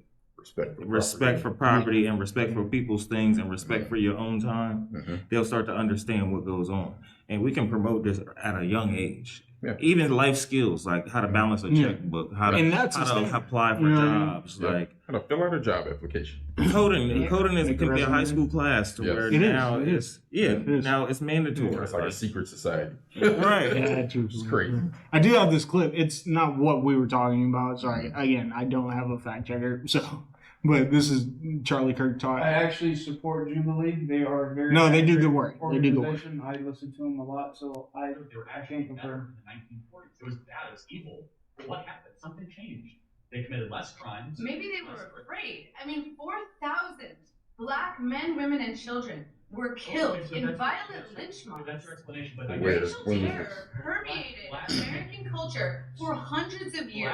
respect for property and respect for people's things and respect for your own time, they'll start to understand what goes on. And we can promote this at a young age. Yeah. Even life skills, like how to balance a checkbook, how to apply for jobs, like how to fill out a job application. Coding can be a high school class to where now now it's mandatory. It's like a secret society. Right. It's crazy. I do have this clip. It's not what we were talking about. Sorry. Again, I don't have a fact checker. So, but this is Charlie Kirk talking. I actually support Jubilee. They are very they do good work. They do good work. I listen to them a lot, so I can't compare. In the 1940s, it was bad, it was evil. But what happened? Something changed. They committed less crimes. Maybe they were afraid. I mean, 4,000 black men, women, and children were killed in violent lynch mobs. That's your explanation, but racial terror permeated American culture for hundreds of years.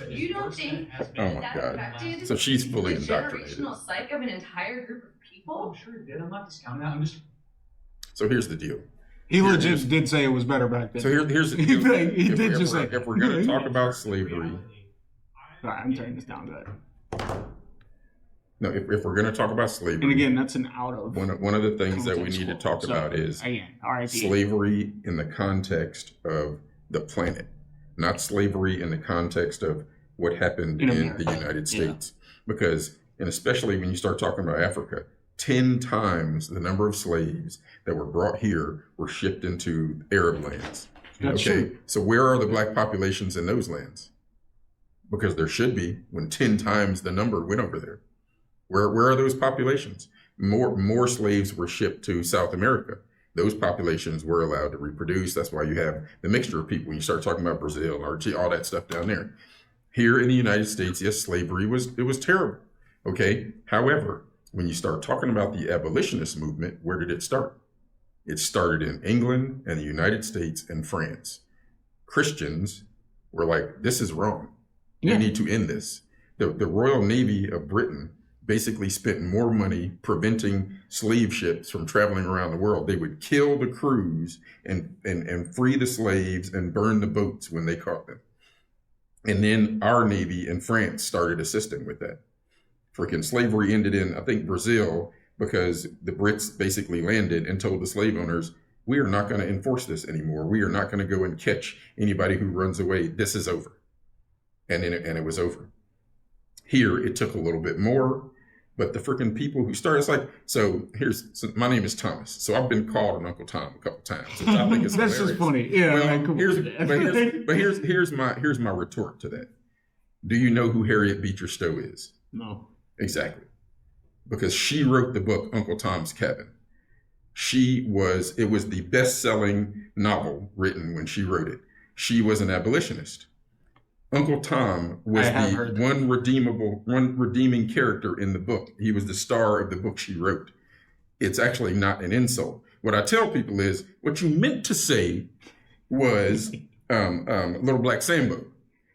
You don't think that affected So she's fully the indoctrinated. generational psyche of an entire group of people? Oh, sure it did. I'm not discounting that. I'm just. So here's the deal. He legit did say it was better back then. So here's the deal. He did just say. If we're going to talk about slavery. All right, I'm turning this down. Go ahead. No, if we're going to talk about slavery, and again, that's an out of one of the things that we need to talk about is slavery in the context of the planet, not slavery in the context of what happened in the United States. Because, and especially when you start talking about Africa, 10 times the number of slaves that were brought here were shipped into Arab lands. That's true. So where are the black populations in those lands? Because there should be when 10 times the number went over there. Where are those populations? More slaves were shipped to South America. Those populations were allowed to reproduce. That's why you have the mixture of people. When you start talking about Brazil, Argentina, all that stuff down there. Here in the United States, yes, slavery was terrible. Okay. However, when you start talking about the abolitionist movement, where did it start? It started in England and the United States and France. Christians were like, this is wrong. We need to end this. The Royal Navy of Britain basically spent more money preventing slave ships from traveling around the world. They would kill the crews and free the slaves and burn the boats when they caught them. And then our Navy in France started assisting with that. Freaking slavery ended in, I think, Brazil, because the Brits basically landed and told the slave owners, we are not going to enforce this anymore. We are not going to go and catch anybody who runs away. This is over. And then it was over. Here, it took a little bit more. But the freaking people who started, it's like, so my name is Thomas. So I've been called an Uncle Tom a couple times, which I think is That's hilarious. just funny. Yeah. Well, here's my retort to that. Do you know who Harriet Beecher Stowe is? No. Exactly. Because she wrote the book Uncle Tom's Cabin. It was the best-selling novel written when she wrote it. She was an abolitionist. Uncle Tom was the one redeeming character in the book. He was the star of the book she wrote. It's actually not an insult. What I tell people is, what you meant to say was Little Black Sambo,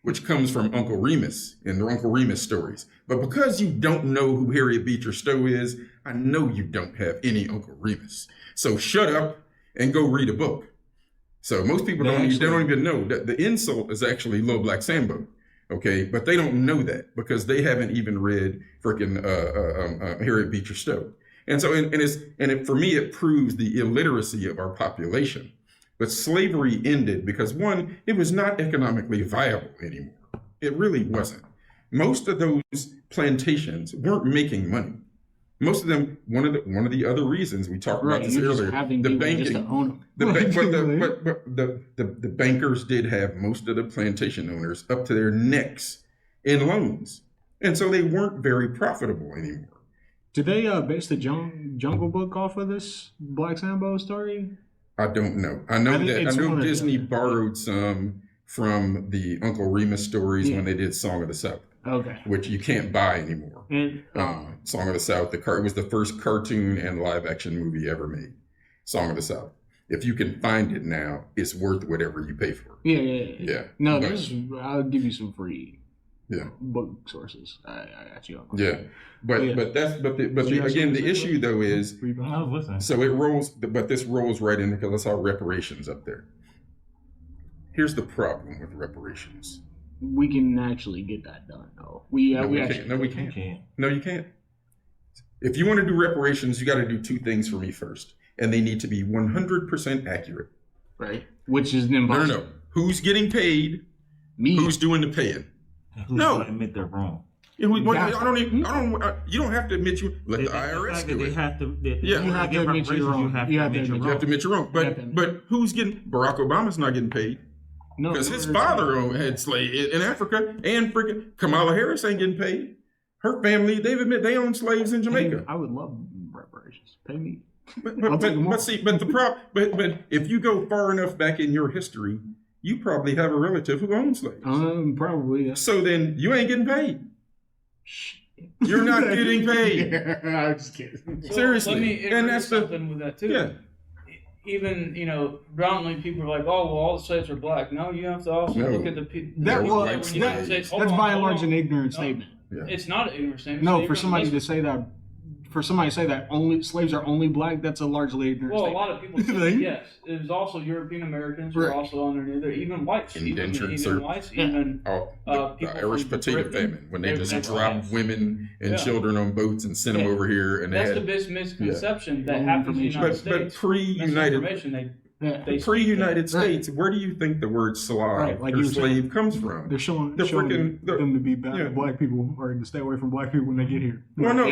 which comes from Uncle Remus in the Uncle Remus stories. But because you don't know who Harriet Beecher Stowe is, I know you don't have any Uncle Remus. So shut up and go read a book. So most people don't even know that the insult is actually Little Black Sambo, okay? But they don't know that because they haven't even read freaking Harriet Beecher Stowe. And so, for me, it proves the illiteracy of our population. But slavery ended because, one, it was not economically viable anymore. It really wasn't. Most of those plantations weren't making money. Most of them, one of the other reasons we talked about this earlier, the banking, the bankers did have most of the plantation owners up to their necks in loans, and so they weren't very profitable anymore. Did they base the Jungle Book off of this Black Sambo story? I don't know. I know Disney borrowed some from the Uncle Remus stories when they did Song of the South. Okay. Which you can't buy anymore. And, Song of the South, it was the first cartoon and live action movie ever made. Song of the South. If you can find it now, it's worth whatever you pay for it. Yeah. No, I'll give you some free book sources. I got you. Yeah. But again, the issue though is, so it rolls, but this rolls right in because I saw reparations up there. Here's the problem with reparations. we can actually get that done, though. We actually can't. No, we can't. can't. No, you can't. If you want to do reparations, you got to do two things for me first, and they need to be 100% accurate. right, which is impossible. No. Who's getting paid? Me. Who's doing the paying? Who's gonna admit they're wrong? You don't have to admit you. Let the IRS do it. You have to admit you're wrong. You have to admit You have to admit you're wrong. But who's getting? Barack Obama's not getting paid. No, Because his father had slaves in Africa, and freaking Kamala Harris ain't getting paid. Her family, they've admitted they own slaves in Jamaica. I would love reparations. Pay me. But the problem. But if you go far enough back in your history, you probably have a relative who owns slaves. Probably. Yeah. So then you ain't getting paid. You're not getting paid. I'm just kidding. So Seriously. let me And that's something with that too. Yeah. Even predominantly people are like, oh well, all the slaves are black. No, you have to also look at the people. That's by and large an ignorant statement. Yeah. It's not an ignorant statement. No, for somebody to say that, only slaves are only black, that's a largely ignorant well, statement. a lot of people say yes. There's also European Americans who are also underneath there, even whites, Indentured even the Irish potato famine, when they just drop women and children on boats and send them over here, and that's the biggest misconception that happens in the United States. But pre-United States, where do you think the word Slav or slave comes from? They're showing them to be bad to black people, or to stay away from black people when they get here. Well, no,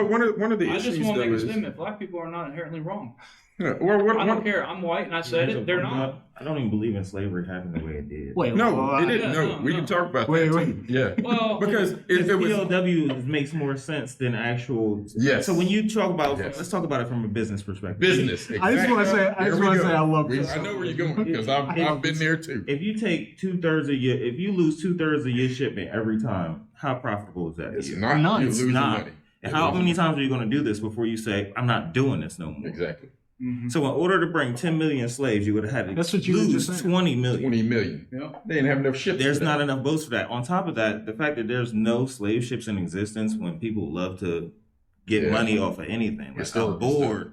one of the I issues just want to make a is statement: black people are not inherently wrong. Yeah, well, I don't care. I'm white, and I said it. They're not. I don't even believe in slavery happened the way it did. Wait, no, it didn't. No, we can talk about that too. Yeah, well, because if it was POW makes more sense than actual. Yes. So when you talk about, let's talk about it from a business perspective. business, exactly. I just want to say, I love this. I know where you're going because I've been there too. If you take if you lose 2/3 of your shipment every time, how profitable is that? It's not. It's not. And how many times are you going to do this before you say, I'm not doing this no more? Exactly. Mm-hmm. So in order to bring 10 million slaves, you would have had to That's what you lose just 20 million. 20 million. Yep. They didn't have enough ships. There's not enough boats for that. On top of that, the fact that there's no slave ships in existence when people love to get money off of anything. Like a board.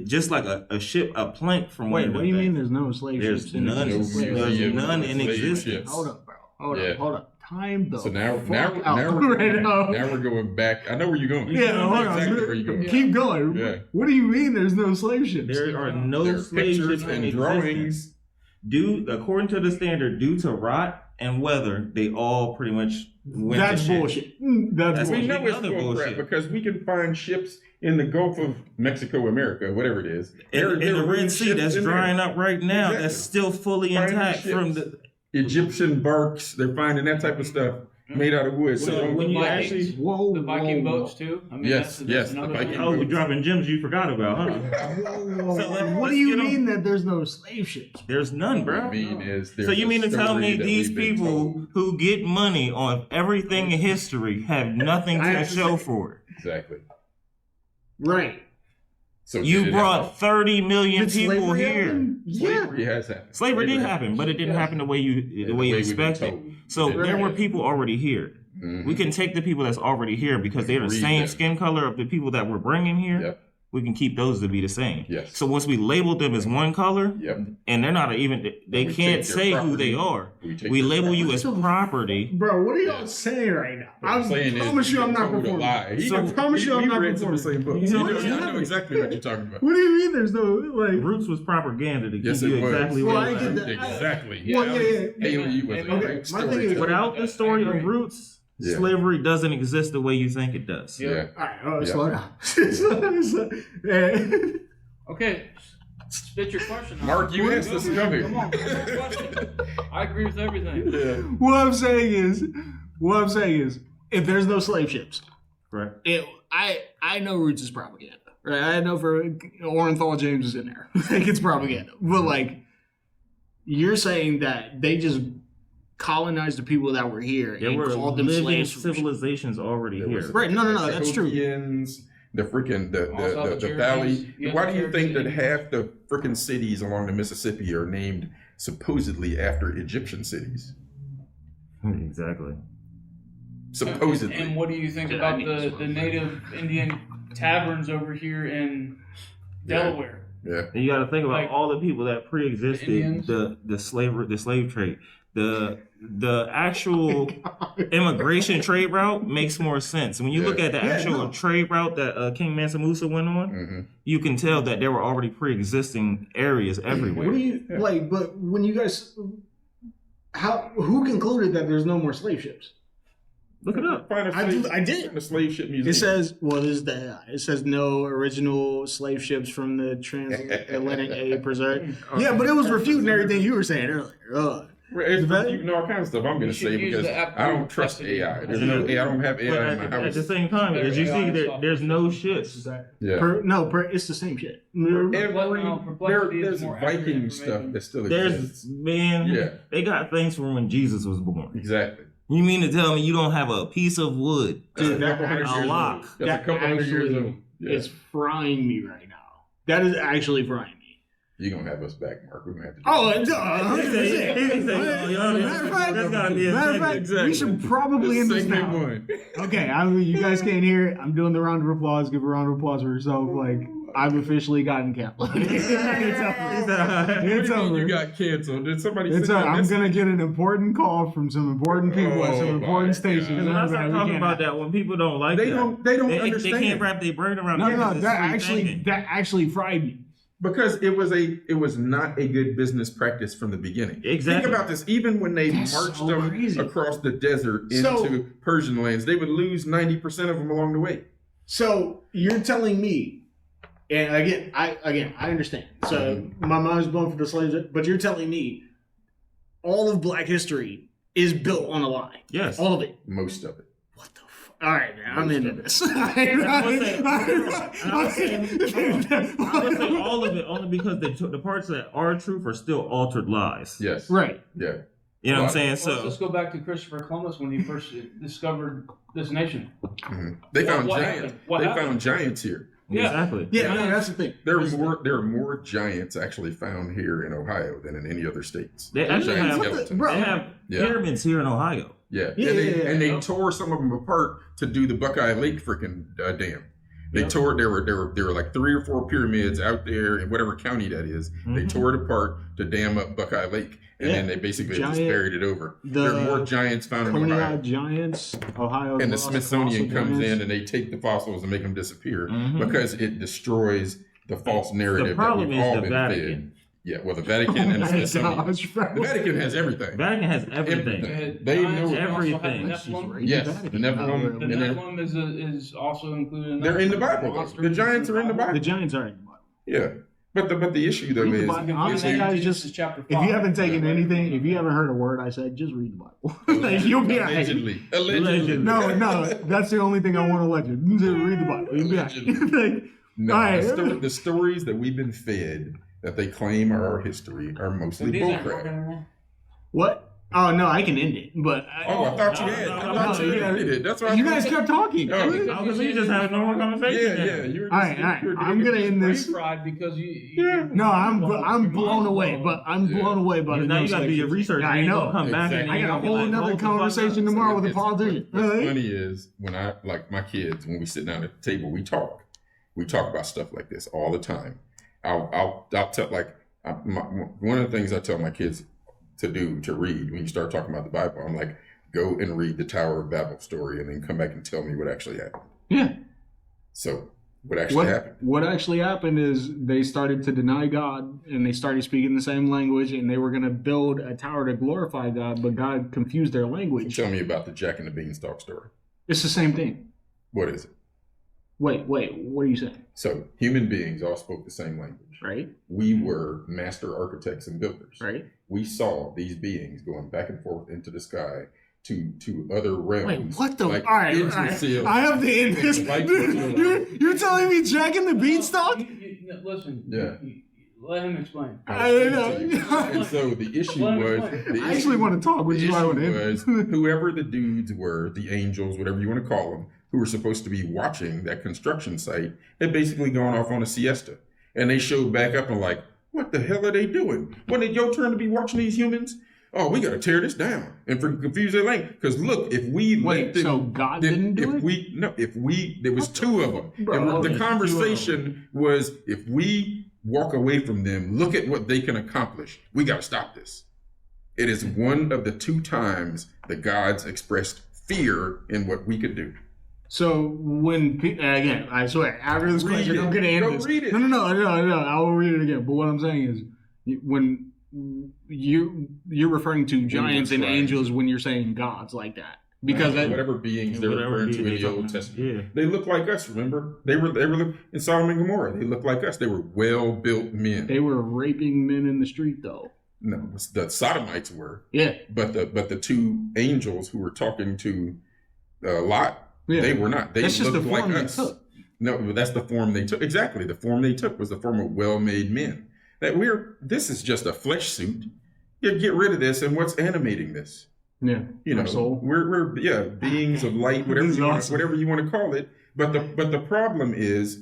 Just like a ship, a plank from Wait, what do you mean there's no slave ships in existence? There's none in existence. Hold up, bro. Hold up. Time though. So now we're going back. I know where you're going. Yeah, hold on. Exactly where you're going. Keep going. Yeah. What do you mean there's no slave ships? There are no slave ships and drawings. According to the standard, due to rot and weather, they all pretty much went That's to shit. bullshit. That's We bullshit. know it's bullshit because we can find ships in the Gulf of Mexico, America, whatever it is. In the Red Sea that's drying up right now, that's still fully intact from the Egyptian barks. They're finding that type of stuff made out of wood. So when you actually the Viking boats too. I mean, yes, that's the another Viking thing. we're dropping gems you forgot about, huh? What do you mean that there's no slave ships? There's none, bro. What I mean is So you mean to tell me these people told. who get money on everything in history have nothing to show for it? Exactly. Right. So You brought 30 million people here. Slavery has happened. Slavery did happen, but it didn't happen the way you expected. So there were people already here. Mm-hmm. We can take the people that's already here because they're the same skin color of the people that we're bringing here. Yep. We can keep those to be the same. Yes. So once we label them as one color, and they're not even, they can't say who they are. We label you as property. Bro, what are y'all saying right now? I promise you I'm not performing. I promise you I'm not performing. I know exactly what you're talking about. What do you mean there's no, like... Roots was propaganda to Yes, keep you it was. exactly Well, where I you get are. that. Exactly. Well, yeah. Haley was a great story. Without the story of Roots, slavery doesn't exist the way you think it does. Yeah. All right, slow down. Okay, spit your question. Mark, you asked us to come here. Come on, spit your question. I agree with everything. Yeah. What I'm saying is, if there's no slave ships, Right. I know Roots is propaganda. Right? I know for Orenthal James is in there. Like it's propaganda. But like, you're saying that they just colonized the people that were here There and were called them living slaves. civilizations already here. Right? No, that's true. The freaking Also the the valley. Cherokees. Why do you think that half the freaking cities along the Mississippi are named supposedly after Egyptian cities? Exactly. Supposedly. And what do you think about the native Indian taverns over here in Delaware? Yeah. And you got to think about Like, all the people that pre-existed Indians? the slave trade. The the actual immigration trade route makes more sense. When you look at the actual trade route that King Mansa Musa went on, you can tell that there were already pre-existing areas everywhere. What do you like? But when you guys, who concluded that there's no more slave ships? Look it up. I did. The slave ship museum. It says, well, this is the. It says no original slave ships from the transatlantic age preserved. Yeah, but it was refuting everything you were saying earlier. It's refuting all kinds of stuff I'm going to say because I don't trust AI. There's no AI. I don't have AI in my house. At the same time, as you see, there's no ships. Yeah. It's the same shit. There's Viking stuff that still exists. They got things from when Jesus was born. Exactly. You mean to tell me you don't have a piece of wood, Dude, a lock? That's a couple hundred years old. It's frying me right now. That is actually frying me. You're going to have us back, Mark. We're going to have to. Matter of fact, we should probably end this now. Okay, you guys can't hear it. I'm doing the round of applause. Give a round of applause for yourself. Like, I've officially gotten canceled. It's over. You got canceled. Did somebody say I'm going to get an important call from some important people at some important stations. When I start talking about that, when people don't like they don't understand. They can't wrap their brain around it. No, that actually fried me. Because it was not a good business practice from the beginning. Exactly. Think about this. Even when they marched them across the desert into Persian lands, they would lose 90% of them along the way. So you're telling me, and again, I understand. So my mind's blown for the slaves, but you're telling me all of Black history is built on a lie. Yes. All of it. Most of it. What the all right, man, I'm into this. I would say all of it only because the parts that are truth are still altered lies. Yes. Right. Yeah. You know what I'm saying? So let's go back to Christopher Columbus when he first discovered this nation. Mm-hmm. They found giants. Found giants here. Yeah. Exactly. Yeah, that's the thing. There are more giants actually found here in Ohio than in any other states. They actually have pyramids here in Ohio. Yeah. And they tore some of them apart to do the Buckeye Lake freaking dam. They tore. There were like 3 or 4 pyramids out there in whatever county that is. Mm-hmm. They tore it apart to dam up Buckeye Lake, and then they basically just buried it over. There are more giants found in Ohio. Giants, Ohio. And the Smithsonian comes in and they take the fossils and make them disappear because it destroys the false narrative that we've all been fed. Yeah, well, the Vatican and the Smithsonian. The Vatican has everything. Vatican has everything. They know everything. Yes, the Nephilim. The Nephilim is also included in that. They're in the Bible. The giants are in the Bible. The giants are in the Bible. Yeah. But the issue though is honestly, guys, just chapter 5. If you haven't taken anything, if you haven't heard a word I said, just read the Bible. You'll be allegedly. No, that's the only thing I want to let you. Just read the Bible. You'll be the stories that we've been fed that they claim are our history are mostly bullcrap. What? Oh no, I can end it, but I thought you had. I thought you ended it. That's why you guys kept talking. Because we just had a normal conversation. Yeah. All right. I'm gonna end this. Because No, I'm blown away. But I'm blown away by the. Now you gotta do your research. I know. Come back. I got a whole another conversation tomorrow with a politician. What's funny is when I my kids when we sit down at the table we talk about stuff like this all the time. I'll tell one of the things I tell my kids to read when you start talking about the Bible, I'm like, go and read the Tower of Babel story and then come back and tell me what actually happened. Yeah. So what happened? What actually happened is they started to deny God and they started speaking the same language and they were going to build a tower to glorify God, but God confused their language. Tell me about the Jack and the Beanstalk story. It's the same thing. What is it? Wait, what are you saying? So human beings all spoke the same language. Right. We were master architects and builders. Right. We saw these beings going back and forth into the sky to other realms. Wait, what the? Like all right. I have to end this. You're telling me Jack and the Beanstalk? Listen. Yeah. Let him explain. I know. And so the issue was. I actually want to talk, which is why I want to end. Whoever the dudes were, the angels, whatever you want to call them, who were supposed to be watching that construction site, had basically gone off on a siesta. And they showed back up and like, what the hell are they doing? When it your turn to be watching these humans? Oh, we got to tear this down and confuse their language. Because look, if we so God didn't do it? There was 2 of them. Bro, and the conversation was, if we walk away from them, look at what they can accomplish. We got to stop this. It is one of the 2 times the gods expressed fear in what we could do. So when again, I swear, after this question, I'm gonna end this. Read it. No. I will read it again. But what I'm saying is, when you're referring to giants and angels when you're saying gods like that, because whatever beings they're referring to in the Old Testament, Yeah. they look like us. Remember, they were in Sodom and Gomorrah. They looked like us. They were well-built men. they were raping men in the street, though. No, the Sodomites were. Yeah, But the 2 angels who were talking to Lot, yeah. they were not. They That's just looked the like form they us. took. No, but that's the form they took. Exactly, the form they took was the form of well-made men. This is just a flesh suit. You get rid of this, and what's animating this? Yeah, Our soul. We're beings of light, whatever This is you want, awesome. whatever you want to call it. But the problem is,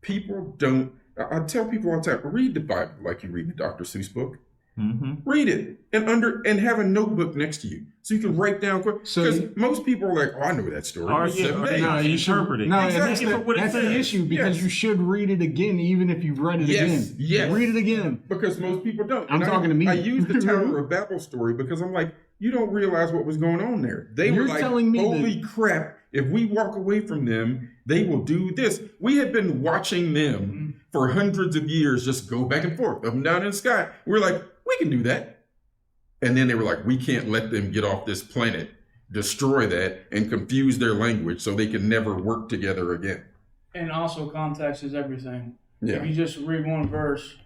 people don't. I tell people all the time, read the Bible like you read the Dr. Seuss book. Mm-hmm. Read it and have a notebook next to you so you can write down quick. Because most people are like, "Oh, I know that story." Or, It's yeah, 7 or days. No, you should interpret it. No, and Exactly. that's the issue, because you should read it again, even if you've read it again. Yes. Read it again. Because most people don't. I'm talking to me. I use the Tower of Babel story because I'm like, you don't realize what was going on there. They You're were like, telling me holy crap, if we walk away from them, they will do this. We had been watching them for hundreds of years just go back and forth, up and down in the sky. We're like, we can do that. And then they were like, we can't let them get off this planet, destroy that, and confuse their language so they can never work together again. And also, context is everything. Yeah. If you just read one verse,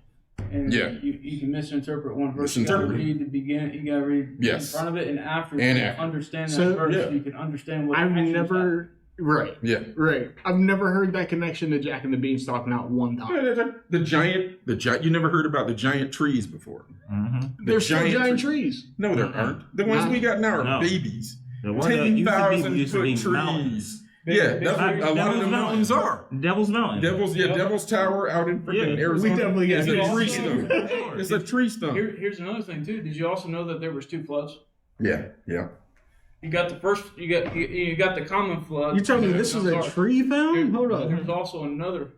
and you can misinterpret one verse. You gotta read the beginning. You gotta read in front of it and after. And to understand that verse, you can understand what. I've never. Right. Yeah. Right. I've never heard that connection to Jack and the Beanstalk, not one time. The giant. You never heard about the giant trees before. Mm-hmm. There's still giant trees. No, there aren't. The ones we got now are babies. 10,000-foot trees. Yeah, a lot of the mountains are. Devil's Mountain. Devil's Tower out in freaking Arizona. We definitely got It's a Devil's tree Mountain. stump. It's a tree stump. Here's another thing too. Did you also know that there was 2 floods? Yeah. You got the first. You got the common flood. You telling me this is a tree found? Hold on. There's also another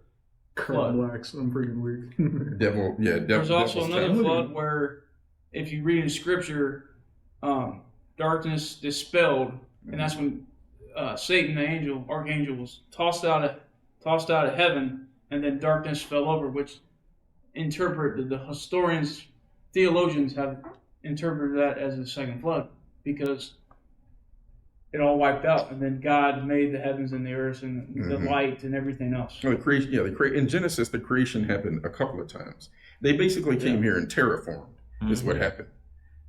flood. Wax. I'm freaking weird. There's also another flood where, if you read in scripture, darkness dispelled, and that's when Satan, the archangel, was tossed out of heaven, and then darkness fell over, which the historians, theologians have interpreted that as the second flood, because it all wiped out, and then God made the heavens and the earth and the light and everything else. Well, in Genesis, the creation happened a couple of times. They basically came here and terraformed. Is what happened,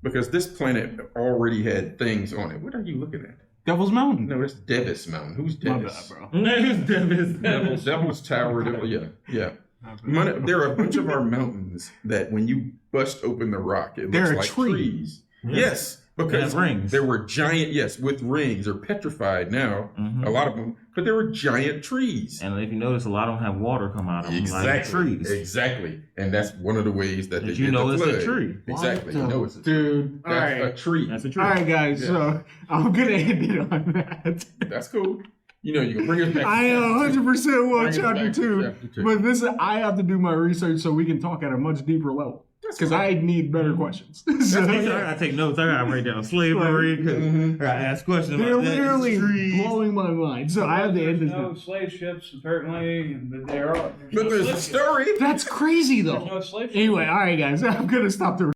because this planet already had things on it. What are you looking at? Devil's Mountain. No, it's Devis Mountain. Who's Devis? My bad, bro. Devil's Tower. Yeah. There are a bunch of our mountains that when you bust open the rock, it looks like trees. Yes. Because there were giant, with rings. They're petrified now, a lot of them, but there were giant trees. And if you notice, a lot of them have water come out of them, like trees. Exactly. And that's one of the ways that they get know the it's flood. a tree. Exactly. You know it's a tree. Dude. That's a tree. That's a tree. All right, guys. So I'm going to end it on that. That's cool. You can bring us back. I 100% want chapter 2. But I have to do my research so we can talk at a much deeper level. Because I need better questions. So, I gotta take notes. I gotta write down slavery. I gotta ask questions. They're about literally trees. blowing my mind. So I have to end this. No slave ships, apparently, but there are. But there's a story. That's crazy, though. There's no slave ships. Anyway, all right, guys. I'm going to stop the